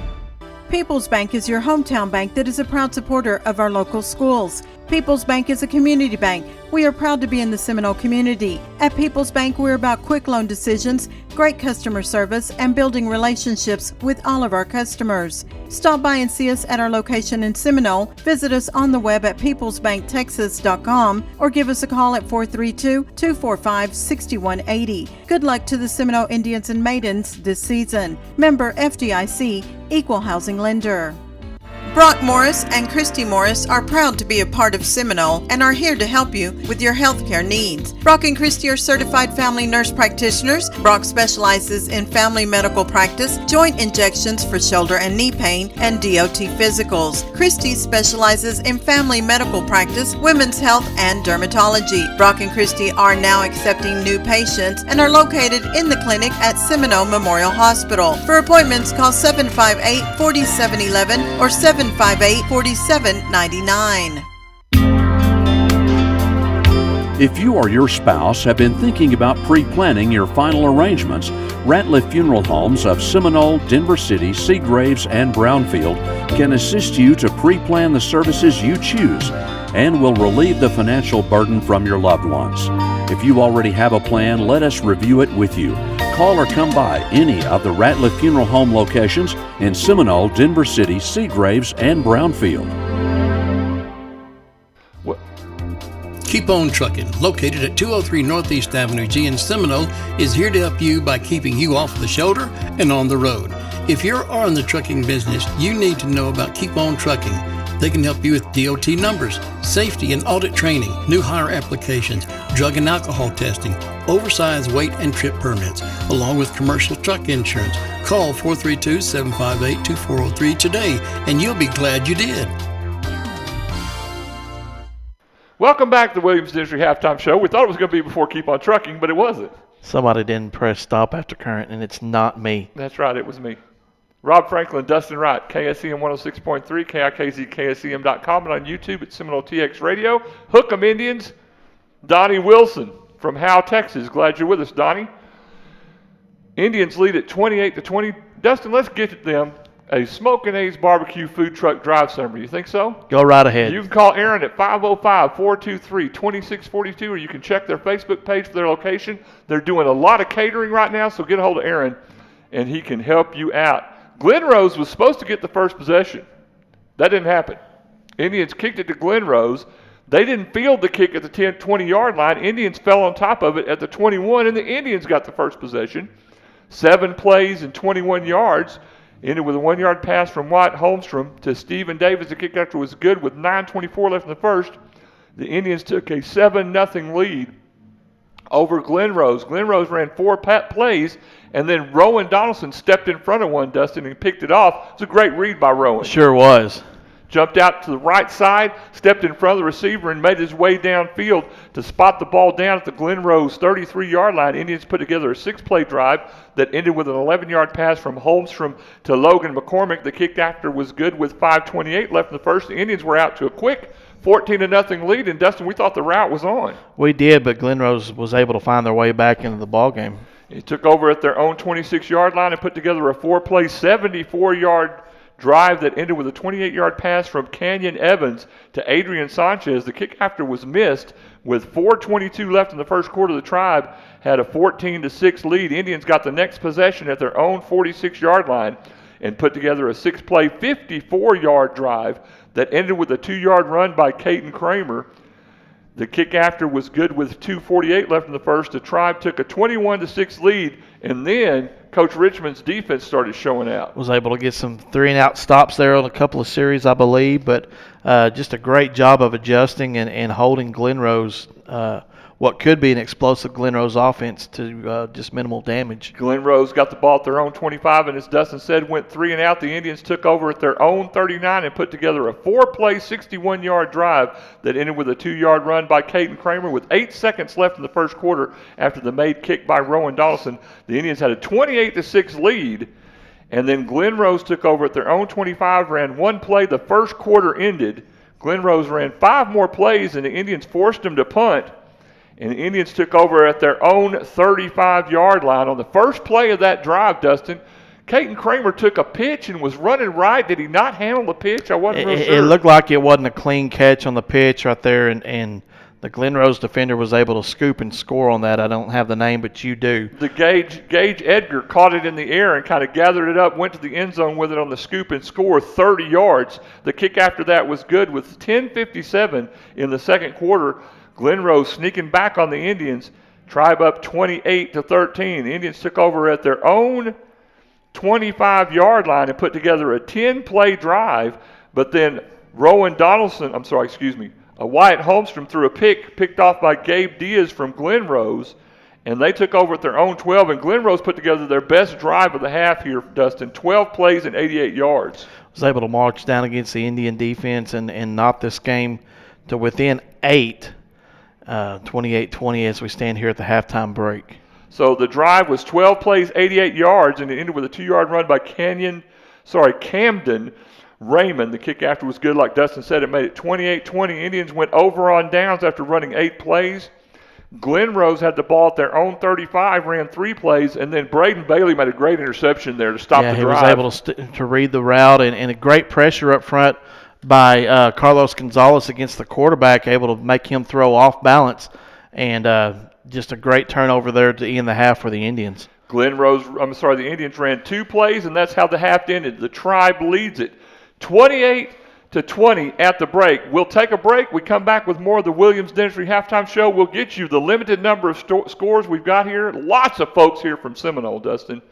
People's Bank is your hometown bank that is a proud supporter of our local schools. People's Bank is a community bank. We are proud to be in the Seminole community. At People's Bank, we're about quick loan decisions, great customer service, and building relationships with all of our customers. Stop by and see us at our location in Seminole. Visit us on the web at peoplesbanktexas.com or give us a call at 432-245-6180. Good luck to the Seminole Indians and Maidens this season. Member FDIC, Equal Housing Lender. Brock Morris and Christy Morris are proud to be a part of Seminole and are here to help you with your healthcare needs. Brock and Christy are certified family nurse practitioners. Brock specializes in family medical practice, joint injections for shoulder and knee pain, and DOT physicals. Christy specializes in family medical practice, women's health, and dermatology. Brock and Christy are now accepting new patients and are located in the clinic at Seminole Memorial Hospital. For appointments, call 758-4711 or 758-4799. If you or your spouse have been thinking about pre-planning your final arrangements, Ratliff Funeral Homes of Seminole, Denver City, Seagraves, and Brownfield can assist you to pre-plan the services you choose and will relieve the financial burden from your loved ones. If you already have a plan, let us review it with you. Call or come by any of the Ratliff Funeral Home locations in Seminole, Denver City, Seagraves, and Brownfield. Keep On Trucking, located at 203 Northeast Avenue G in Seminole, is here to help you by keeping you off the shoulder and on the road. If you're in the trucking business, you need to know about Keep On Trucking. They can help you with DOT numbers, safety and audit training, new hire applications, drug and alcohol testing, oversized weight and trip permits, along with commercial truck insurance. Call 432-758-2403 today, and you'll be glad you did. Welcome back to the Williams Dentistry Halftime Show. We thought it was going to be before Keep On Trucking, but it wasn't. Somebody didn't press stop after current, and it's not me. That's right, it was me. Rob Franklin, Dustin Wright, KSEM 106.3, KIKZ, KSEM.com, and on YouTube at Seminole TX Radio. Hook 'em Indians, Donnie Wilson from Howe, Texas. Glad you're with us, Donnie. Indians lead at 28-20. Dustin, let's get to them a Smokin' A's barbecue food truck drive summary. You think so? Go right ahead. You can call Aaron at 505-423-2642, or you can check their Facebook page for their location. They're doing a lot of catering right now, so get a hold of Aaron, and he can help you out. Glen Rose was supposed to get the first possession. That didn't happen. Indians kicked it to Glen Rose. They didn't field the kick at the 10, 20-yard line. Indians fell on top of it at the 21, and the Indians got the first possession. 7 plays and 21 yards. Ended with a 1-yard pass from Wyatt Holmstrom to Stephen Davis. The kick after was good with 9:24 left in the first. The Indians took a 7-0 lead over Glen Rose. Glen Rose ran 4 plays, and then Rowan Donaldson stepped in front of one, Dustin, and picked it off. It was a great read by Rowan. Sure was. Jumped out to the right side, stepped in front of the receiver, and made his way downfield to spot the ball down at the Glen Rose 33-yard line. Indians put together a 6-play drive that ended with an 11-yard pass from Holmstrom to Logan McCormick. The kick after was good with 5:28 left in the first. The Indians were out to a quick 14-0 lead, and Dustin, we thought the route was on. We did, but Glen Rose was able to find their way back into the ball game. He took over at their own 26-yard line and put together a 4-play, 74-yard drive that ended with a 28-yard pass from Canyon Evans to Adrian Sanchez. The kick after was missed with 4:22 left in the first quarter. The Tribe had a 14-6 lead. Indians got the next possession at their own 46-yard line and put together a 6-play, 54-yard drive that ended with a 2-yard run by Caden Kramer. The kick after was good with 2:48 left in the first. The Tribe took a 21-6 lead, and then Coach Richmond's defense started showing out. Was able to get some 3-and-out stops there on a couple of series, I believe, but just a great job of adjusting and holding Glen Rose, what could be an explosive Glen Rose offense, to just minimal damage. Glen Rose got the ball at their own 25, and as Dustin said, went 3-and-out. The Indians took over at their own 39 and put together a 4-play, 61-yard drive that ended with a 2-yard run by Caden Kramer with 8 seconds left in the first quarter after the made kick by Rowan Donaldson. The Indians had a 28-6 lead, and then Glen Rose took over at their own 25, ran 1 play. The first quarter ended. Glen Rose ran 5 more plays, and the Indians forced them to punt. And the Indians took over at their own 35-yard line. On the first play of that drive, Dustin, Caden Kramer took a pitch and was running right. Did he not handle the pitch? I wasn't real sure. It looked like it wasn't a clean catch on the pitch right there, and the Glen Rose defender was able to scoop and score on that. I don't have the name, but you do. The Gage Edgar caught it in the air and kind of gathered it up, went to the end zone with it on the scoop and score 30 yards. The kick after that was good with 10:57 in the second quarter. Glen Rose sneaking back on the Indians. Tribe up 28-13. The Indians took over at their own 25-yard line and put together a 10-play drive, but then Wyatt Holmstrom threw a pick picked off by Gabe Diaz from Glen Rose, and they took over at their own 12, and Glen Rose put together their best drive of the half here, Dustin, 12 plays and 88 yards. Was able to march down against the Indian defense and knock this game to within 8, 28-20 as we stand here at the halftime break. So the drive was 12 plays, 88 yards, and it ended with a 2-yard run by Camden Raymond. The kick after was good, like Dustin said. It made it 28-20. Indians went over on downs after running 8 plays. Glen Rose had the ball at their own 35, ran 3 plays, and then Braden Bailey made a great interception there to stop the drive. Yeah, he was able to read the route, and a great pressure up front by Carlos Gonzalez against the quarterback, able to make him throw off balance, and just a great turnover there to end the half for the Indians. The Indians ran 2 plays, and that's how the half ended. The Tribe leads it 28-20 at the break. We'll take a break. We come back with more of the Williams Dentistry Halftime Show. We'll get you the limited number of scores we've got here. Lots of folks here from Seminole, Dustin.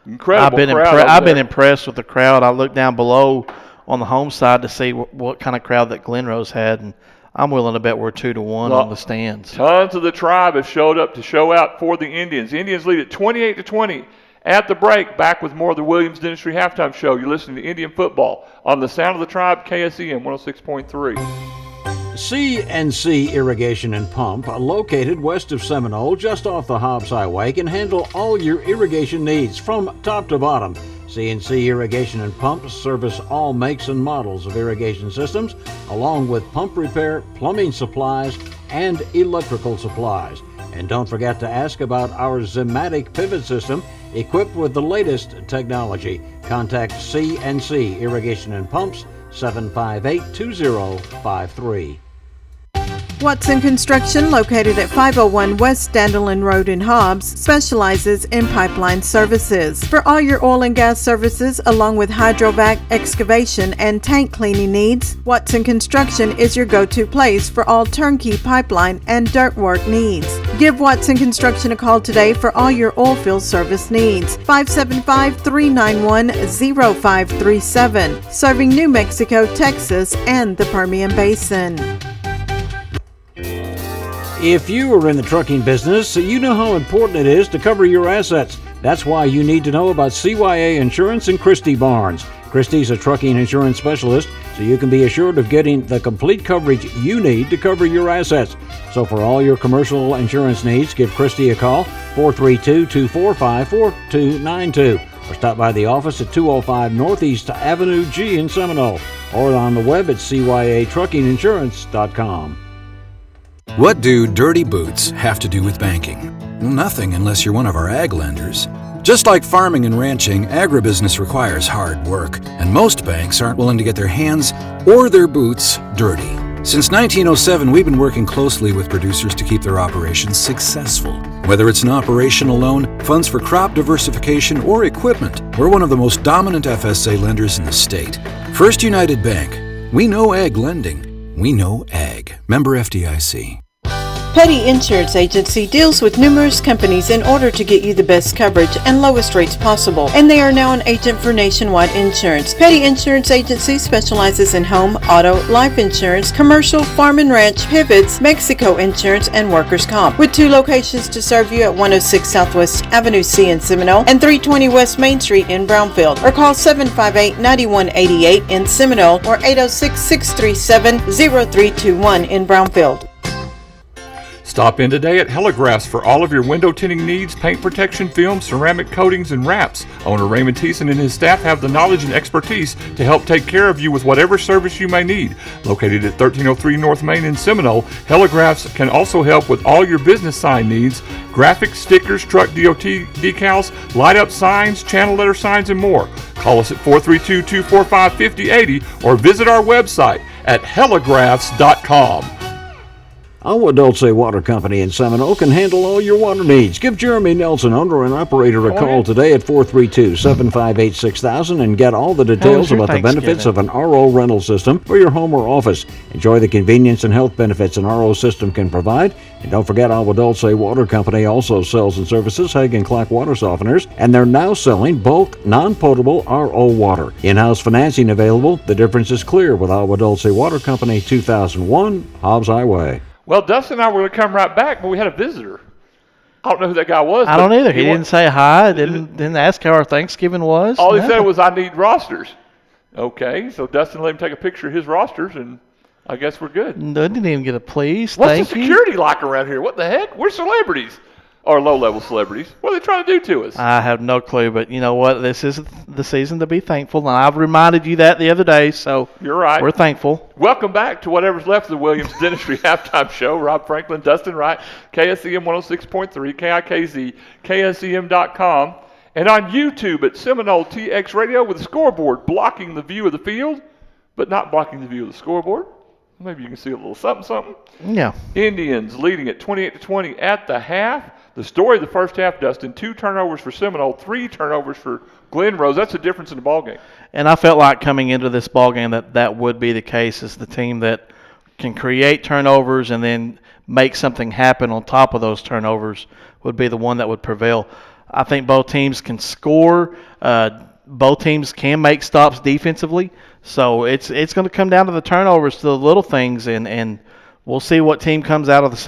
Incredible crowd. I've been impressed with the crowd. I looked down below on the home side to see what kind of crowd that Glen Rose had, and I'm willing to bet we're 2-1 on the stands. Tons of the Tribe have showed up to show out for the Indians. The Indians lead at 28-20 at the break. Back with more of the Williams Dentistry Halftime Show. You're listening to Indian Football on the Sound of the Tribe, KSEM 106.3. C&C Irrigation and Pump, located west of Seminole, just off the Hobbs Highway, can handle all your irrigation needs from top to bottom. C&C Irrigation and Pump service all makes and models of irrigation systems, along with pump repair, plumbing supplies, and electrical supplies. And don't forget to ask about our Zematic pivot system. equipped with the latest technology. Contact C&C Irrigation and Pumps, 758-2053. Watson Construction, located at 501 West Dandelion Road in Hobbs, specializes in pipeline services. For all your oil and gas services, along with hydrovac, excavation, and tank cleaning needs, Watson Construction is your go-to place for all turnkey pipeline and dirt work needs. Give Watson Construction a call today for all your oil field service needs. 575-391-0537, serving New Mexico, Texas, and the Permian Basin. If you are in the trucking business, you know how important it is to cover your assets. That's why you need to know about CYA Insurance and Christie Barnes. Christie's a trucking insurance specialist, so you can be assured of getting the complete coverage you need to cover your assets. So for all your commercial insurance needs, give Christie a call, 432-245-4292. Or stop by the office at 205 Northeast Avenue G in Seminole, or on the web at cyatruckinginsurance.com. What do dirty boots have to do with banking? Nothing unless you're one of our ag lenders. Just like farming and ranching, agribusiness requires hard work, and most banks aren't willing to get their hands or their boots dirty. Since 1907, we've been working closely with producers to keep their operations successful. Whether it's an operational loan, funds for crop diversification, or equipment, we're one of the most dominant FSA lenders in the state. First United Bank. We know ag lending. We know ag. Member FDIC. Petty Insurance Agency deals with numerous companies in order to get you the best coverage and lowest rates possible, and they are now an agent for Nationwide Insurance. Petty Insurance Agency specializes in home, auto, life insurance, commercial, farm and ranch, pivots, Mexico insurance, and workers' comp. With 2 locations to serve you at 106 Southwest Avenue C in Seminole and 320 West Main Street in Brownfield, or call 758-9188 in Seminole or 806-637-0321 in Brownfield. Stop in today at Heligraphs for all of your window tinting needs, paint protection film, ceramic coatings, and wraps. Owner Raymond Thiessen and his staff have the knowledge and expertise to help take care of you with whatever service you may need. Located at 1303 North Main in Seminole, Heligraphs can also help with all your business sign needs, graphics, stickers, truck DOT decals, light-up signs, channel letter signs, and more. Call us at 432-245-5080 or visit our website at heligraphs.com. Agua Dulce Water Company in Seminole can handle all your water needs. Give Jeremy Nelson, owner and operator, a call today at 432-758-6000 and get all the details about the benefits of an RO rental system for your home or office. Enjoy the convenience and health benefits an RO system can provide. And don't forget, Agua Dulce Water Company also sells and services Hague and Clark water softeners, and they're now selling bulk, non-potable RO water. In-house financing available. The difference is clear with Agua Dulce Water Company, 2001 Hobbs Highway. Well, Dustin and I were going to come right back, but we had a visitor. I don't know who that guy was. I don't either. He didn't say hi. Didn't ask how our Thanksgiving was. All he said was, "I need rosters." Okay, so Dustin let him take a picture of his rosters, and I guess we're good. No, didn't even get a please. What's Thank the security like around here? What the heck? We're celebrities. Or low-level celebrities. What are they trying to do to us? I have no clue, but you know what? This is the season to be thankful, and I've reminded you that the other day, so you're right. We're thankful. Welcome back to whatever's left of the Williams Dentistry Halftime Show. Rob Franklin, Dustin Wright, KSEM 106.3, KIKZ, KSEM.com, and on YouTube at Seminole TX Radio with a scoreboard blocking the view of the field, but not blocking the view of the scoreboard. Maybe you can see a little something. Yeah. Indians leading at 28-20 at the half. The story of the first half, Dustin, 2 turnovers for Seminole, 3 turnovers for Glen Rose. That's the difference in the ballgame. And I felt like coming into this ballgame that would be the case, is the team that can create turnovers and then make something happen on top of those turnovers would be the one that would prevail. I think both teams can score. Both teams can make stops defensively. So it's going to come down to the turnovers, to the little things, and we'll see what team comes out of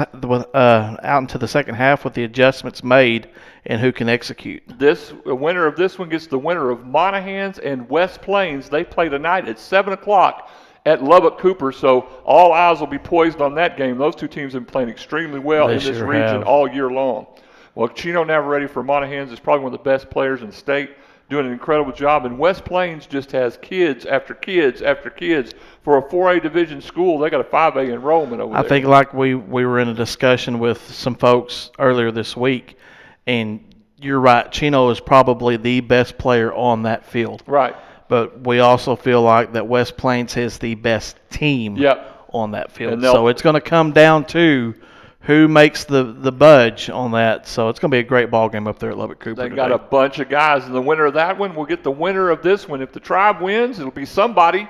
out into the second half with the adjustments made and who can execute. The winner of this one gets the winner of Monahans and West Plains. They play tonight at 7 o'clock at Lubbock Cooper, so all eyes will be poised on that game. Those two teams have been playing extremely well in this region all year long. Well, Chino Navarrete for Monahans is probably one of the best players in the state, doing an incredible job. And West Plains just has kids after kids after kids. For a 4A division school, they got a 5A enrollment over there. I think like we were in a discussion with some folks earlier this week, and you're right. Chino is probably the best player on that field. Right. But we also feel like that West Plains has the best team on that field. So it's going to come down to who makes the budge on that. So it's going to be a great ball game up there at Lubbock Cooper They today. got a bunch of guys, and the winner of that one will get the winner of this one. If the Tribe wins, it'll be somebody.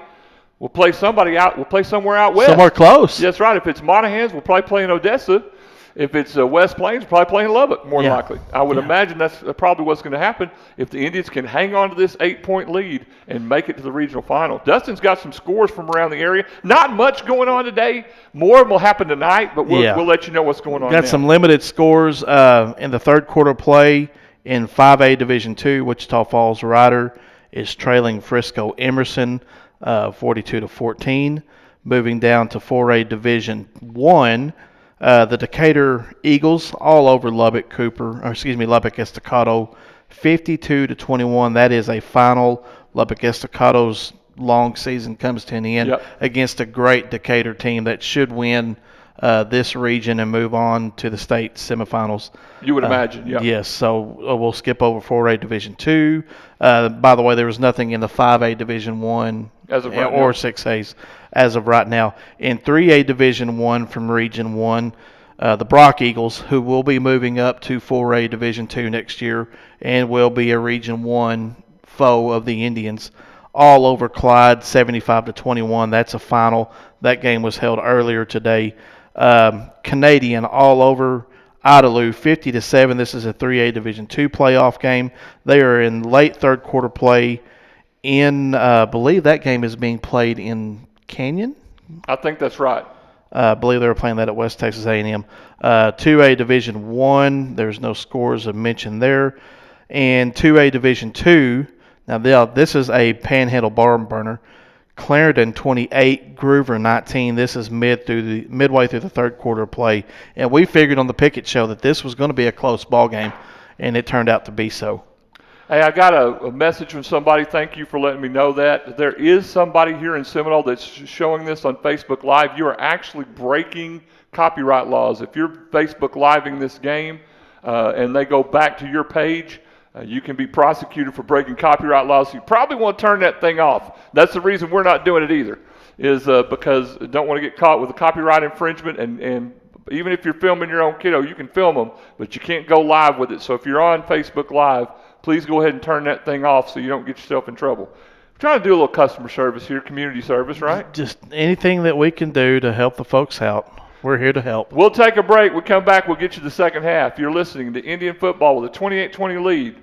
We'll play somebody out. We'll play somewhere out west. Somewhere close. That's right. If it's Monahans, we'll probably play in Odessa. If it's West Plains, we'll probably play in Lubbock, more than likely. I would imagine that's probably what's going to happen if the Indians can hang on to this 8-point lead and make it to the regional final. Dustin's got some scores from around the area. Not much going on today. More will happen tonight, but we'll let you know what's going on Got now. some limited scores in the third quarter play in 5A Division II. Wichita Falls Rider is trailing Frisco Emerson 42-14. Moving down to 4A Division I, the Decatur Eagles all over Lubbock Estacado, 52-21. That is a final. Lubbock Estacado's long season comes to an end against a great Decatur team that should win this region and move on to the state semifinals. You would imagine, Yes, so we'll skip over 4A Division II. By the way, there was nothing in the 5A Division I or 6A's as of right now. In 3A Division I from Region 1, the Brock Eagles, who will be moving up to 4A Division II next year and will be a Region 1 foe of the Indians, all over Clyde, 75-21. That's a final. That game was held earlier today. Canadian all over Idalou, 50-7. This is a 3A Division II playoff game. They are in late third quarter play in, I believe that game is being played in Canyon. I think that's right. I believe they were playing that at West Texas A&M. 2A Division I, there's no scores of mention there. And 2A Division II, now this is a Panhandle barn burner. Clarendon 28, Groover 19. This is midway through the third quarter of play, and we figured on the Pickett show that this was going to be a close ball game, and it turned out to be so. Hey, I got a message from somebody. Thank you for letting me know that. There is somebody here in Seminole that's showing this on Facebook Live. You are actually breaking copyright laws. If you're Facebook Living this game and they go back to your page, you can be prosecuted for breaking copyright laws. You probably want to turn that thing off. That's the reason we're not doing it either, is because I don't want to get caught with a copyright infringement. And even if you're filming your own kiddo, you can film them, but you can't go live with it. So if you're on Facebook Live, please go ahead and turn that thing off so you don't get yourself in trouble. We're trying to do a little customer service here, community service, right? Just anything that we can do to help the folks out. We're here to help. We'll take a break. We come back, we'll get you the second half. You're listening to Indian football with a 28-20 lead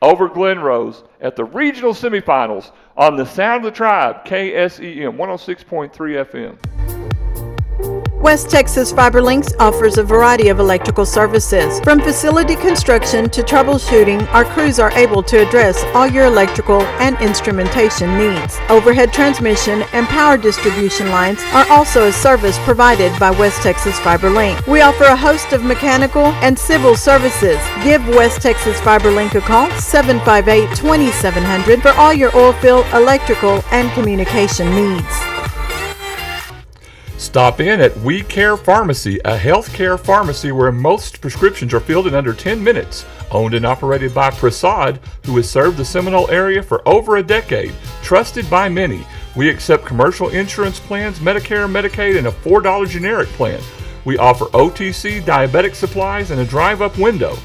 over Glen Rose at the regional semifinals on the Sound of the Tribe, KSEM 106.3 FM. West Texas FiberLinks offers a variety of electrical services. From facility construction to troubleshooting, our crews are able to address all your electrical and instrumentation needs. Overhead transmission and power distribution lines are also a service provided by West Texas FiberLink. We offer a host of mechanical and civil services. Give West Texas FiberLink a call, 758-2700, for all your oil field, electrical, and communication needs. Stop in at We Care Pharmacy, a healthcare pharmacy where most prescriptions are filled in under 10 minutes. Owned and operated by Prasad, who has served the Seminole area for over a decade. Trusted by many. We accept commercial insurance plans, Medicare, Medicaid, and a $4 generic plan. We offer OTC, diabetic supplies, and a drive-up window.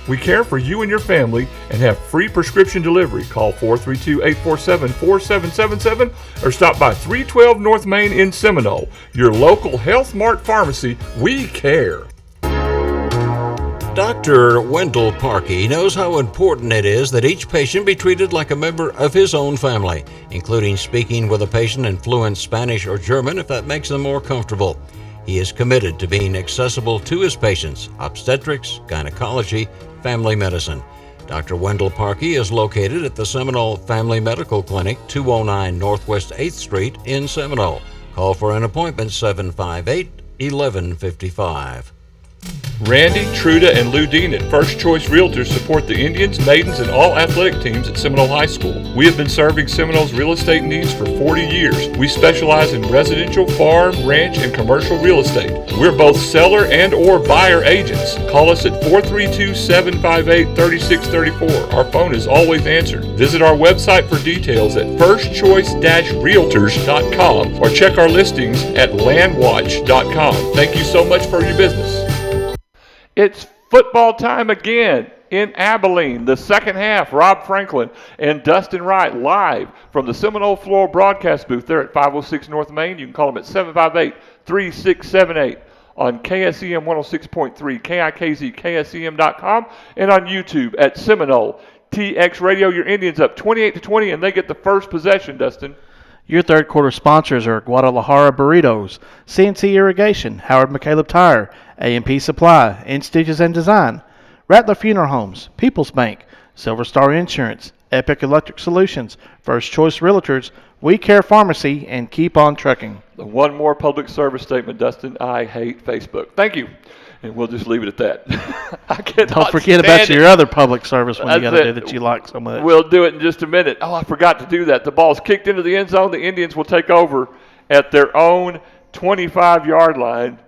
We care for you and your family and have free prescription delivery. Call 432-847-4777 or stop by 312 North Main in Seminole. Your local Health Mart pharmacy. We care. Dr. Wendell Parkey knows how important it is that each patient be treated like a member of his own family, including speaking with a patient in fluent Spanish or German if that makes them more comfortable. He is committed to being accessible to his patients, obstetrics, gynecology, family medicine. Dr. Wendell Parkey is located at the Seminole Family Medical Clinic, 209 Northwest 8th Street in Seminole. Call for an appointment, 758-1155. Randy, Truda, and Lou Dean at First Choice Realtors support the Indians, Maidens, and all athletic teams at Seminole High School. We have been serving Seminole's real estate needs for 40 years. We specialize in residential, farm, ranch, and commercial real estate. We're both seller and or buyer agents. Call us at 432-758-3634. Our phone is always answered. Visit our website for details at firstchoice-realtors.com or check our listings at landwatch.com. Thank you so much for your business. It's football time again in Abilene. The second half, Rob Franklin and Dustin Wright live from the Seminole Floral Broadcast booth there at 506 North Main. You can call them at 758-3678 on KSEM 106.3, KIKZ, KSEM.com, and on YouTube at Seminole TX Radio. Your Indians up 28-20, and they get the first possession, Dustin. Your third quarter sponsors are Guadalajara Burritos, CNC Irrigation, Howard McCaleb Tire, A&P Supply, In Stitches and Design, Rattler Funeral Homes, People's Bank, Silver Star Insurance, Epic Electric Solutions, First Choice Realtors, We Care Pharmacy, and Keep On Trucking. One more public service statement, Dustin. I hate Facebook. Thank you. And we'll just leave it at that. Don't forget about your other public service one you got to do that you like so much. We'll do it in just a minute. Oh, I forgot to do that. The ball's kicked into the end zone. The Indians will take over at their own 25-yard line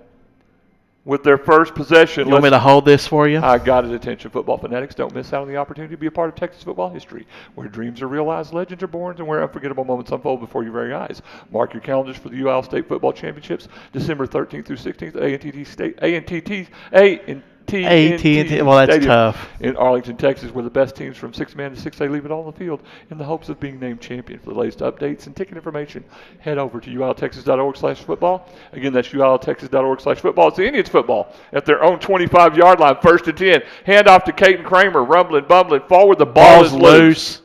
with their first possession. You want me to hold this for you? I got it. Attention, football fanatics. Don't miss out on the opportunity to be a part of Texas football history, where dreams are realized, legends are born, and where unforgettable moments unfold before your very eyes. Mark your calendars for the UIL State Football Championships, December 13th through 16th at AT&T Well, that's Stadium tough. in Arlington, Texas, where the best teams from 6-man to 6A leave it all on the field in the hopes of being named champion. For the latest updates and ticket information, head over to ultexas.org/football. Again, that's ultexas.org/football. It's the Indians football at their own 25-yard line, 1st and 10. Hand off to Caden Kramer, rumbling, bumbling forward. The ball is loose.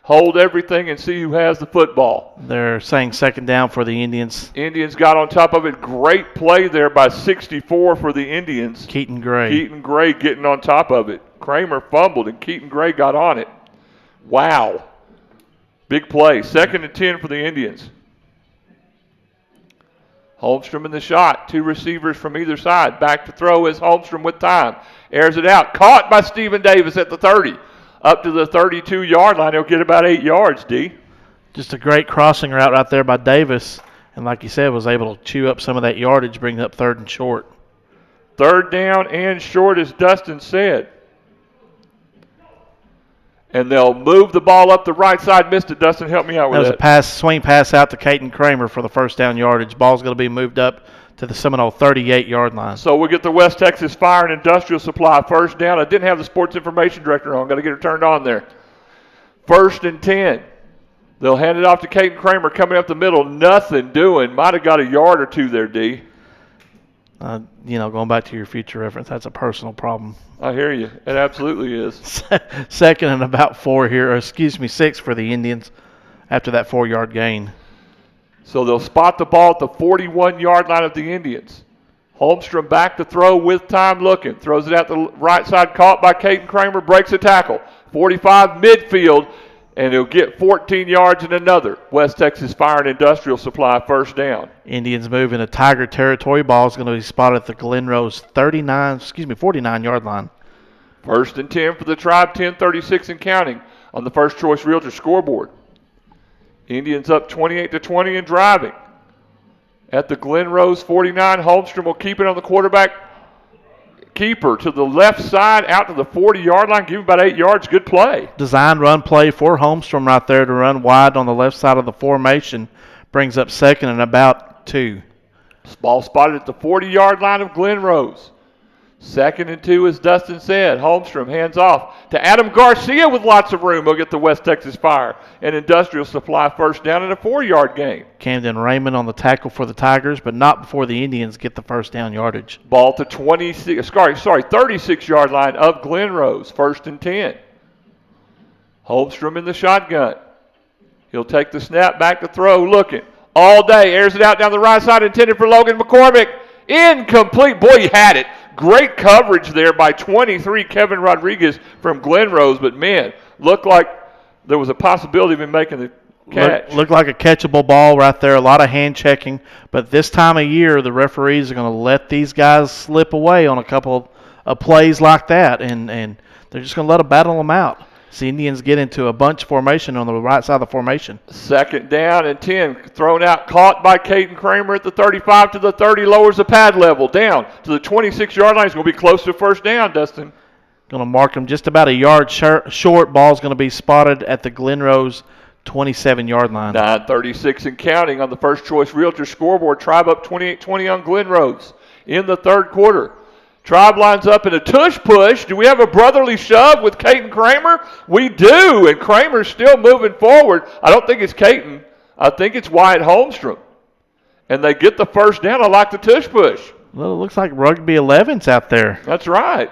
Hold everything and see who has the football. They're saying second down for the Indians. Indians got on top of it. Great play there by 64 for the Indians. Keaton Gray. Keaton Gray getting on top of it. Kramer fumbled and Keaton Gray got on it. Wow. Big play. 2nd and 10 for the Indians. Holmstrom in the shot. 2 receivers from either side. Back to throw is Holmstrom with time. Airs it out. Caught by Stephen Davis at the 30. Up to the 32-yard line. He'll get about 8 yards, D. Just a great crossing route right there by Davis. And like you said, was able to chew up some of that yardage, bring up 3rd and short. 3rd down and short, as Dustin said. And they'll move the ball up the right side. Missed it, Dustin. Help me out with that. That was a swing pass out to Caden Kramer for the first down yardage. Ball's going to be moved up to the Seminole 38-yard line. So we'll get the West Texas Fire and Industrial Supply first down. I didn't have the sports information director on. Got to get her turned on there. 1st and 10. They'll hand it off to Caden Kramer coming up the middle. Nothing doing. Might have got a yard or two there, D. Going back to your future reference, that's a personal problem. I hear you. It absolutely is. 2nd and about 6 for the Indians after that 4-yard gain. So they'll spot the ball at the 41-yard line of the Indians. Holmstrom back to throw with time looking. Throws it out the right side, caught by Caden Kramer, breaks a tackle. 45 midfield, and he'll get 14 yards and another. West Texas Fire and Industrial Supply first down. Indians move into Tiger territory. Ball is going to be spotted at the Glen Rose 49-yard line. 1st and 10 for the Tribe, 10:36 and counting on the First Choice Realtor scoreboard. Indians up 28-20 and driving. At the Glen Rose 49, Holmstrom will keep it on the quarterback keeper to the left side out to the 40-yard line. Give him about 8 yards. Good play. Design run play for Holmstrom right there to run wide on the left side of the formation. Brings up 2nd and about 2. Ball spotted at the 40-yard line of Glen Rose. 2nd and 2, as Dustin said. Holmstrom hands off to Adam Garcia with lots of room. He'll get the West Texas Fire and Industrial Supply first down in a 4-yard gain. Camden Raymond on the tackle for the Tigers, but not before the Indians get the first down yardage. Ball to 36-yard line of Glen Rose. 1st and 10. Holmstrom in the shotgun. He'll take the snap, back to throw, looking. All day, airs it out down the right side, intended for Logan McCormick. Incomplete. Boy, he had it. Great coverage there by 23, Kevin Rodriguez from Glen Rose. But, man, looked like there was a possibility of him making the catch. Looked like a catchable ball right there. A lot of hand checking. But this time of year, the referees are going to let these guys slip away on a couple of plays like that, and they're just going to let them battle them out. So the Indians get into a bunch formation on the right side of the formation. 2nd down and 10. Thrown out, caught by Caden Kramer at the 35 to the 30. Lowers the pad level down to the 26-yard line. It's going to be close to first down, Dustin. Going to mark them just about a yard short. Ball's going to be spotted at the Glen Rose 27-yard line. 9:36 and counting on the First Choice Realtor scoreboard. Tribe up 28-20 on Glen Rose in the 3rd quarter. Tribe lines up in a tush push. Do we have a brotherly shove with Caden Kramer? We do, and Kramer's still moving forward. I don't think it's Caden. I think it's Wyatt Holmstrom. And they get the first down. I like the tush push. Well, it looks like Rugby 11's out there. That's right.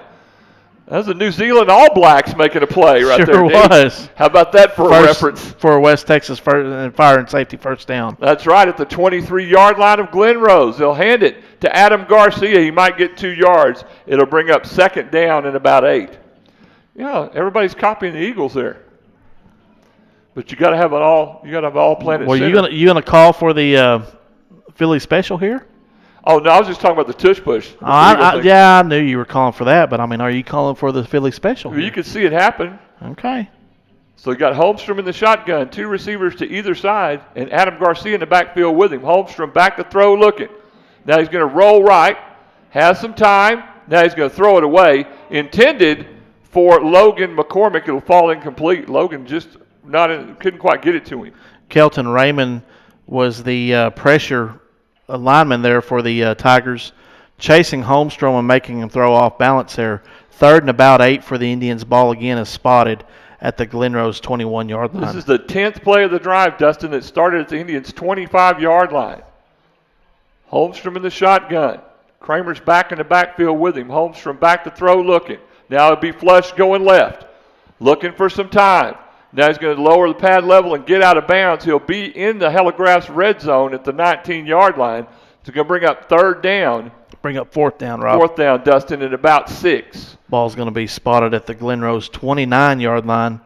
That's the New Zealand All Blacks making a play right there. Sure was. How about that for a reference? For a West Texas fire and safety first down. That's right, at the 23-yard line of Glen Rose. They'll hand it to Adam Garcia. He might get 2 yards. It'll bring up 2nd down and about 8. Yeah, everybody's copying the Eagles there. But you got to have an all. You got to have all planet. Well, center. you gonna call for the Philly special here? Oh no, I was just talking about the tush push. I knew you were calling for that, but I mean, are you calling for the Philly special? Well, you can see it happen. Okay. So you got Holmstrom in the shotgun, 2 receivers to either side, and Adam Garcia in the backfield with him. Holmstrom back to throw, looking. Now he's going to roll right, has some time. Now he's going to throw it away. Intended for Logan McCormick. It'll fall incomplete. Logan just couldn't quite get it to him. Kelton Raymond was the pressure lineman there for the Tigers, chasing Holmstrom and making him throw off balance there. 3rd and about 8 for the Indians. Ball again is spotted at the Glen Rose 21-yard line. This is the 10th play of the drive, Dustin, that started at the Indians' 25-yard line. Holmstrom in the shotgun. Kramer's back in the backfield with him. Holmstrom back to throw, looking. Now it'll be flush going left. Looking for some time. Now he's going to lower the pad level and get out of bounds. He'll be in the Heligraph's red zone at the 19-yard line. It's going to bring up 3rd down. Bring up 4th down, Rob. 4th down, Dustin, at about 6. Ball's going to be spotted at the Glen Rose 29-yard line.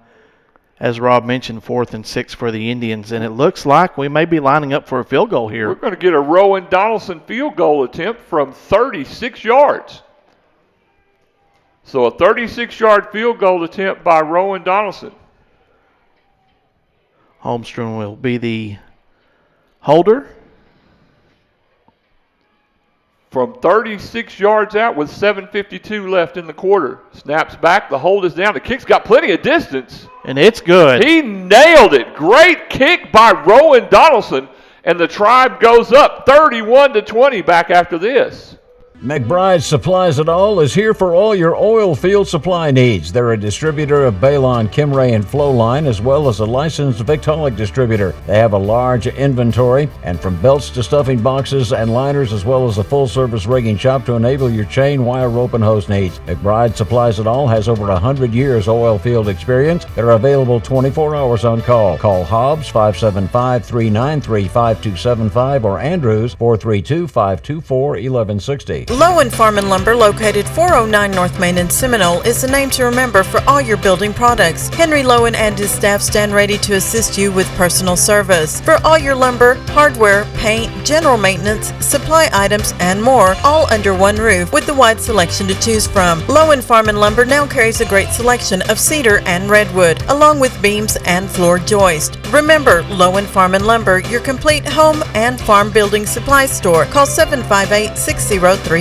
As Rob mentioned, 4th and 6 for the Indians. And it looks like we may be lining up for a field goal here. We're going to get a Rowan Donaldson field goal attempt from 36 yards. So a 36-yard field goal attempt by Rowan Donaldson. Holmstrom will be the holder. From 36 yards out with 7:52 left in the quarter. Snaps back. The hold is down. The kick's got plenty of distance. And it's good. He nailed it. Great kick by Rowan Donaldson. And the Tribe goes up 31-20 back after this. McBride Supplies It All is here for all your oil field supply needs. They're a distributor of Balon, Kimray, and Flowline, as well as a licensed Victaulic distributor. They have a large inventory, and from belts to stuffing boxes and liners, as well as a full-service rigging shop to enable your chain, wire, rope, and hose needs. McBride Supplies It All has over 100 years oil field experience. They're available 24 hours on call. Call Hobbs 575-393-5275 or Andrews 432-524-1160. Lowen Farm and Lumber, located 409 North Main in Seminole, is the name to remember for all your building products. Henry Lowen and his staff stand ready to assist you with personal service. For all your lumber, hardware, paint, general maintenance, supply items, and more, all under one roof with a wide selection to choose from. Lowen Farm and Lumber now carries a great selection of cedar and redwood, along with beams and floor joist. Remember, Lowen Farm and Lumber, your complete home and farm building supply store. Call 758-6035.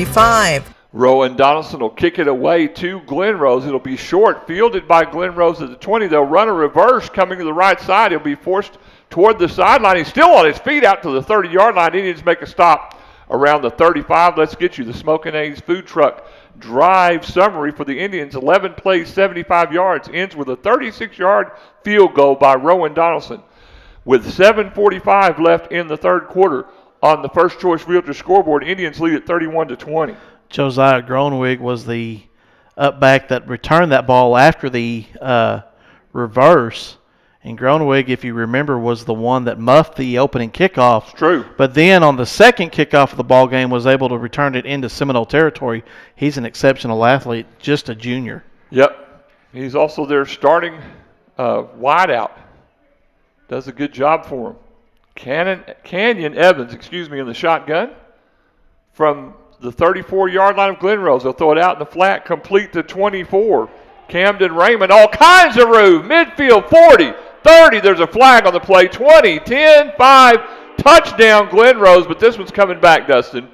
Rowan Donaldson will kick it away to Glen Rose. It'll be short, fielded by Glen Rose at the 20. They'll run a reverse coming to the right side. He'll be forced toward the sideline. He's still on his feet out to the 30-yard line. He needs to make a stop around the 35. Let's get you the Smokin' A's food truck drive summary for the Indians. 11 plays, 75 yards, ends with a 36-yard field goal by Rowan Donaldson. With 7:45 left in the 3rd quarter, on the First Choice Realtor scoreboard, Indians lead at 31-20. Josiah Gronewig was the up back that returned that ball after the reverse. And Gronewig, if you remember, was the one that muffed the opening kickoff. It's true. But then on the second kickoff of the ball game was able to return it into Seminole territory. He's an exceptional athlete, just a junior. Yep. He's also their starting wideout. does a good job for him. Canyon Evans, in the shotgun from the 34-yard line of Glenrose. They'll throw it out in the flat, complete to 24. Camden Raymond, all kinds of room. Midfield, 40, 30. There's a flag on the play. 20, 10, 5. Touchdown, Glenrose, but this one's coming back, Dustin.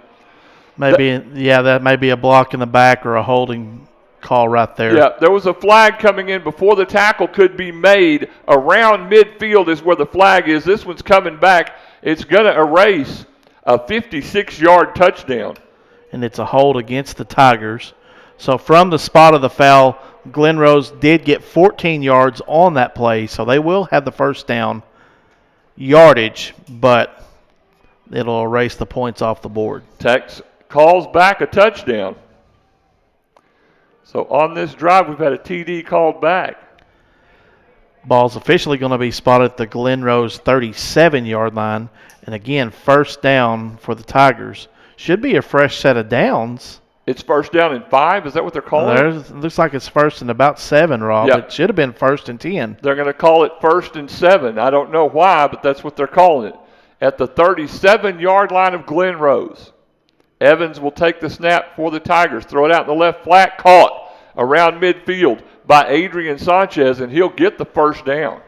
That may be a block in the back or a holding call right there. Yeah, there was a flag coming in before the tackle could be made. Around midfield is where the flag is. This one's coming back. It's going to erase a 56-yard touchdown. And it's a hold against the Tigers. So from the spot of the foul, Glenrose did get 14 yards on that play, so they will have the first down yardage, but it'll erase the points off the board. Tex calls back a touchdown. So on this drive, we've had a TD called back. Ball's officially going to be spotted at the Glenrose 37-yard line. And again, first down for the Tigers. Should be a fresh set of downs. It's first down and 5? Is that what they're calling it? Looks like it's first and about 7, Rob. Yeah. It should have been first and 10. They're going to call it first and 7. I don't know why, but that's what they're calling it. At the 37-yard line of Glenrose. Evans will take the snap for the Tigers. Throw it out in the left flat. Caught around midfield by Adrian Sanchez, and he'll get the first down.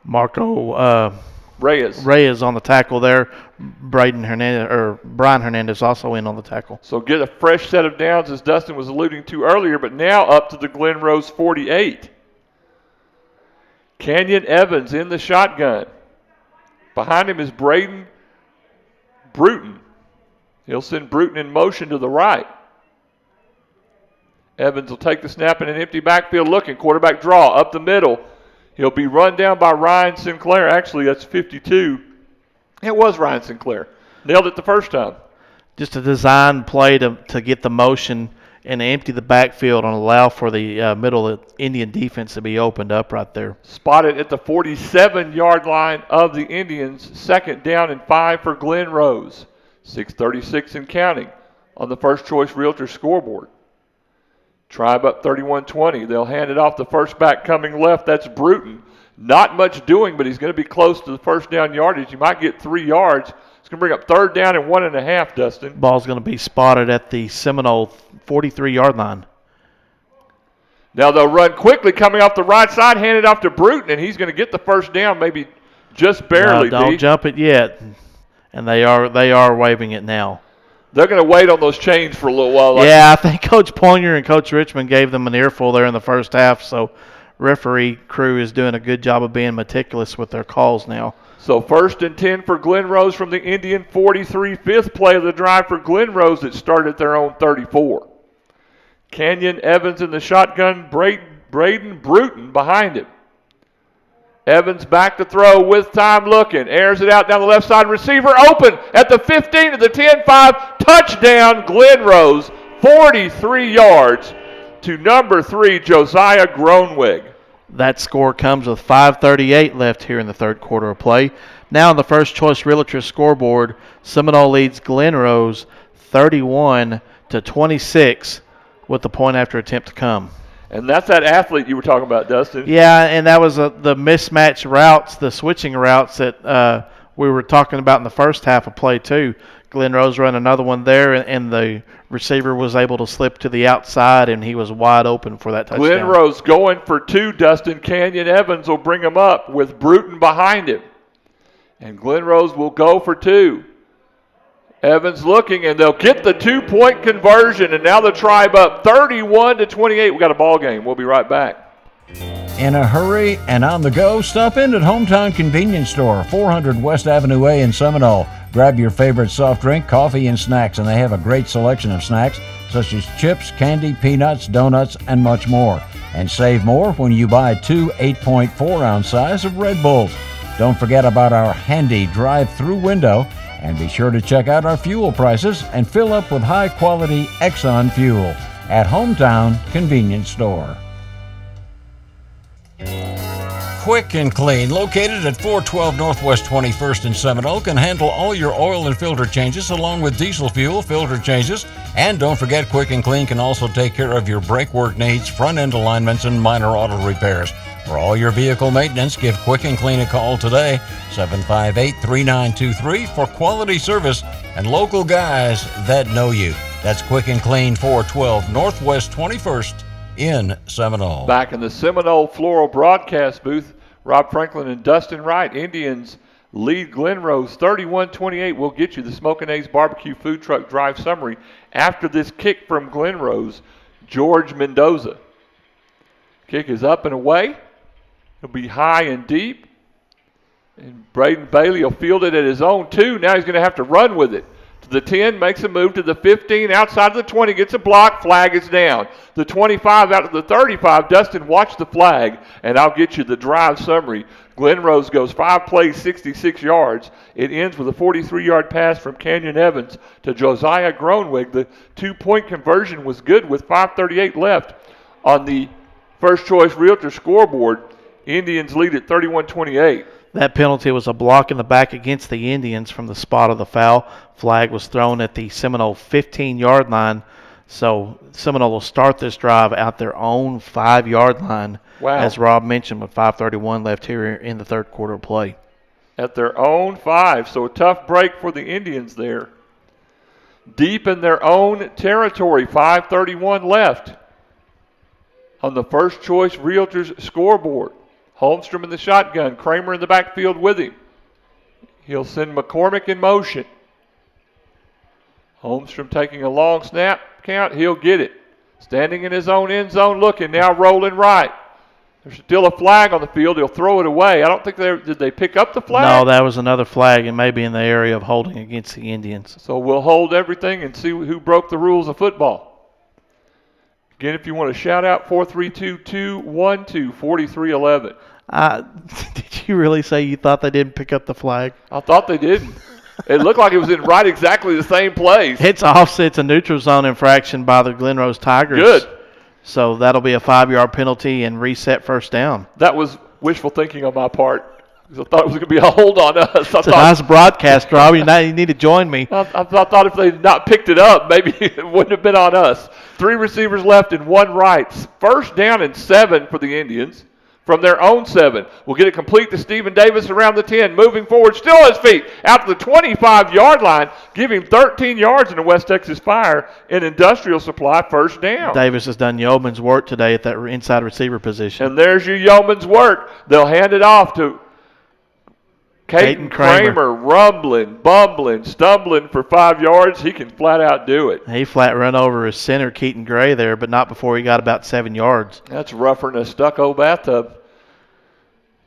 Marco Reyes on the tackle there. Brian Hernandez also in on the tackle. So get a fresh set of downs, as Dustin was alluding to earlier, but now up to the Glenrose 48. Canyon Evans in the shotgun. Behind him is Braden Bruton. He'll send Bruton in motion to the right. Evans will take the snap in an empty backfield looking. Quarterback draw up the middle. He'll be run down by Ryan Sinclair. Actually, that's 52. It was Ryan Sinclair. Nailed it the first time. Just a design play to get the motion and empty the backfield and allow for the middle Indian defense to be opened up right there. Spotted at the 47-yard line of the Indians. Second down and 5 for Glenrose. 6:36 and counting on the First Choice Realtor scoreboard. Tribe up 31-20. They'll hand it off the first back coming left. That's Bruton. Not much doing, but he's going to be close to the first down yardage. He might get 3 yards. It's going to bring up third down and 1.5, Dustin. Ball's going to be spotted at the Seminole 43-yard line. Now they'll run quickly coming off the right side, hand it off to Bruton, and he's going to get the first down, maybe just barely. No, don't jump it yet. And they are waving it now. They're going to wait on those chains for a little while. Yeah, I think Coach Poinier and Coach Richmond gave them an earful there in the first half, so referee crew is doing a good job of being meticulous with their calls now. So first and 10 for Glenrose from the Indian 43. Fifth play of the drive for Glenrose that started at their own 34. Canyon Evans in the shotgun, Braden Bruton behind him. Evans back to throw with time looking. Airs it out down the left side. Receiver open at the 15 to the 10-5. Touchdown Glenrose. 43 yards to number 3, Josiah Groenweg. That score comes with 5:38 left here in the third quarter of play. Now on the First Choice Realtor scoreboard, Seminole leads Glenrose 31-26 with the point after attempt to come. And that's that athlete you were talking about, Dustin. Yeah, and that was the mismatch routes, the switching routes that we were talking about in the first half of play too. Glenrose ran another one there, and the receiver was able to slip to the outside, and he was wide open for that touchdown. Glenrose going for 2, Dustin. Canyon Evans will bring him up with Bruton behind him. And Glenrose will go for 2. Evans looking, and they'll get the 2-point conversion, and now the Tribe up 31-28. We got a ball game. We'll be right back. In a hurry and on the go, stop in at Hometown Convenience Store, 400 West Avenue A in Seminole. Grab your favorite soft drink, coffee, and snacks, and they have a great selection of snacks such as chips, candy, peanuts, donuts, and much more. And save more when you buy 2 8.4-ounce size of Red Bulls. Don't forget about our handy drive-through window. And be sure to check out our fuel prices and fill up with high-quality Exxon fuel at Hometown Convenience Store. Quick and Clean, located at 412 Northwest 21st in Seminole, can handle all your oil and filter changes along with diesel fuel, filter changes. And don't forget, Quick and Clean can also take care of your brake work needs, front-end alignments, and minor auto repairs. For all your vehicle maintenance, give Quick and Clean a call today, 758-3923, for quality service and local guys that know you. That's Quick and Clean, 412 Northwest 21st in Seminole. Back in the Seminole Floral broadcast booth, Rob Franklin and Dustin Wright. Indians lead Glen Rose 31-28. We'll get you the Smokin' A's Barbecue Food Truck Drive summary after this kick from Glen Rose. George Mendoza. Kick is up and away. It'll be high and deep. And Braden Bailey will field it at his own 2. Now he's going to have to run with it. To the 10, makes a move to the 15, outside of the 20, gets a block, flag is down. The 25 out of the 35, Dustin, watch the flag, and I'll get you the drive summary. Glen Rose goes 5 plays, 66 yards. It ends with a 43-yard pass from Canyon Evans to Josiah Gronwig. The 2-point conversion was good with 5:38 left on the First Choice Realtor scoreboard. Indians lead at 31-28. That penalty was a block in the back against the Indians from the spot of the foul. Flag was thrown at the Seminole 15-yard line. So Seminole will start this drive out their own 5-yard line, Wow. as Rob mentioned, with 5:31 left here in the third quarter of play. At their own 5, so a tough break for the Indians there. Deep in their own territory, 5:31 left on the First Choice Realtors scoreboard. Holmstrom in the shotgun, Kramer in the backfield with him. He'll send McCormick in motion. Holmstrom taking a long snap count, he'll get it. Standing in his own end zone looking, now rolling right. There's still a flag on the field, he'll throw it away. I don't think did they pick up the flag? No, that was another flag, and maybe in the area of holding against the Indians. So we'll hold everything and see who broke the rules of football. Again, if you want to shout out, 432-212-4311. Did you really say you thought they didn't pick up the flag? I thought they didn't. It looked like it was in right exactly the same place. It's offset. It's a neutral zone infraction by the Glen Rose Tigers. Good. So that'll be a 5-yard penalty and reset first down. That was wishful thinking on my part, because I thought it was going to be a hold on us. It's a nice broadcast, Rob. You need to join me. I thought if they had not picked it up, maybe it wouldn't have been on us. 3 receivers left and 1 right. First down and 7 for the Indians from their own 7. We'll get it complete to Stephen Davis around the 10. Moving forward, still on his feet, out to the 25-yard line, giving 13 yards in the West Texas Fire in Industrial Supply first down. Davis has done yeoman's work today at that inside receiver position. And there's your yeoman's work. They'll hand it off to Caden Kramer, rumbling, bumbling, stumbling for 5 yards. He can flat out do it. He flat run over his center, Keaton Gray, there, but not before he got about 7 yards. That's rougher than a stucco bathtub.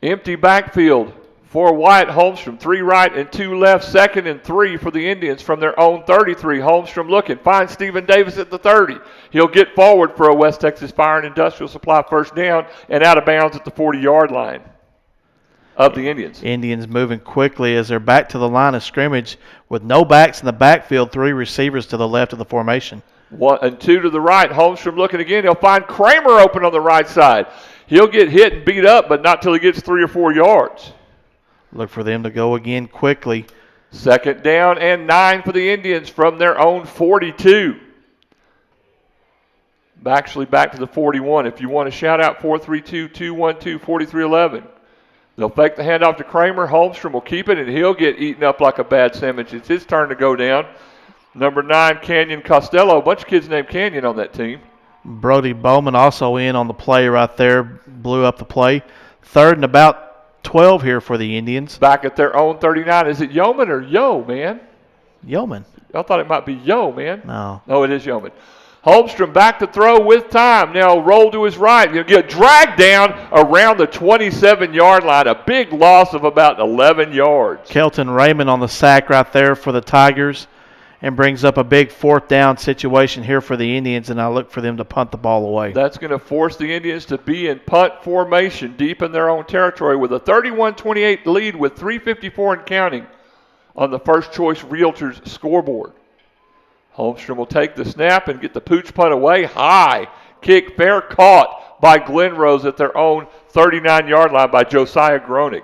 Empty backfield for Wyatt Holmstrom. 3 right and 2 left. 2nd and 3 for the Indians from their own 33. Holmstrom looking. Finds Stephen Davis at the 30. He'll get forward for a West Texas Fire and Industrial Supply first down and out of bounds at the 40-yard line of the Indians. Indians moving quickly as they're back to the line of scrimmage with no backs in the backfield, 3 receivers to the left of the formation. 1 and 2 to the right. Holmstrom looking again. He'll find Kramer open on the right side. He'll get hit and beat up, but not till he gets 3 or 4 yards. Look for them to go again quickly. 2nd down and 9 for the Indians from their own 42. Actually back to the 41. If you want to shout out, 432-212-4311. They'll fake the handoff to Kramer. Holmstrom will keep it, and he'll get eaten up like a bad sandwich. It's his turn to go down. Number 9, Canyon Costello. A bunch of kids named Canyon on that team. Brody Bowman also in on the play right there. Blew up the play. 3rd and about 12 here for the Indians. Back at their own 39. Is it Yeoman or Yo, man? Yeoman. I thought it might be Yo, man. No. No, it is Yeoman. Holmstrom back to throw with time. Now roll to his right. He'll get dragged down around the 27-yard line. A big loss of about 11 yards. Kelton Raymond on the sack right there for the Tigers and brings up a big 4th down situation here for the Indians, and I look for them to punt the ball away. That's going to force the Indians to be in punt formation deep in their own territory with a 31-28 lead with 3:54 and counting on the First Choice Realtors scoreboard. Holmstrom will take the snap and get the pooch punt away. High kick, fair caught by Glen Rose at their own 39-yard line by Josiah Groening.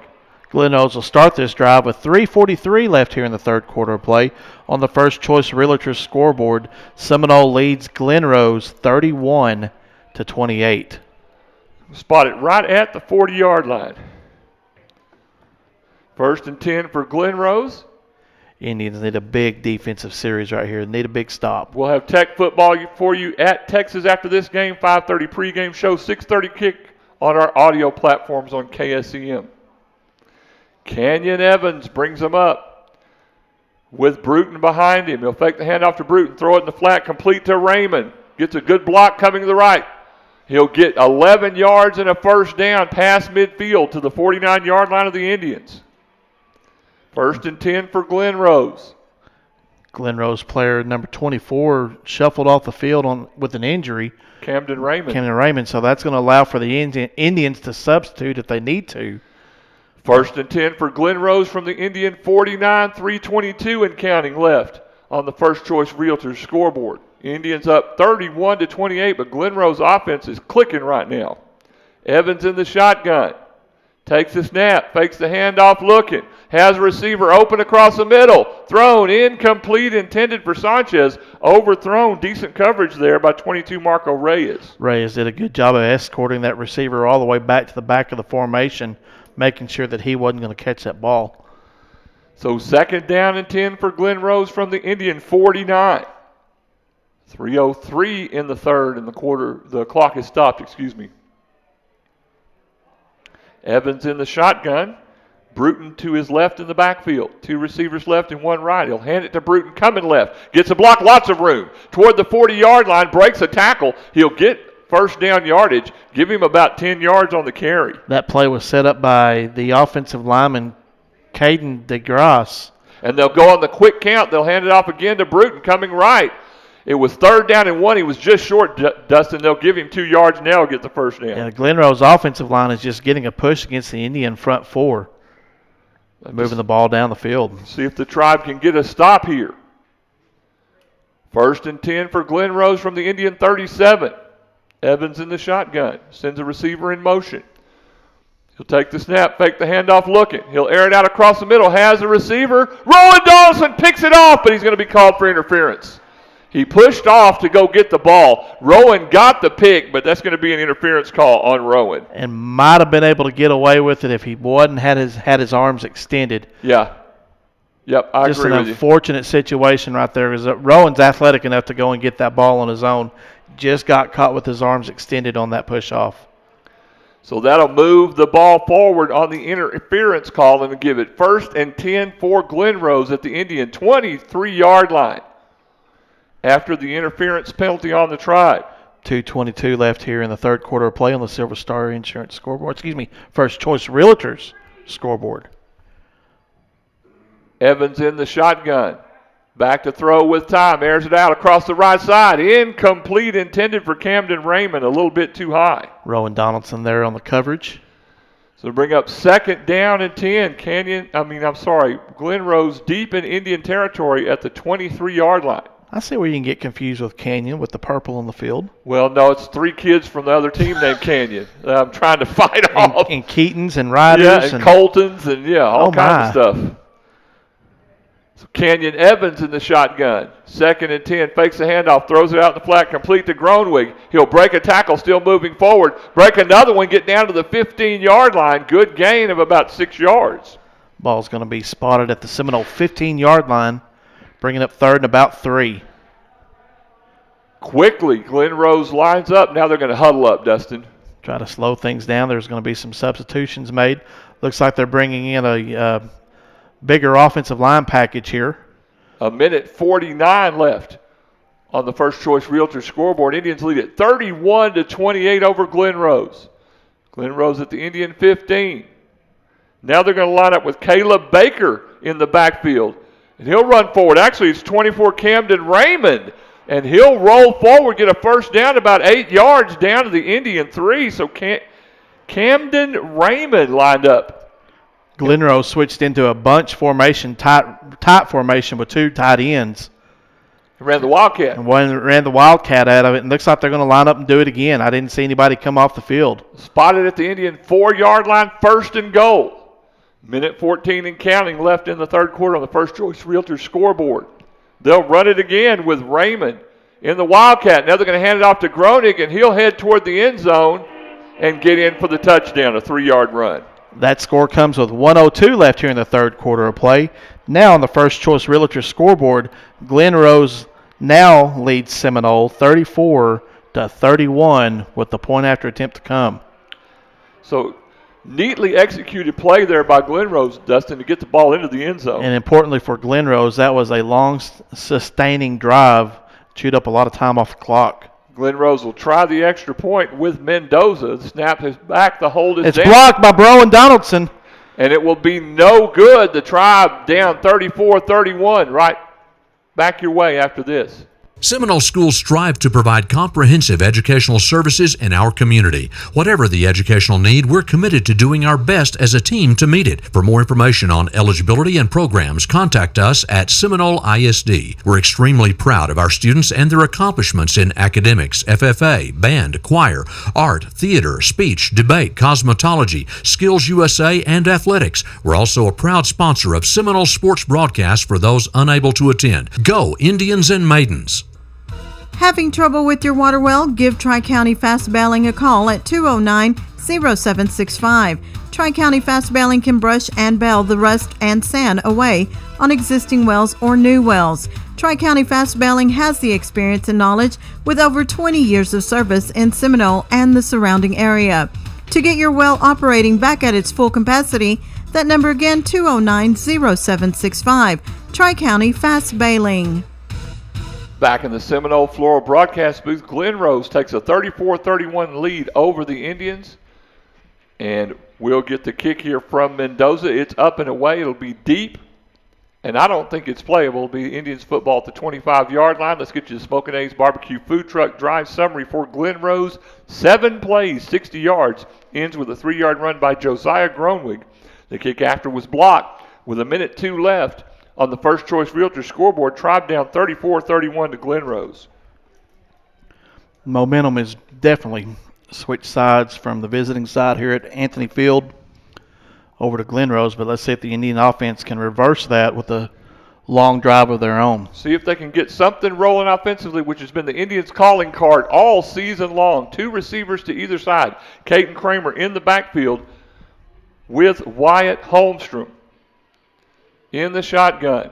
Glen Rose will start this drive with 3:43 left here in the third quarter of play. On the First Choice Realtors scoreboard, Seminole leads Glen Rose 31-28. Spotted right at the 40-yard line. 1st and 10 for Glen Rose. Indians need a big defensive series right here. Need a big stop. We'll have Tech football for you at Texas after this game. 5:30 pregame show, 6:30 kick on our audio platforms on KSEM. Canyon Evans brings them up with Bruton behind him. He'll fake the handoff to Bruton, throw it in the flat, complete to Raymond. Gets a good block coming to the right. He'll get 11 yards and a first down past midfield to the 49-yard line of the Indians. 1st and 10 for Glen Rose. Glen Rose player number 24 shuffled off the field with an injury. Camden Raymond. So that's going to allow for the Indians to substitute if they need to. 1st and 10 for Glen Rose from the Indian 49, 3:22 and counting left on the First Choice Realtors scoreboard. Indians up 31-28, but Glen Rose offense is clicking right now. Evans in the shotgun. Takes the snap, fakes the handoff looking. Has a receiver open across the middle. Thrown, incomplete, intended for Sanchez. Overthrown, decent coverage there by 22 Marco Reyes. Reyes did a good job of escorting that receiver all the way back to the back of the formation, making sure that he wasn't going to catch that ball. So 2nd down and 10 for Glen Rose from the Indian 49. 3:03 in the third and the clock is stopped, Evans in the shotgun. Bruton to his left in the backfield. 2 receivers left and 1 right. He'll hand it to Bruton coming left. Gets a block, lots of room. Toward the 40-yard line, breaks a tackle. He'll get first down yardage. Give him about 10 yards on the carry. That play was set up by the offensive lineman, Caden DeGrasse. And they'll go on the quick count. They'll hand it off again to Bruton coming right. It was 3rd down and 1. He was just short, Dustin. They'll give him 2 yards now, get the first down. Yeah, Glen Rose offensive line is just getting a push against the Indian front 4. Moving the ball down the field. See if the Tribe can get a stop here. 1st and 10 for Glen Rose from the Indian 37. Evans in the shotgun. Sends a receiver in motion. He'll take the snap, fake the handoff looking. He'll air it out across the middle. Has a receiver. Rowan Donaldson picks it off, but he's going to be called for interference. He pushed off to go get the ball. Rowan got the pick, but that's going to be an interference call on Rowan. And might have been able to get away with it if he wasn't had his arms extended. Yeah. Yep, I agree with you. Just an unfortunate situation right there because Rowan's athletic enough to go and get that ball on his own. Just got caught with his arms extended on that push off. So that'll move the ball forward on the interference call and give it 1st and 10 for Glen Rose at the Indian 23-yard line. After the interference penalty on the Tribe. 2:22 left here in the third quarter of play on the Silver Star Insurance scoreboard. First Choice Realtors scoreboard. Evans in the shotgun. Back to throw with time. Airs it out across the right side. Incomplete, intended for Camden Raymond. A little bit too high. Rowan Donaldson there on the coverage. So bring up 2nd down and 10. Glen Rose deep in Indian territory at the 23-yard line. I see where you can get confused with Canyon with the purple on the field. Well, no, it's 3 kids from the other team named Canyon that I'm trying to fight off. And Keatons and Riders. Yeah, and Coltons and, all kinds of stuff. So Canyon Evans in the shotgun. 2nd and 10. Fakes the handoff. Throws it out in the flat. Complete to Groenwig. He'll break a tackle. Still moving forward. Break another one. Get down to the 15-yard line. Good gain of about 6 yards. Ball's going to be spotted at the Seminole 15-yard line. Bringing up 3rd and about 3. Quickly, Glen Rose lines up. Now they're going to huddle up, Dustin. Try to slow things down. There's going to be some substitutions made. Looks like they're bringing in a bigger offensive line package here. 1:49 left on the First Choice Realtors scoreboard. Indians lead it 31-28 over Glen Rose. Glen Rose at the Indian 15. Now they're going to line up with Caleb Baker in the backfield. And he'll run forward. Actually, it's 24 Camden Raymond. And he'll roll forward, get a first down about 8 yards down to the Indian 3. So Camden Raymond lined up. Glen Rose switched into a bunch formation, tight formation with 2 tight ends. Ran the Wildcat. And one ran the Wildcat out of it. And looks like they're going to line up and do it again. I didn't see anybody come off the field. Spotted at the Indian 4-yard line, 1st and goal. 1:14 and counting left in the third quarter on the First Choice Realtors scoreboard. They'll run it again with Raymond in the Wildcat. Now they're going to hand it off to Groenig, and he'll head toward the end zone. and get in for the touchdown, a 3-yard run. That score comes with 1:02 left here in the third quarter of play. Now on the First Choice Realtor scoreboard, Glen Rose now leads Seminole 34-31 with the point after attempt to come. So neatly executed play there by Glen Rose, Dustin, to get the ball into the end zone. And importantly for Glen Rose, that was a long, sustaining drive, chewed up a lot of time off the clock. Glen Rose will try the extra point with Mendoza. The snap is back. The hold is It's down. blocked by Broen Donaldson. And it will be no good. The Tribe down 34-31. Right back your way after this. Seminole schools strive to provide comprehensive educational services in our community. Whatever the educational need, we're committed to doing our best as a team to meet it. For more information on eligibility and programs, contact us at Seminole ISD. We're extremely proud of our students and their accomplishments in academics, FFA, band, choir, art, theater, speech, debate, cosmetology, Skills USA, and athletics. We're also a proud sponsor of Seminole sports broadcasts for those unable to attend. Go Indians and Maidens! Having trouble with your water well? Give Tri-County Fast Bailing a call at 209-0765. Tri-County Fast Bailing can brush and bail the rust and sand away on existing wells or new wells. Tri-County Fast Bailing has the experience and knowledge with over 20 years of service in Seminole and the surrounding area. To get your well operating back at its full capacity, that number again, 209-0765. Tri-County Fast Bailing. Back in the Seminole Floral broadcast booth, Glen Rose takes a 34-31 lead over the Indians. And we'll get the kick here from Mendoza. It's up and away. It'll be deep. And I don't think it's playable. It'll be Indians football at the 25-yard line. Let's get you the Smokin' A's Barbecue Food Truck Drive summary for Glen Rose. 7 plays, 60 yards. Ends with a 3-yard run by Josiah Gronwig. The kick after was blocked with 1:02 left. On the First Choice Realtor scoreboard, Tribe down 34-31 to Glen Rose. Momentum is definitely switched sides from the visiting side here at Anthony Field over to Glen Rose, but let's see if the Indian offense can reverse that with a long drive of their own. See if they can get something rolling offensively, which has been the Indians' calling card all season long. 2 receivers to either side. Caden Kramer in the backfield with Wyatt Holmstrom in the shotgun.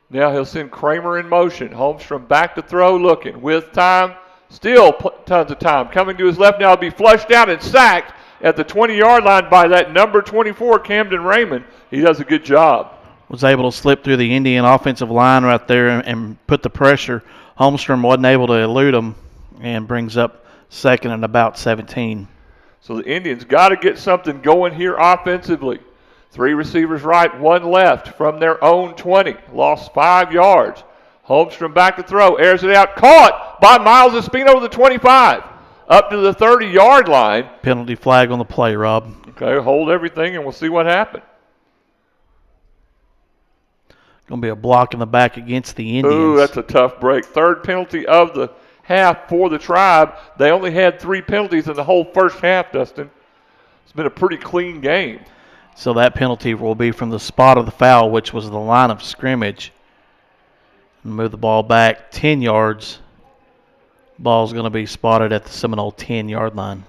Now he'll send Kramer in motion. Holmstrom back to throw, looking with time. Still tons of time. Coming to his left now, will be flushed out and sacked at the 20-yard line by that number 24, Camden Raymond. He does a good job. Was able to slip through the Indian offensive line right there and put the pressure. Holmstrom wasn't able to elude him and brings up second and about 17. So the Indians got to get something going here offensively. 3 receivers right, 1 left from their own 20. Lost 5 yards. Holmstrom back to throw. Airs it out. Caught by Miles Espino to the 25. Up to the 30-yard line. Penalty flag on the play, Rob. Okay, hold everything and we'll see what happened. Going to be a block in the back against the Indians. Ooh, that's a tough break. 3rd penalty of the half for the Tribe. They only had 3 penalties in the whole first half, Dustin. It's been a pretty clean game. So that penalty will be from the spot of the foul, which was the line of scrimmage. Move the ball back 10 yards. Ball's going to be spotted at the Seminole 10-yard line.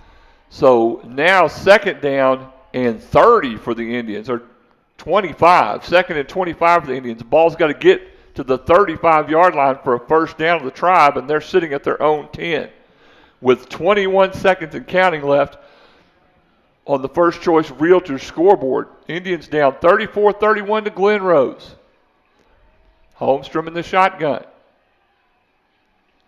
So now 2nd down and 30 for the Indians, or 25. 2nd and 25 for the Indians. The ball's got to get to the 35-yard line for a first down of the Tribe, and they're sitting at their own 10. With 21 seconds and counting left, on the First Choice Realtor scoreboard, Indians down 34-31 to Glen Rose. Holmstrom in the shotgun.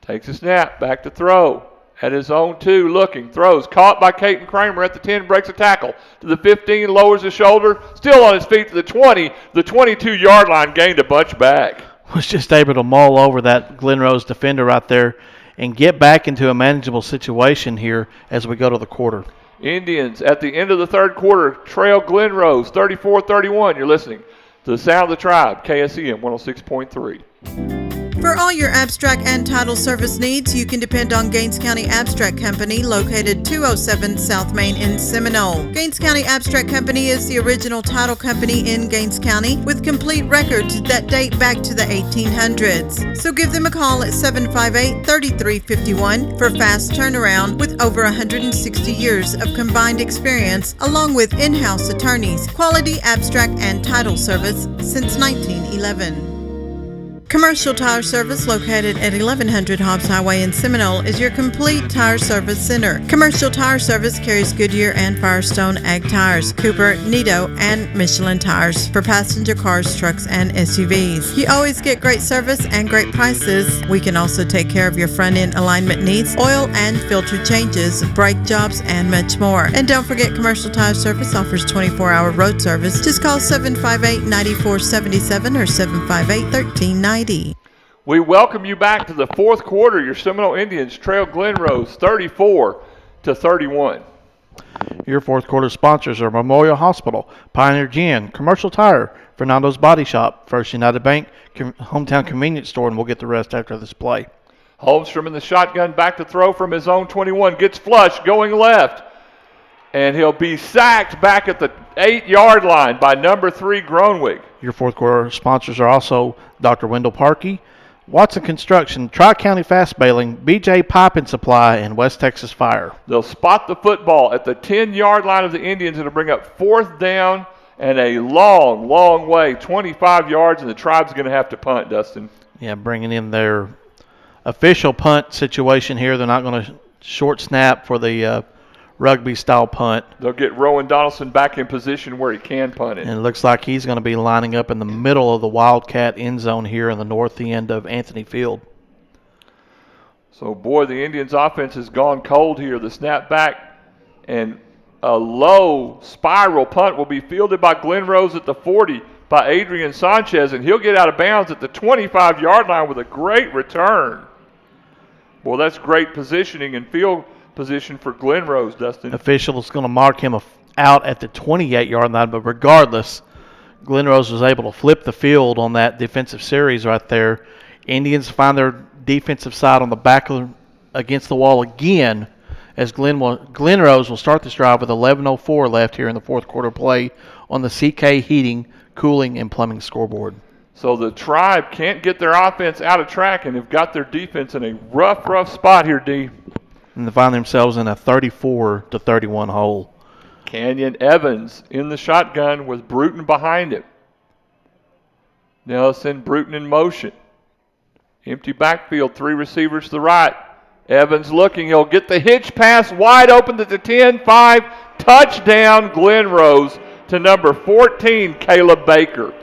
Takes a snap, back to throw. At his own 2, looking, throws. Caught by Caden Kramer at the 10, breaks a tackle. To the 15, lowers his shoulder. Still on his feet to the 20. The 22-yard line, gained a bunch back. Was just able to maul over that Glen Rose defender right there and get back into a manageable situation here as we go to the quarter. Indians at the end of the 3rd quarter trail Glen Rose 34-31. You're listening to the Sound of the Tribe, KSEM 106.3. For all your abstract and title service needs, you can depend on Gaines County Abstract Company, located 207 South Main in Seminole. Gaines County Abstract Company is the original title company in Gaines County with complete records that date back to the 1800s. So give them a call at 758-3351 for fast turnaround with over 160 years of combined experience along with in-house attorneys, quality abstract and title service since 1911. Commercial Tire Service, located at 1100 Hobbs Highway in Seminole, is your complete tire service center. Commercial Tire Service carries Goodyear and Firestone Ag tires, Cooper, Nito, and Michelin tires for passenger cars, trucks, and SUVs. You always get great service and great prices. We can also take care of your front-end alignment needs, oil and filter changes, brake jobs, and much more. And don't forget, Commercial Tire Service offers 24-hour road service. Just call 758-9477 or 758-1390. We welcome you back to the fourth quarter. Your Seminole Indians trail Glen Rose 34-31. Your fourth quarter sponsors are Memorial Hospital, Pioneer Gin, Commercial Tire, Fernando's Body Shop, First United Bank, Hometown Convenience Store, and we'll get the rest after this play. Holmstrom in the shotgun, back to throw from his own 21, gets flush, going left, and he'll be sacked back at the 8-yard line by number 3, Gronwig. Your fourth quarter sponsors are also Dr. Wendell Parkey, Watson Construction, Tri-County Fast Bailing, BJ Pipe and Supply, and West Texas Fire. They'll spot the football at the 10-yard line of the Indians. It'll bring up fourth down and a long, long way, 25 yards, and the Tribe's going to have to punt, Dustin. Yeah, bringing in their official punt situation here. They're not going to short snap for the rugby-style punt. They'll get Rowan Donaldson back in position where he can punt it. And it looks like he's going to be lining up in the middle of the Wildcat end zone here in the north end of Anthony Field. So, boy, the Indians' offense has gone cold here. The snap back and a low spiral punt will be fielded by Glen Rose at the 40 by Adrian Sanchez, and he'll get out of bounds at the 25-yard line with a great return. Well, that's great positioning and field position for Glen Rose, Dustin. Official is going to mark him out at the 28-yard line, but regardless, Glen Rose was able to flip the field on that defensive series right there. Indians find their defensive side on the back against the wall again as Glen Rose will start this drive with 11:04 left here in the fourth quarter play on the CK Heating, Cooling, and Plumbing scoreboard. So the Tribe can't get their offense out of track and have got their defense in a rough spot here, D. And they find themselves in a 34-31 hole. Canyon Evans in the shotgun with Bruton behind him. Now they'll send Bruton in motion. Empty backfield, 3 receivers to the right. Evans looking, he'll get the hitch pass wide open to the 10-5. Touchdown, Glen Rose to number 14, Caleb Baker.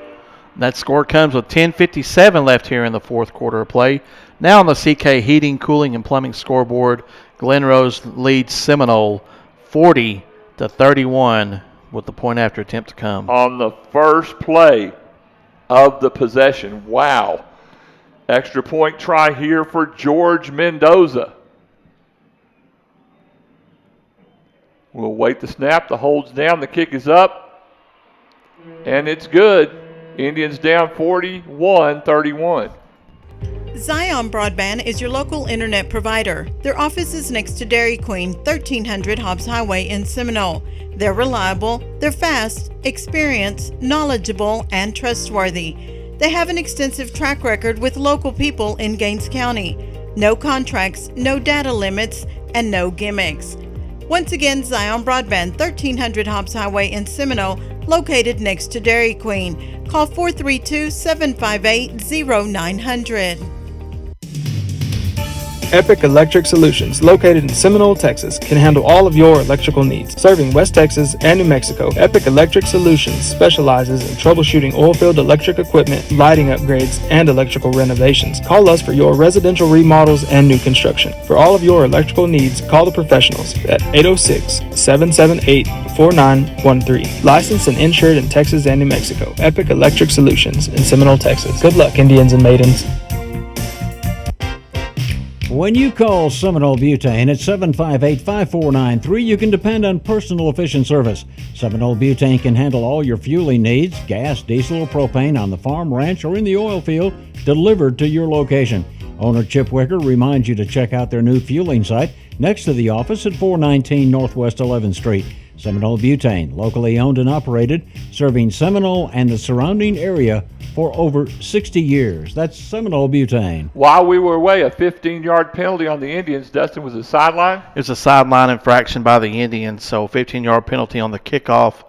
That score comes with 10:57 left here in the fourth quarter of play. Now on the CK Heating, Cooling, and Plumbing scoreboard, Glen Rose leads Seminole 40-31 with the point after attempt to come. On the first play of the possession. Wow. Extra point try here for George Mendoza. We'll wait the snap. The hold's down. The kick is up. And it's good. Indians down 41-31. Zion Broadband is your local internet provider. Their office is next to Dairy Queen, 1300 Hobbs Highway in Seminole. They're reliable, they're fast, experienced, knowledgeable, and trustworthy. They have an extensive track record with local people in Gaines County. No contracts, no data limits, and no gimmicks. Once again, Zion Broadband, 1300 Hobbs Highway in Seminole, located next to Dairy Queen. Call 432-758-0900. Epic Electric Solutions, located in Seminole, Texas, can handle all of your electrical needs. Serving West Texas and New Mexico, Epic Electric Solutions specializes in troubleshooting oil-filled electric equipment, lighting upgrades, and electrical renovations. Call us for your residential remodels and new construction. For all of your electrical needs, call the professionals at 806-778-4913. Licensed and insured in Texas and New Mexico. Epic Electric Solutions in Seminole, Texas. Good luck, Indians and maidens. When you call Seminole Butane at 758-5493, you can depend on personal efficient service. Seminole Butane can handle all your fueling needs, gas, diesel, or propane on the farm, ranch, or in the oil field, delivered to your location. Owner Chip Wicker reminds you to check out their new fueling site next to the office at 419 Northwest 11th Street. Seminole Butane, locally owned and operated, serving Seminole and the surrounding area for over 60 years. That's Seminole Butane. While we were away, a 15-yard penalty on the Indians. Dustin, was a sideline? It's a sideline infraction by the Indians, so 15-yard penalty on the kickoff.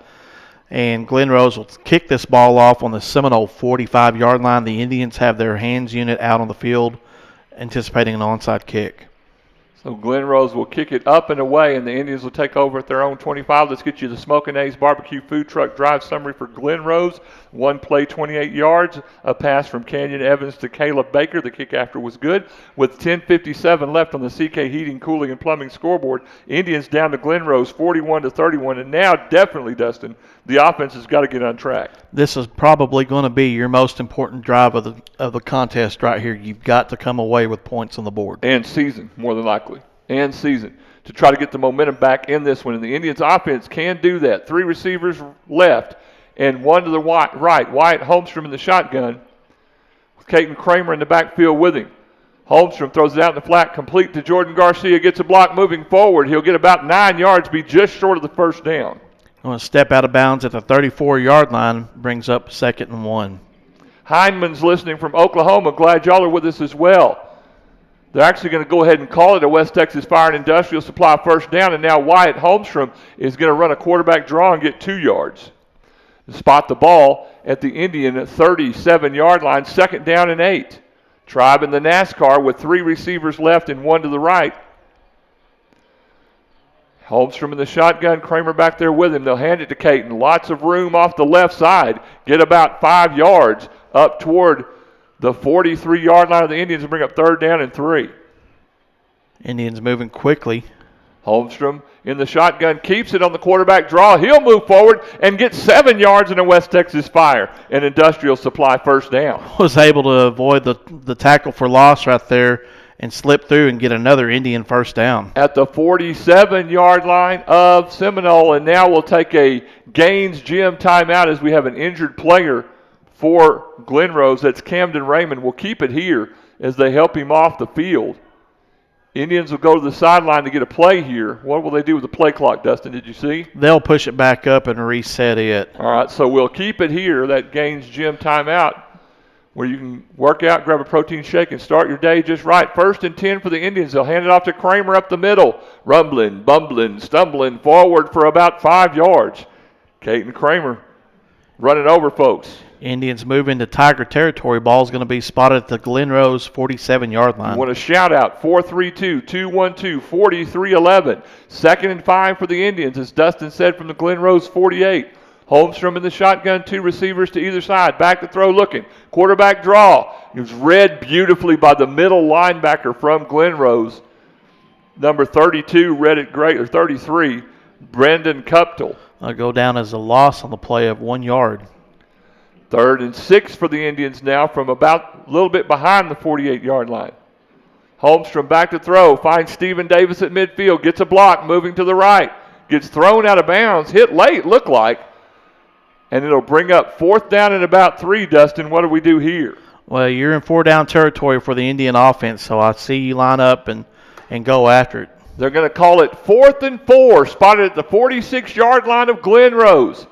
And Glen Rose will kick this ball off on the Seminole 45-yard line. The Indians have their hands unit out on the field, anticipating an onside kick. So Glen Rose will kick it up and away, and the Indians will take over at their own 25. Let's get you the Smokin' A's Barbecue Food Truck Drive summary for Glen Rose. One play, 28 yards. A pass from Canyon Evans to Caleb Baker. The kick after was good. With 10:57 left on the CK Heating, Cooling, and Plumbing scoreboard, Indians down to Glen Rose 41-31. And now, definitely, Dustin, the offense has got to get on track. This is probably going to be your most important drive of the contest right here. You've got to come away with points on the board. And season, more than likely. And season, to try to get the momentum back in this one. And the Indians offense can do that. 3 receivers left and 1 to the right. Wyatt Holmstrom in the shotgun with Caden Kramer in the backfield with him. Holmstrom throws it out in the flat, complete to Jordan Garcia. Gets a block moving forward. He'll get about 9 yards, be just short of the first down. Going to step out of bounds at the 34-yard line, brings up 2nd and 1. Hindman's listening from Oklahoma. Glad y'all are with us as well. They're actually going to go ahead and call it a West Texas Fire and Industrial Supply first down, and now Wyatt Holmstrom is going to run a quarterback draw and get 2 yards. Spot the ball at the Indian 37-yard line, 2nd down and 8. Tribe in the NASCAR with 3 receivers left and 1 to the right. Holmstrom in the shotgun, Kramer back there with him. They'll hand it to Caton. Lots of room off the left side. Get about 5 yards up toward the 43-yard line of the Indians and bring up 3rd down and 3. Indians moving quickly. Holmstrom in the shotgun, keeps it on the quarterback draw. He'll move forward and get 7 yards in a West Texas Fire and Industrial Supply first down. Was able to avoid the tackle for loss right there and slip through and get another Indian first down. At the 47-yard line of Seminole, and now we'll take a Gaines Gym timeout as we have an injured player for Glen Rose. That's Camden Raymond. We'll keep it here as they help him off the field. Indians will go to the sideline to get a play here. What will they do with the play clock, Dustin? Did you see? They'll push it back up and reset it. All right, so we'll keep it here, that Gaines Gym timeout, where you can work out, grab a protein shake, and start your day just right. 1st and 10 for the Indians. They'll hand it off to Kramer up the middle. Rumbling, bumbling, stumbling forward for about 5 yards. Caton Kramer running over folks. Indians move into Tiger territory. Ball's going to be spotted at the Glen Rose 47-yard line. Want a shout out, 432-212, 4311. 2nd and 5 for the Indians, as Dustin said, from the Glen Rose 48. Holmstrom in the shotgun, 2 receivers to either side. Back to throw looking. Quarterback draw. It was read beautifully by the middle linebacker from Glen Rose. Number 32 read it great, or 33, Brendan Cuptill. I'll go down as a loss on the play of 1 yard. 3rd and 6 for the Indians now from about a little bit behind the 48-yard line. Holmstrom back to throw. Finds Stephen Davis at midfield. Gets a block. Moving to the right. Gets thrown out of bounds. Hit late, looked like. And it'll bring up 4th down and about 3, Dustin. What do we do here? Well, you're in 4-down territory for the Indian offense, so I see you line up and go after it. They're going to call it 4th and 4, spotted at the 46-yard line of Glen Rose.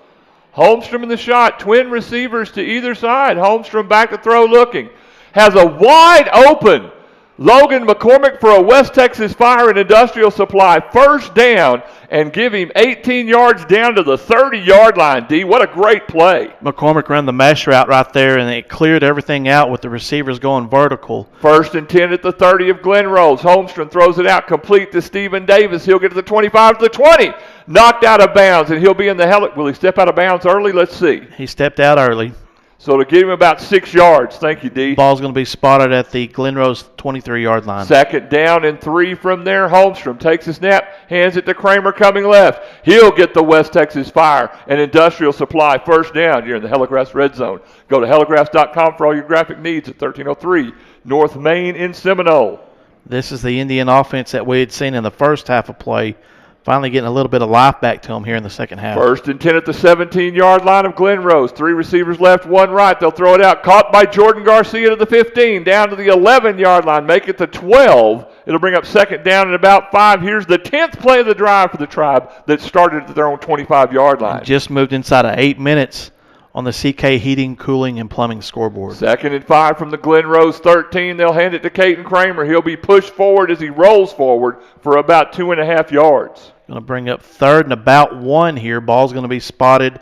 Holmstrom in the shot, twin receivers to either side. Holmstrom back to throw looking. Has a wide open Logan McCormick for a West Texas Fire and Industrial Supply first down and give him 18 yards down to the 30-yard line, D. What a great play. McCormick ran the mesh route right there, and it cleared everything out with the receivers going vertical. 1st and 10 at the 30 of Glen Rose. Holmstrom throws it out complete to Stephen Davis. He'll get to the 25 to the 20. Knocked out of bounds, and he'll be in the Will he step out of bounds early? Let's see. He stepped out early. So to give him about 6 yards. Thank you, D. Ball's going to be spotted at the Glen Rose 23-yard line. 2nd down and 3 from there. Holmstrom takes a snap, hands it to Kramer coming left. He'll get the West Texas Fire and Industrial Supply first down. You're in the Hellegrass Red Zone. Go to hellegrass.com for all your graphic needs at 1303 North Main in Seminole. This is the Indian offense that we had seen in the first half of play, finally getting a little bit of life back to them here in the second half. 1st and 10 at the 17-yard line of Glen Rose. 3 receivers left, 1 right. They'll throw it out. Caught by Jordan Garcia to the 15, down to the 11-yard line. Make it the 12. It'll bring up 2nd down and about 5. Here's the 10th play of the drive for the Tribe that started at their own 25-yard line. And just moved inside of 8 minutes on the CK Heating, Cooling, and Plumbing scoreboard. 2nd and 5 from the Glen Rose 13. They'll hand it to Caden Kramer. He'll be pushed forward as he rolls forward for about 2.5 yards. Going to bring up 3rd and about 1 here. Ball's going to be spotted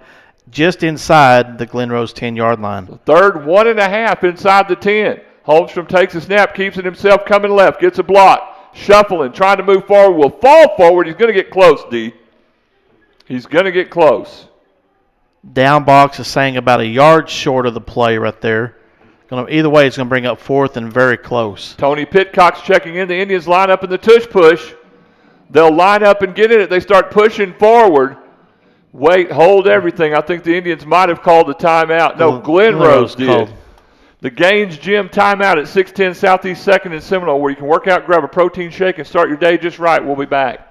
just inside the Glen Rose 10-yard line. 3rd, 1.5 inside the 10. Holmstrom takes a snap, keeps it himself, coming left, gets a block, shuffling, trying to move forward, will fall forward. He's going to get close, D. He's going to get close. Down box is saying about a yard short of the play right there. Either way, it's going to bring up 4th and very close. Tony Pitcock's checking in. The Indians line up in the tush push. They'll line up and get in it. They start pushing forward. Wait, hold everything. I think the Indians might have called the timeout. No, Glen Rose did. Called. The Gaines Gym timeout at 610 Southeast 2nd and Seminole, where you can work out, grab a protein shake, and start your day just right. We'll be back.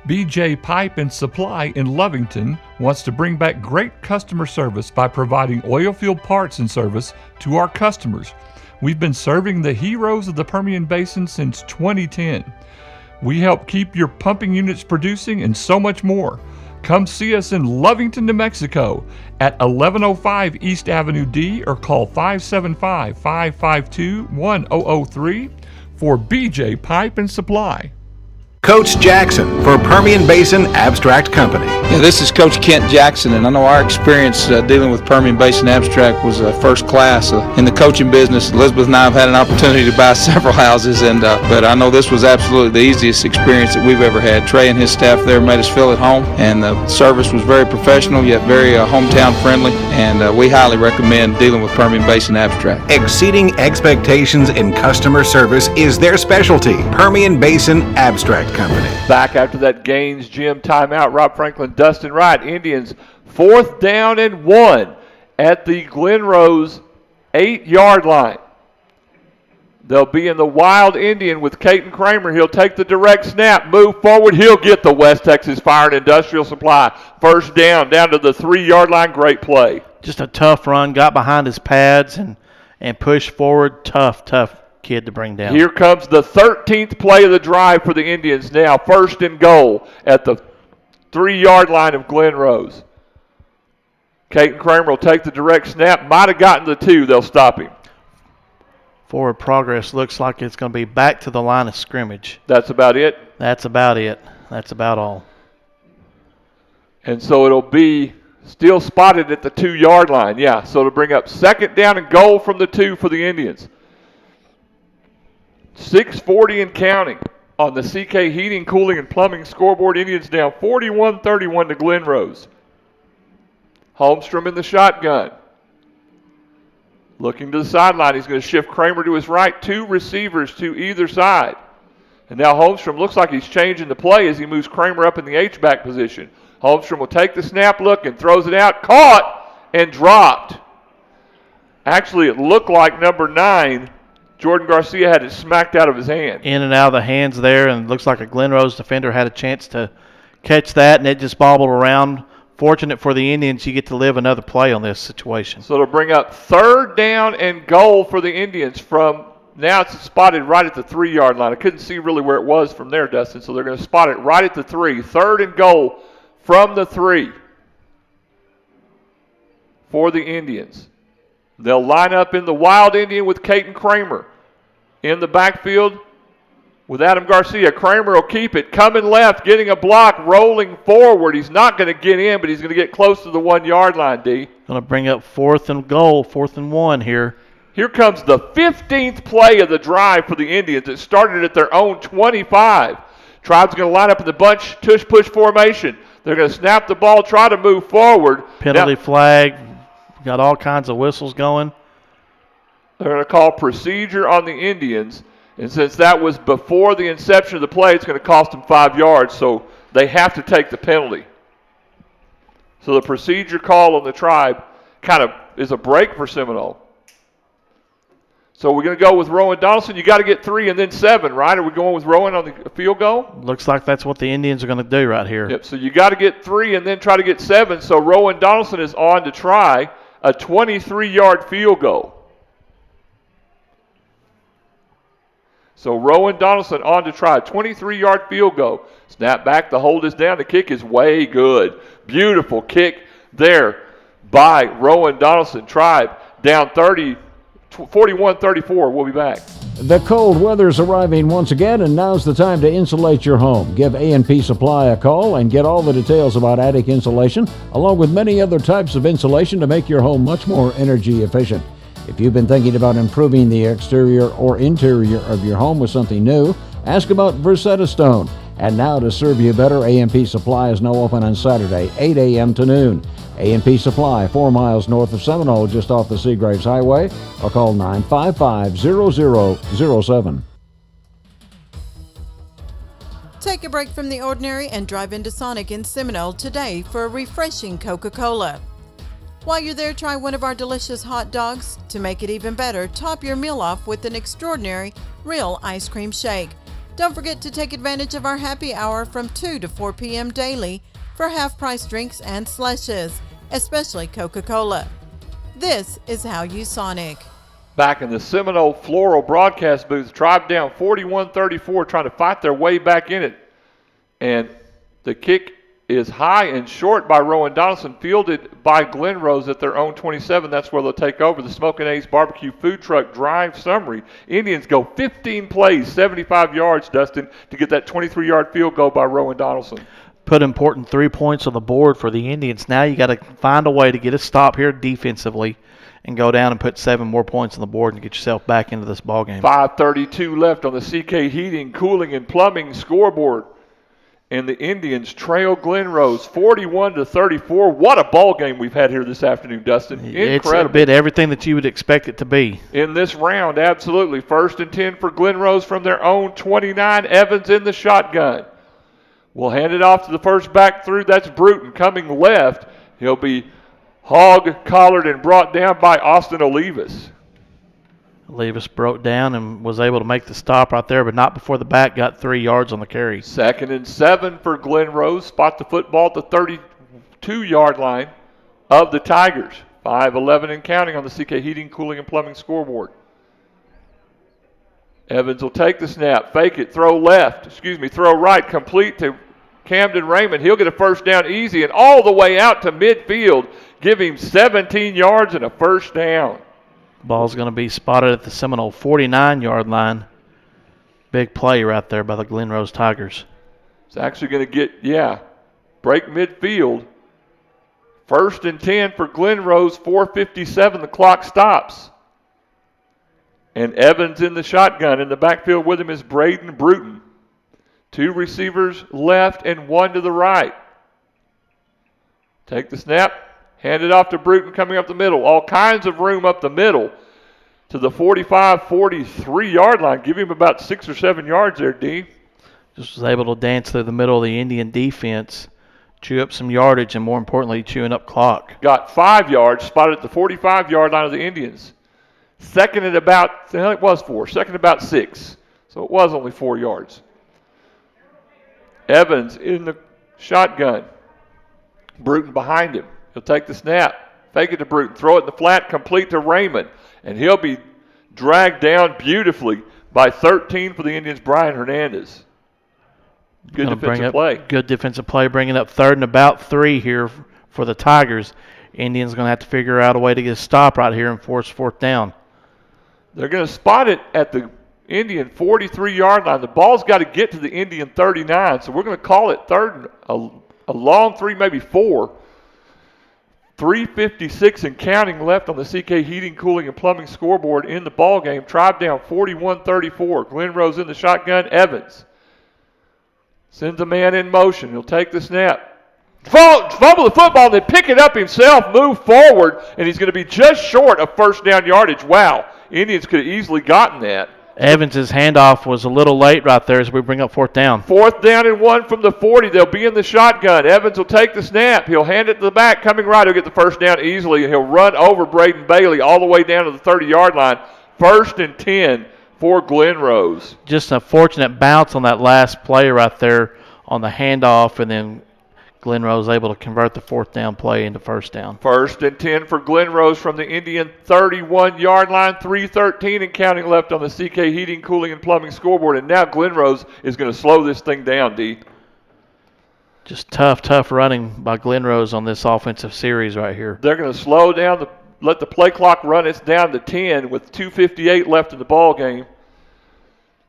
BJ Pipe and Supply in Lovington wants to bring back great customer service by providing oil field parts and service to our customers. We've been serving the heroes of the Permian Basin since 2010. We help keep your pumping units producing and so much more. Come see us in Lovington, New Mexico at 1105 East Avenue D or call 575-552-1003 for BJ Pipe and Supply. Coach Jackson for Permian Basin Abstract Company. Yeah, this is Coach Kent Jackson, and I know our experience dealing with Permian Basin Abstract was first class. In the coaching business, Elizabeth and I have had an opportunity to buy several houses, but I know this was absolutely the easiest experience that we've ever had. Trey and his staff there made us feel at home, and the service was very professional yet very hometown friendly, and we highly recommend dealing with Permian Basin Abstract. Exceeding expectations in customer service is their specialty. Permian Basin Abstract Company. Back after that Gaines Gym timeout, Rob Franklin, Dustin Wright. Indians 4th down and 1 at the Glen Rose 8-yard line. They'll be in the wild Indian with Caden Kramer. He'll take the direct snap, move forward. He'll get the West Texas Fire and Industrial Supply. 1st down to the 3-yard line. Great play. Just a tough run. Got behind his pads and pushed forward. Tough kid to bring down. Here comes the 13th play of the drive for the Indians now. 1st and goal at the 3-yard line of Glen Rose. Caden Kramer will take the direct snap. Might have gotten the 2. They'll stop him. Forward progress looks like it's going to be back to the line of scrimmage. That's about it? That's about it. That's about all. And so it'll be still spotted at the 2-yard line. Yeah, so it'll bring up 2nd down and goal from the 2 for the Indians. 6:40 and counting on the CK Heating, Cooling, and Plumbing scoreboard. Indians down 41-31 to Glen Rose. Holmstrom in the shotgun. Looking to the sideline. He's going to shift Kramer to his right. 2 receivers to either side. And now Holmstrom looks like he's changing the play as he moves Kramer up in the H-back position. Holmstrom will take the snap, look, and throws it out. Caught and dropped. Actually, it looked like number 9, Jordan Garcia, had it smacked out of his hand. In and out of the hands there, and it looks like a Glen Rose defender had a chance to catch that, and it just bobbled around. Fortunate for the Indians, you get to live another play on this situation. So it'll bring up 3rd down and goal for the Indians from, now it's spotted right at the 3-yard line. I couldn't see really where it was from there, Dustin, so they're going to spot it right at the 3. 3rd and goal from the 3 for the Indians. They'll line up in the wild Indian with Caden Kramer. In the backfield with Adam Garcia. Kramer will keep it. Coming left, getting a block, rolling forward. He's not going to get in, but he's going to get close to the 1-yard line, D. Going to bring up 4th and goal, 4th and 1 here. Here comes the 15th play of the drive for the Indians. It started at their own 25. Tribe's going to line up in the bunch, tush-push formation. They're going to snap the ball, try to move forward. Penalty flag. Got all kinds of whistles going. They're going to call procedure on the Indians. And since that was before the inception of the play, it's going to cost them 5 yards. So they have to take the penalty. So the procedure call on the Tribe kind of is a break for Seminole. So we're going to go with Rowan Donaldson. You got to get 3 and then 7, right? Are we going with Rowan on the field goal? Looks like that's what the Indians are going to do right here. Yep, so you got to get 3 and then try to get 7. So Rowan Donaldson is on to try a 23-yard field goal. So Rowan Donaldson on to try a 23-yard field goal. Snap back, the hold is down, the kick is way good. Beautiful kick there by Rowan Donaldson. Tribe down 41-34. We'll be back. The cold weather's arriving once again, and now's the time to insulate your home. Give A&P Supply a call and get all the details about attic insulation, along with many other types of insulation to make your home much more energy efficient. If you've been thinking about improving the exterior or interior of your home with something new, ask about Versetta Stone. And now, to serve you better, A&P Supply is now open on Saturday, 8 a.m. to noon. A&P Supply, 4 miles north of Seminole, just off the Seagraves Highway, or call 955-0007. Take a break from the ordinary and drive into Sonic in Seminole today for a refreshing Coca-Cola. While you're there, try one of our delicious hot dogs. To make it even better, top your meal off with an extraordinary real ice cream shake. Don't forget to take advantage of our happy hour from 2 to 4 p.m. daily for half-price drinks and slushes, especially Coca-Cola. This is how you Sonic. Back in the Seminole Floral broadcast booth, Tribe down 41-34, trying to fight their way back in it. And the kick is high and short by Rowan Donaldson, fielded by Glen Rose at their own 27. That's where they'll take over. The Smokin' Ace Barbecue Food Truck Drive summary. Indians go 15 plays, 75 yards, Dustin, to get that 23-yard field goal by Rowan Donaldson. Put important 3 points on the board for the Indians. Now you got to find a way to get a stop here defensively and go down and put 7 more points on the board and get yourself back into this ballgame. 5:32 left on the CK Heating, Cooling, and Plumbing scoreboard. And the Indians trail Glen Rose 41-34. What a ball game we've had here this afternoon, Dustin. Incredible. It's a bit everything that you would expect it to be. In this round, absolutely. 1st and 10 for Glen Rose from their own 29. Evans in the shotgun. We'll hand it off to the first back through. That's Bruton coming left. He'll be hog-collared and brought down by Austin Olivas. Olivas broke down and was able to make the stop right there, but not before the back got 3 yards on the carry. 2nd and 7 for Glen Rose. Spot the football at the 32-yard line of the Tigers. 5:11 and counting on the CK Heating, Cooling, and Plumbing scoreboard. Evans will take the snap, fake it, throw right, complete to Camden Raymond. He'll get a first down easy and all the way out to midfield. Give him 17 yards and a first down. Ball's going to be spotted at the Seminole 49-yard line. Big play right there by the Glen Rose Tigers. It's actually going to get, break midfield. 1st and 10 for Glen Rose, 4:57. The clock stops. And Evans in the shotgun. In the backfield with him is Braden Bruton. 2 receivers left and 1 to the right. Take the snap. Hand it off to Bruton coming up the middle. All kinds of room up the middle to the 43-yard line. Give him about 6 or 7 yards there, D. Just was able to dance through the middle of the Indian defense, chew up some yardage, and more importantly, chewing up clock. Got 5 yards, spotted at the 45-yard line of the Indians. Second and about 6. So it was only 4 yards. Evans in the shotgun. Bruton behind him. He'll take the snap, fake it to Bruton, throw it in the flat, complete to Raymond, and he'll be dragged down beautifully by 13 for the Indians, Brian Hernandez. Good defensive play. Good defensive play, bringing up 3rd and about 3 here for the Tigers. Indians going to have to figure out a way to get a stop right here and force 4th down. They're going to spot it at the Indian 43-yard line. The ball's got to get to the Indian 39, so we're going to call it 3rd and a long 3, maybe 4. 3:56 and counting left on the CK Heating, Cooling, and Plumbing scoreboard in the ball game. Tribe down 41-34. Glen Rose in the shotgun. Evans sends a man in motion. He'll take the snap. Fumble the football, then pick it up himself, move forward, and he's going to be just short of first down yardage. Wow, Indians could have easily gotten that. Evans' handoff was a little late right there as we bring up 4th down. 4th down and 1 from the 40. They'll be in the shotgun. Evans will take the snap. He'll hand it to the back. Coming right, he'll get the first down easily, and he'll run over Braden Bailey all the way down to the 30-yard line. 1st and 10 for Glen Rose. Just a fortunate bounce on that last play right there on the handoff, and then Glen Rose able to convert the 4th down play into 1st down. 1st and 10 for Glen Rose from the Indian 31-yard line, 3:13 and counting left on the CK Heating, Cooling, and Plumbing scoreboard. And now Glen Rose is going to slow this thing down, D. Just tough running by Glen Rose on this offensive series right here. They're going to slow down, let the play clock run. It's down to 10 with 2:58 left in the ball game.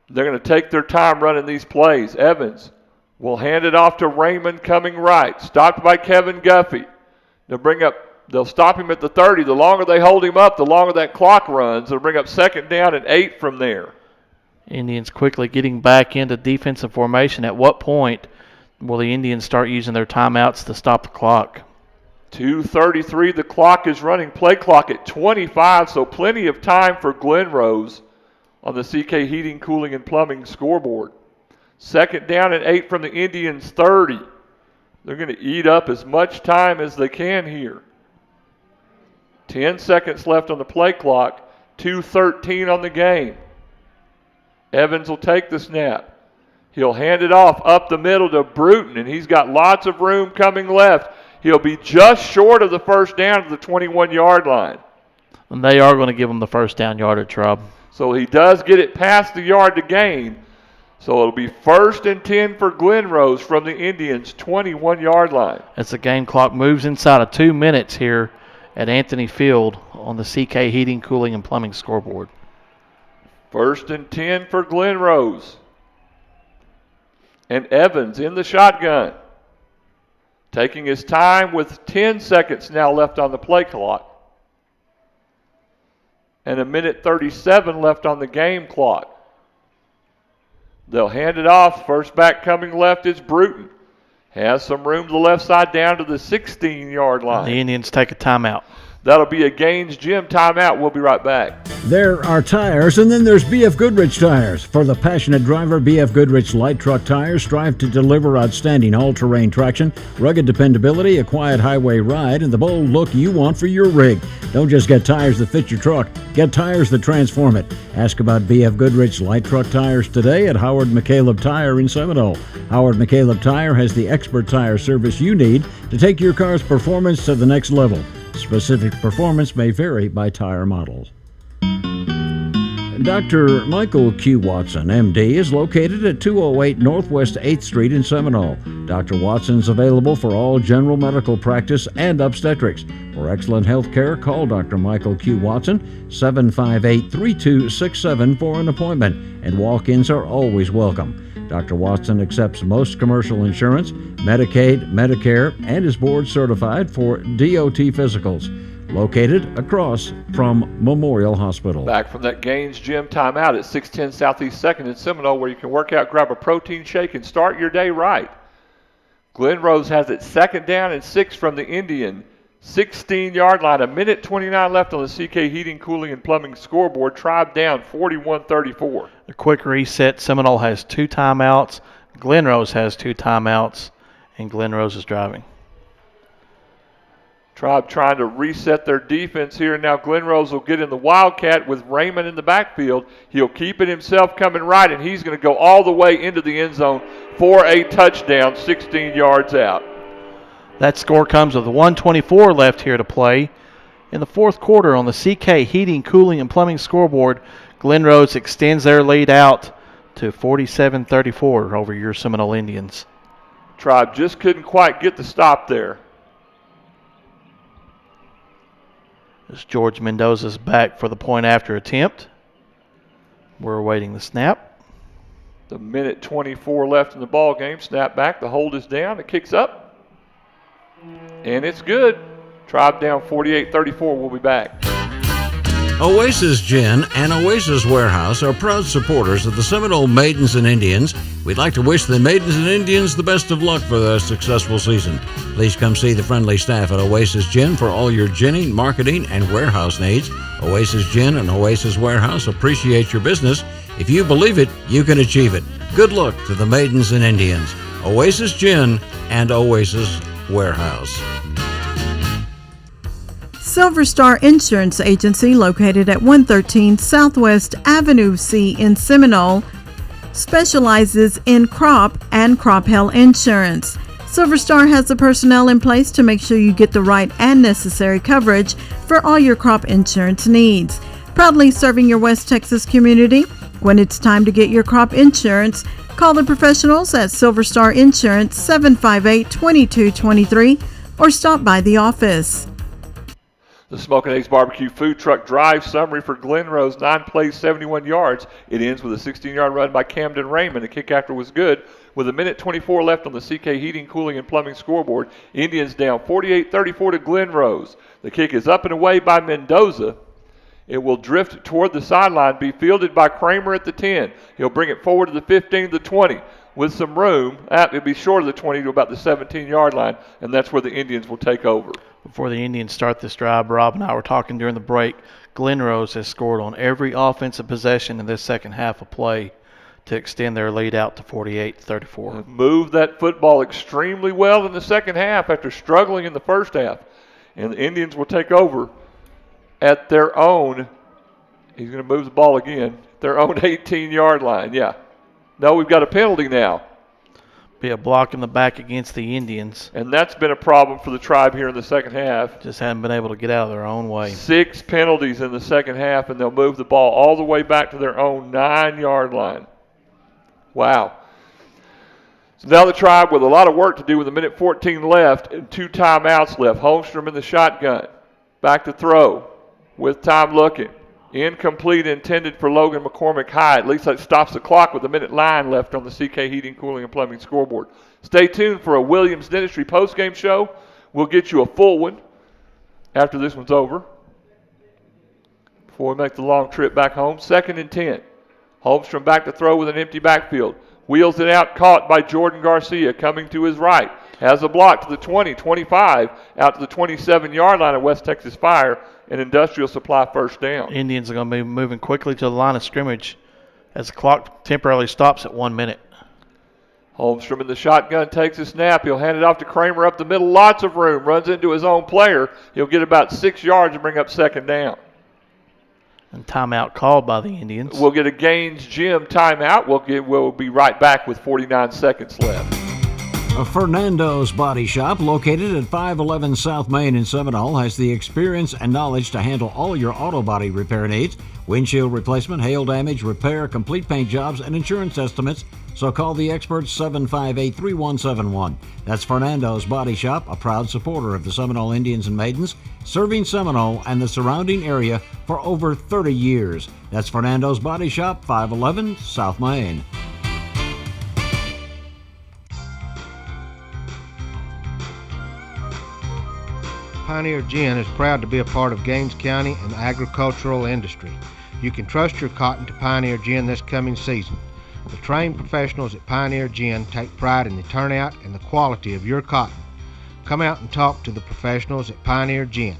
They're going to take their time running these plays. Evans will hand it off to Raymond coming right. Stopped by Kevin Guffey. They'll stop him at the 30. The longer they hold him up, the longer that clock runs. They'll bring up 2nd down and 8 from there. Indians quickly getting back into defensive formation. At what point will the Indians start using their timeouts to stop the clock? 2:33, the clock is running. Play clock at 25, so plenty of time for Glen Rose on the CK Heating, Cooling, and Plumbing scoreboard. 2nd down and 8 from the Indians' 30. They're going to eat up as much time as they can here. 10 seconds left on the play clock. 2:13 on the game. Evans will take the snap. He'll hand it off up the middle to Bruton, and he's got lots of room coming left. He'll be just short of the 1st down to the 21-yard line. And they are going to give him the 1st down yardage, Rob. So he does get it past the yard to gain. So it'll be 1st and 10 for Glen Rose from the Indians' 21-yard line. As the game clock moves inside of 2 minutes here at Anthony Field on the CK Heating, Cooling, and Plumbing scoreboard. 1st and 10 for Glen Rose. And Evans in the shotgun. Taking his time with 10 seconds now left on the play clock. And 1:37 left on the game clock. They'll hand it off. First back coming left is Bruton. Has some room to the left side down to the 16-yard line. The Indians take a timeout. That'll be a Gaines Gym timeout. We'll be right back. There are tires, and then there's B.F. Goodrich tires. For the passionate driver, B.F. Goodrich light truck tires strive to deliver outstanding all-terrain traction, rugged dependability, a quiet highway ride, and the bold look you want for your rig. Don't just get tires that fit your truck. Get tires that transform it. Ask about B.F. Goodrich light truck tires today at Howard McCaleb Tire in Seminole. Howard McCaleb Tire has the expert tire service you need to take your car's performance to the next level. Specific performance may vary by tire model. Dr. Michael Q. Watson, MD, is located at 208 Northwest 8th Street in Seminole. Dr. Watson's available for all general medical practice and obstetrics. For excellent health care, call Dr. Michael Q. Watson, 758-3267 for an appointment, and walk-ins are always welcome. Dr. Watson accepts most commercial insurance, Medicaid, Medicare, and is board certified for DOT physicals. Located across from Memorial Hospital. Back from that Gaines Gym timeout at 610 Southeast 2nd in Seminole, where you can work out, grab a protein shake, and start your day right. Glen Rose has it 2nd down and 6 from the Indian 16-yard line. 1:29 left on the CK Heating, Cooling, and Plumbing scoreboard. Tribe down 41-34. A quick reset. Seminole has 2 timeouts. Glen Rose has 2 timeouts, and Glen Rose is driving. Tribe trying to reset their defense here. Now Glen Rose will get in the Wildcat with Raymond in the backfield. He'll keep it himself coming right, and he's going to go all the way into the end zone for a touchdown, 16 yards out. That score comes with 1:24 left here to play. In the 4th quarter on the CK Heating, Cooling, and Plumbing scoreboard, Glen Rose extends their lead out to 47-34 over your Seminole Indians. Tribe just couldn't quite get the stop there. As George Mendoza's back for the point after attempt. We're awaiting the snap. The 1:24 left in the ball game. Snap back. The hold is down. It kicks up. And it's good. Tribe down 48-34. We'll be back. Oasis Gin and Oasis Warehouse are proud supporters of the Seminole Maidens and Indians. We'd like to wish the Maidens and Indians the best of luck for their successful season. Please come see the friendly staff at Oasis Gin for all your ginning, marketing, and warehouse needs. Oasis Gin and Oasis Warehouse appreciate your business. If you believe it, you can achieve it. Good luck to the Maidens and Indians. Oasis Gin and Oasis Warehouse. Silver Star Insurance Agency, located at 113 Southwest Avenue C in Seminole, specializes in crop and crop hail insurance. Silver Star has the personnel in place to make sure you get the right and necessary coverage for all your crop insurance needs. Proudly serving your West Texas community. When it's time to get your crop insurance, call the professionals at Silver Star Insurance 758-2223 or stop by the office. The Smoking Eggs Barbecue Food Truck Drive summary for Glen Rose, 9 plays, 71 yards. It ends with a 16-yard run by Camden Raymond. The kick after was good. With a minute 24 left on the CK Heating, Cooling, and Plumbing scoreboard, Indians down 48-34 to Glen Rose. The kick is up and away by Mendoza. It will drift toward the sideline, be fielded by Kramer at the 10. He'll bring it forward to the 15, the 20. With some room, it'll be short of the 20 to about the 17-yard line, and that's where the Indians will take over. Before the Indians start this drive, Rob and I were talking during the break. Glen Rose has scored on every offensive possession in this second half of play to extend their lead out to 48-34. Moved that football extremely well in the second half after struggling in the first half. And the Indians will take over at their own, he's going to move the ball again, their own 18-yard line. Yeah. No, we've got a penalty now. Be a block in the back against the Indians. And that's been a problem for the Tribe here in the second half. Just haven't been able to get out of their own way. 6 penalties in the second half, and they'll move the ball all the way back to their own 9-yard line. Wow. So now the Tribe with a lot of work to do with a minute 14 left and 2 timeouts left. Holmstrom in the shotgun. Back to throw with time looking. Incomplete, intended for Logan McCormick High. At least that stops the clock with a minute 9 left on the CK Heating, Cooling, and Plumbing scoreboard. Stay tuned for a Williams Dentistry postgame show. We'll get you a full one after this one's over, before we make the long trip back home. 2nd and 10. Holmstrom back to throw with an empty backfield. Wheels it out, caught by Jordan Garcia, coming to his right. Has a block to the 20, 25, out to the 27-yard line of West Texas Fire, and Industrial Supply first down. Indians are going to be moving quickly to the line of scrimmage as the clock temporarily stops at 1 minute. Holmstrom in the shotgun takes a snap. He'll hand it off to Kramer up the middle. Lots of room. Runs into his own player. He'll get about 6 yards and bring up 2nd down. And timeout called by the Indians. We'll get a Gaines Gym timeout. We'll be right back with 49 seconds left. Fernando's Body Shop, located at 511 South Main in Seminole, has the experience and knowledge to handle all your auto body repair needs. Windshield replacement, hail damage, repair, complete paint jobs, and insurance estimates. So call the experts 758-3171. That's Fernando's Body Shop, a proud supporter of the Seminole Indians and Maidens, serving Seminole and the surrounding area for over 30 years. That's Fernando's Body Shop, 511 South Main. Pioneer Gin is proud to be a part of Gaines County and the agricultural industry. You can trust your cotton to Pioneer Gin this coming season. The trained professionals at Pioneer Gin take pride in the turnout and the quality of your cotton. Come out and talk to the professionals at Pioneer Gin.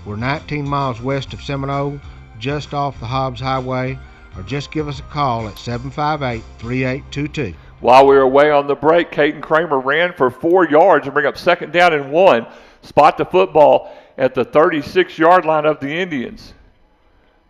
We're 19 miles west of Seminole, just off the Hobbs Highway, or just give us a call at 758-3822. While we were away on the break, Caden Kramer ran for 4 yards and bring up 2nd down and 1. Spot the football at the 36-yard line of the Indians.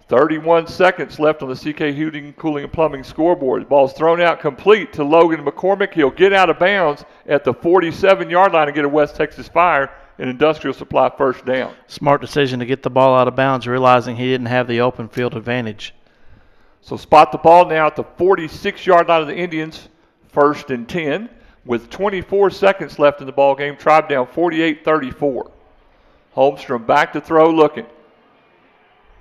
31 seconds left on the CK Heating, Cooling, and Plumbing scoreboard. The ball's thrown out complete to Logan McCormick. He'll get out of bounds at the 47-yard line and get a West Texas Fire and Industrial Supply first down. Smart decision to get the ball out of bounds, realizing he didn't have the open field advantage. So spot the ball now at the 46-yard line of the Indians, 1st and 10. With 24 seconds left in the ball game, Tribe down 48-34. Holmstrom back to throw, looking.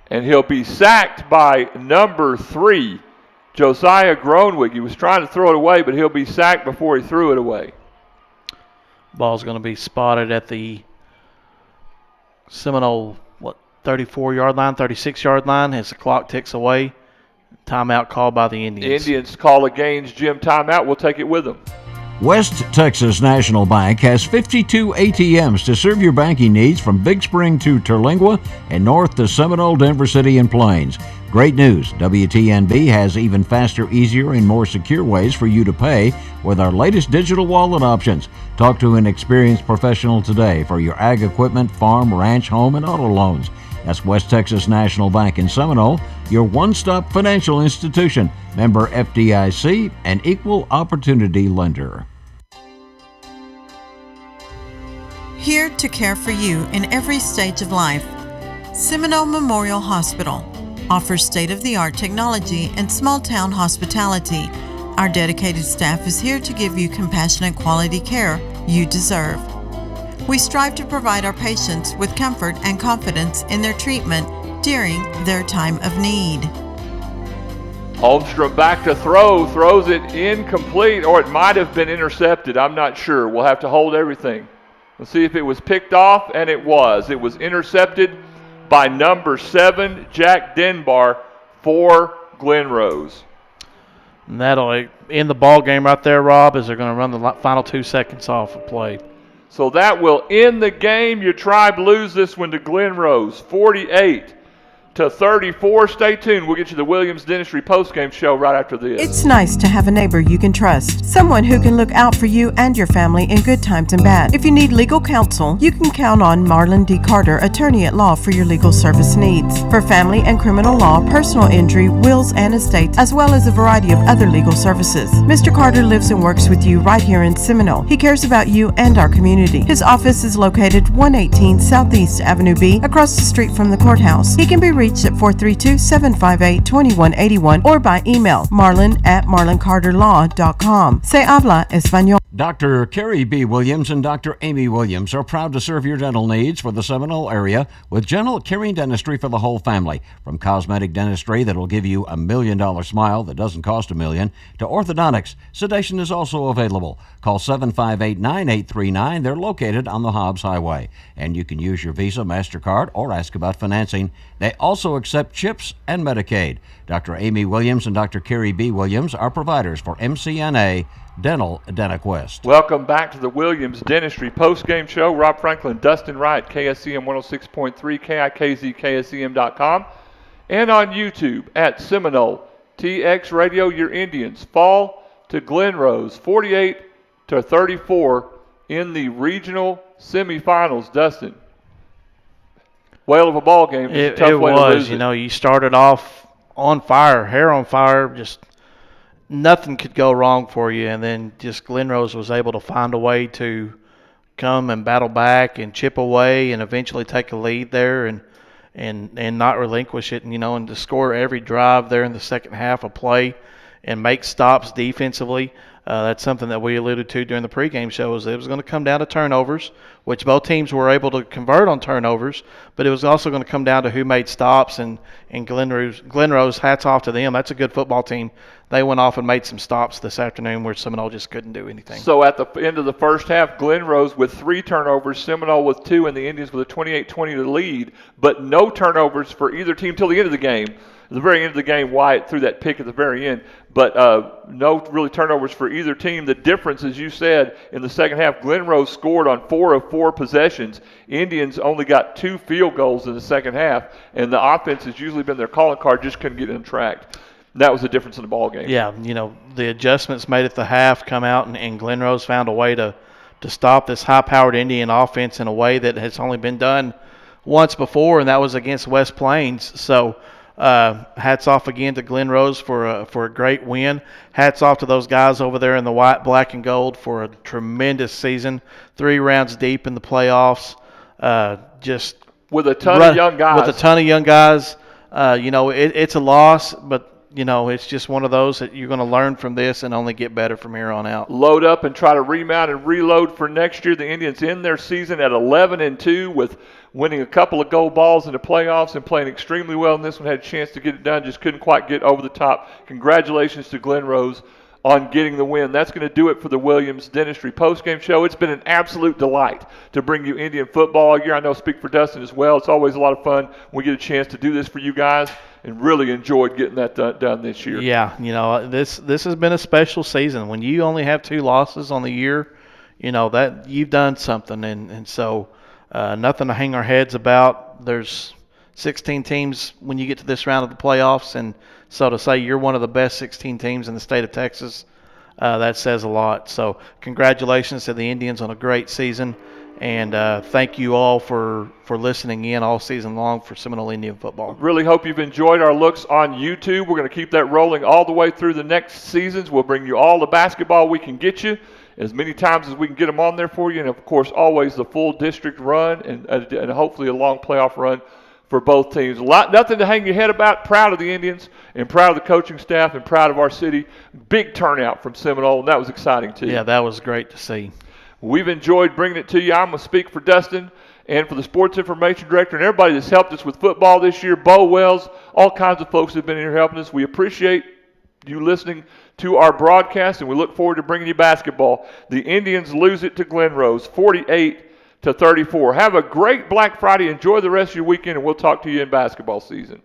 And he'll be sacked by number 3, Josiah Gronwig. He was trying to throw it away, but he'll be sacked before he threw it away. Ball's going to be spotted at the Seminole, 34-yard line, 36-yard line as the clock ticks away. Timeout called by the Indians. The Indians call a Gaines Gym timeout. We'll take it with them. West Texas National Bank has 52 ATMs to serve your banking needs from Big Spring to Terlingua and north to Seminole, Denver City, and Plains. Great news, WTNB has even faster, easier, and more secure ways for you to pay with our latest digital wallet options. Talk to an experienced professional today for your ag equipment, farm, ranch, home, and auto loans. That's West Texas National Bank in Seminole, your one-stop financial institution, member FDIC, and equal opportunity lender. Here to care for you in every stage of life. Seminole Memorial Hospital offers state-of-the-art technology and small-town hospitality. Our dedicated staff is here to give you compassionate quality care you deserve. We strive to provide our patients with comfort and confidence in their treatment during their time of need. Holmstrom back to throw, throws it incomplete, or it might have been intercepted. I'm not sure. We'll have to hold everything. Let's see if it was picked off, and it was. It was intercepted by number 7, Jack Denbar, for Glen Rose. And that'll end the ball game right there, Rob, as they're going to run the final 2 seconds off of play. So that will end the game. Your Tribe lose this one to Glen Rose, 48-34. Stay tuned. We'll get you the Williams Dentistry postgame show right after this. It's nice to have a neighbor you can trust, someone who can look out for you and your family in good times and bad. If you need legal counsel, you can count on Marlon D. Carter, attorney at law, for your legal service needs. For family and criminal law, personal injury, wills and estates, as well as a variety of other legal services. Mr. Carter lives and works with you right here in Seminole. He cares about you and our community. His office is located 118 Southeast Avenue B, across the street from the courthouse. He can be reached at 432-758-2181 or by email marlon@marloncarterlaw.com. Se habla español. Dr. Carrie B. Williams and Dr. Amy Williams are proud to serve your dental needs for the Seminole area with gentle caring dentistry for the whole family. From cosmetic dentistry that will give you $1 million smile that doesn't cost $1 million to orthodontics, sedation is also available. Call 758-9839. They're located on the Hobbs Highway. And you can use your Visa, MasterCard, or ask about financing. They also accept CHIPS and Medicaid. Dr. Amy Williams and Dr. Carrie B. Williams are providers for MCNA Dental DentaQuest. Welcome back to the Williams Dentistry postgame show. Rob Franklin, Dustin Wright, KSCM 106.3, KIKZ, KSCM.com, and on YouTube at Seminole TX Radio. Your Indians fall to Glen Rose 48-34 in the regional semifinals. Dustin, whale of a ball game. It was. You know, you started off on fire, hair on fire, just nothing could go wrong for you, and then just Glen Rose was able to find a way to come and battle back and chip away and eventually take a lead there and not relinquish it, and and to score every drive there in the second half of play and make stops defensively. That's something that we alluded to during the pregame show, is it was going to come down to turnovers, which both teams were able to convert on turnovers, but it was also going to come down to who made stops, and Glen Rose, hats off to them. That's a good football team. They went off and made some stops this afternoon where Seminole just couldn't do anything. So at the end of the first half, Glen Rose with 3 turnovers, Seminole with 2, and the Indians with a 28-20 lead, but no turnovers for either team till the end of the game. At the very end of the game, Wyatt threw that pick at the very end, but no really turnovers for either team. The difference, as you said, in the second half, Glen Rose scored on 4 of 4 possessions. Indians only got 2 field goals in the second half, and the offense has usually been their calling card, just couldn't get in track. That was the difference in the ball game. Yeah, the adjustments made at the half come out, and Glen Rose found a way to stop this high-powered Indian offense in a way that has only been done once before, and that was against West Plains. So hats off again to Glen Rose for a great win. Hats off to those guys over there in the white, black, and gold for a tremendous season. 3 rounds deep in the playoffs. Just with a ton of young guys. With a ton of young guys. It's a loss, but it's just one of those that you're going to learn from this and only get better from here on out. Load up and try to remount and reload for next year. The Indians end their season at 11-2 with winning a couple of gold balls in the playoffs and playing extremely well in this one. Had a chance to get it done, just couldn't quite get over the top. Congratulations to Glen Rose on getting the win. That's going to do it for the Williams Dentistry postgame show. It's been an absolute delight to bring you Indian football all year. I know I speak for Dustin as well. It's always a lot of fun when we get a chance to do this for you guys, and really enjoyed getting that done this year. Yeah, this has been a special season. When you only have 2 losses on the year, that you've done something, and so nothing to hang our heads about. There's 16 teams when you get to this round of the playoffs, and so to say you're one of the best 16 teams in the state of Texas, that says a lot. So congratulations to the Indians on a great season, and thank you all for listening in all season long for Seminole Indian football. Really hope you've enjoyed our looks on YouTube. We're going to keep that rolling all the way through the next seasons. We'll bring you all the basketball we can get you, as many times as we can get them on there for you, and of course always the full district run and hopefully a long playoff run for both teams. Nothing to hang your head about. Proud of the Indians and proud of the coaching staff and proud of our city. Big turnout from Seminole, and that was exciting too. Yeah, that was great to see. We've enjoyed bringing it to you. I'm going to speak for Dustin and for the sports information director and everybody that's helped us with football this year. Bo Wells, all kinds of folks have been here helping us. We appreciate you listening to our broadcast, and we look forward to bringing you basketball. The Indians lose it to Glen Rose, 48-34. Have a great Black Friday. Enjoy the rest of your weekend, and we'll talk to you in basketball season.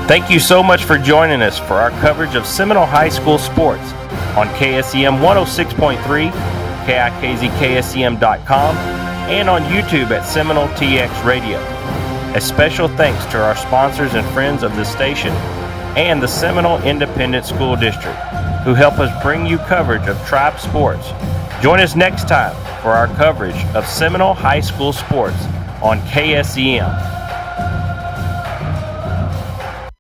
Thank you so much for joining us for our coverage of Seminole High School sports on KSEM 106.3, KIKZKSEM.com, and on YouTube at Seminole TX Radio. A special thanks to our sponsors and friends of the station and the Seminole Independent School District, who help us bring you coverage of Tribe sports. Join us next time for our coverage of Seminole High School sports on KSEM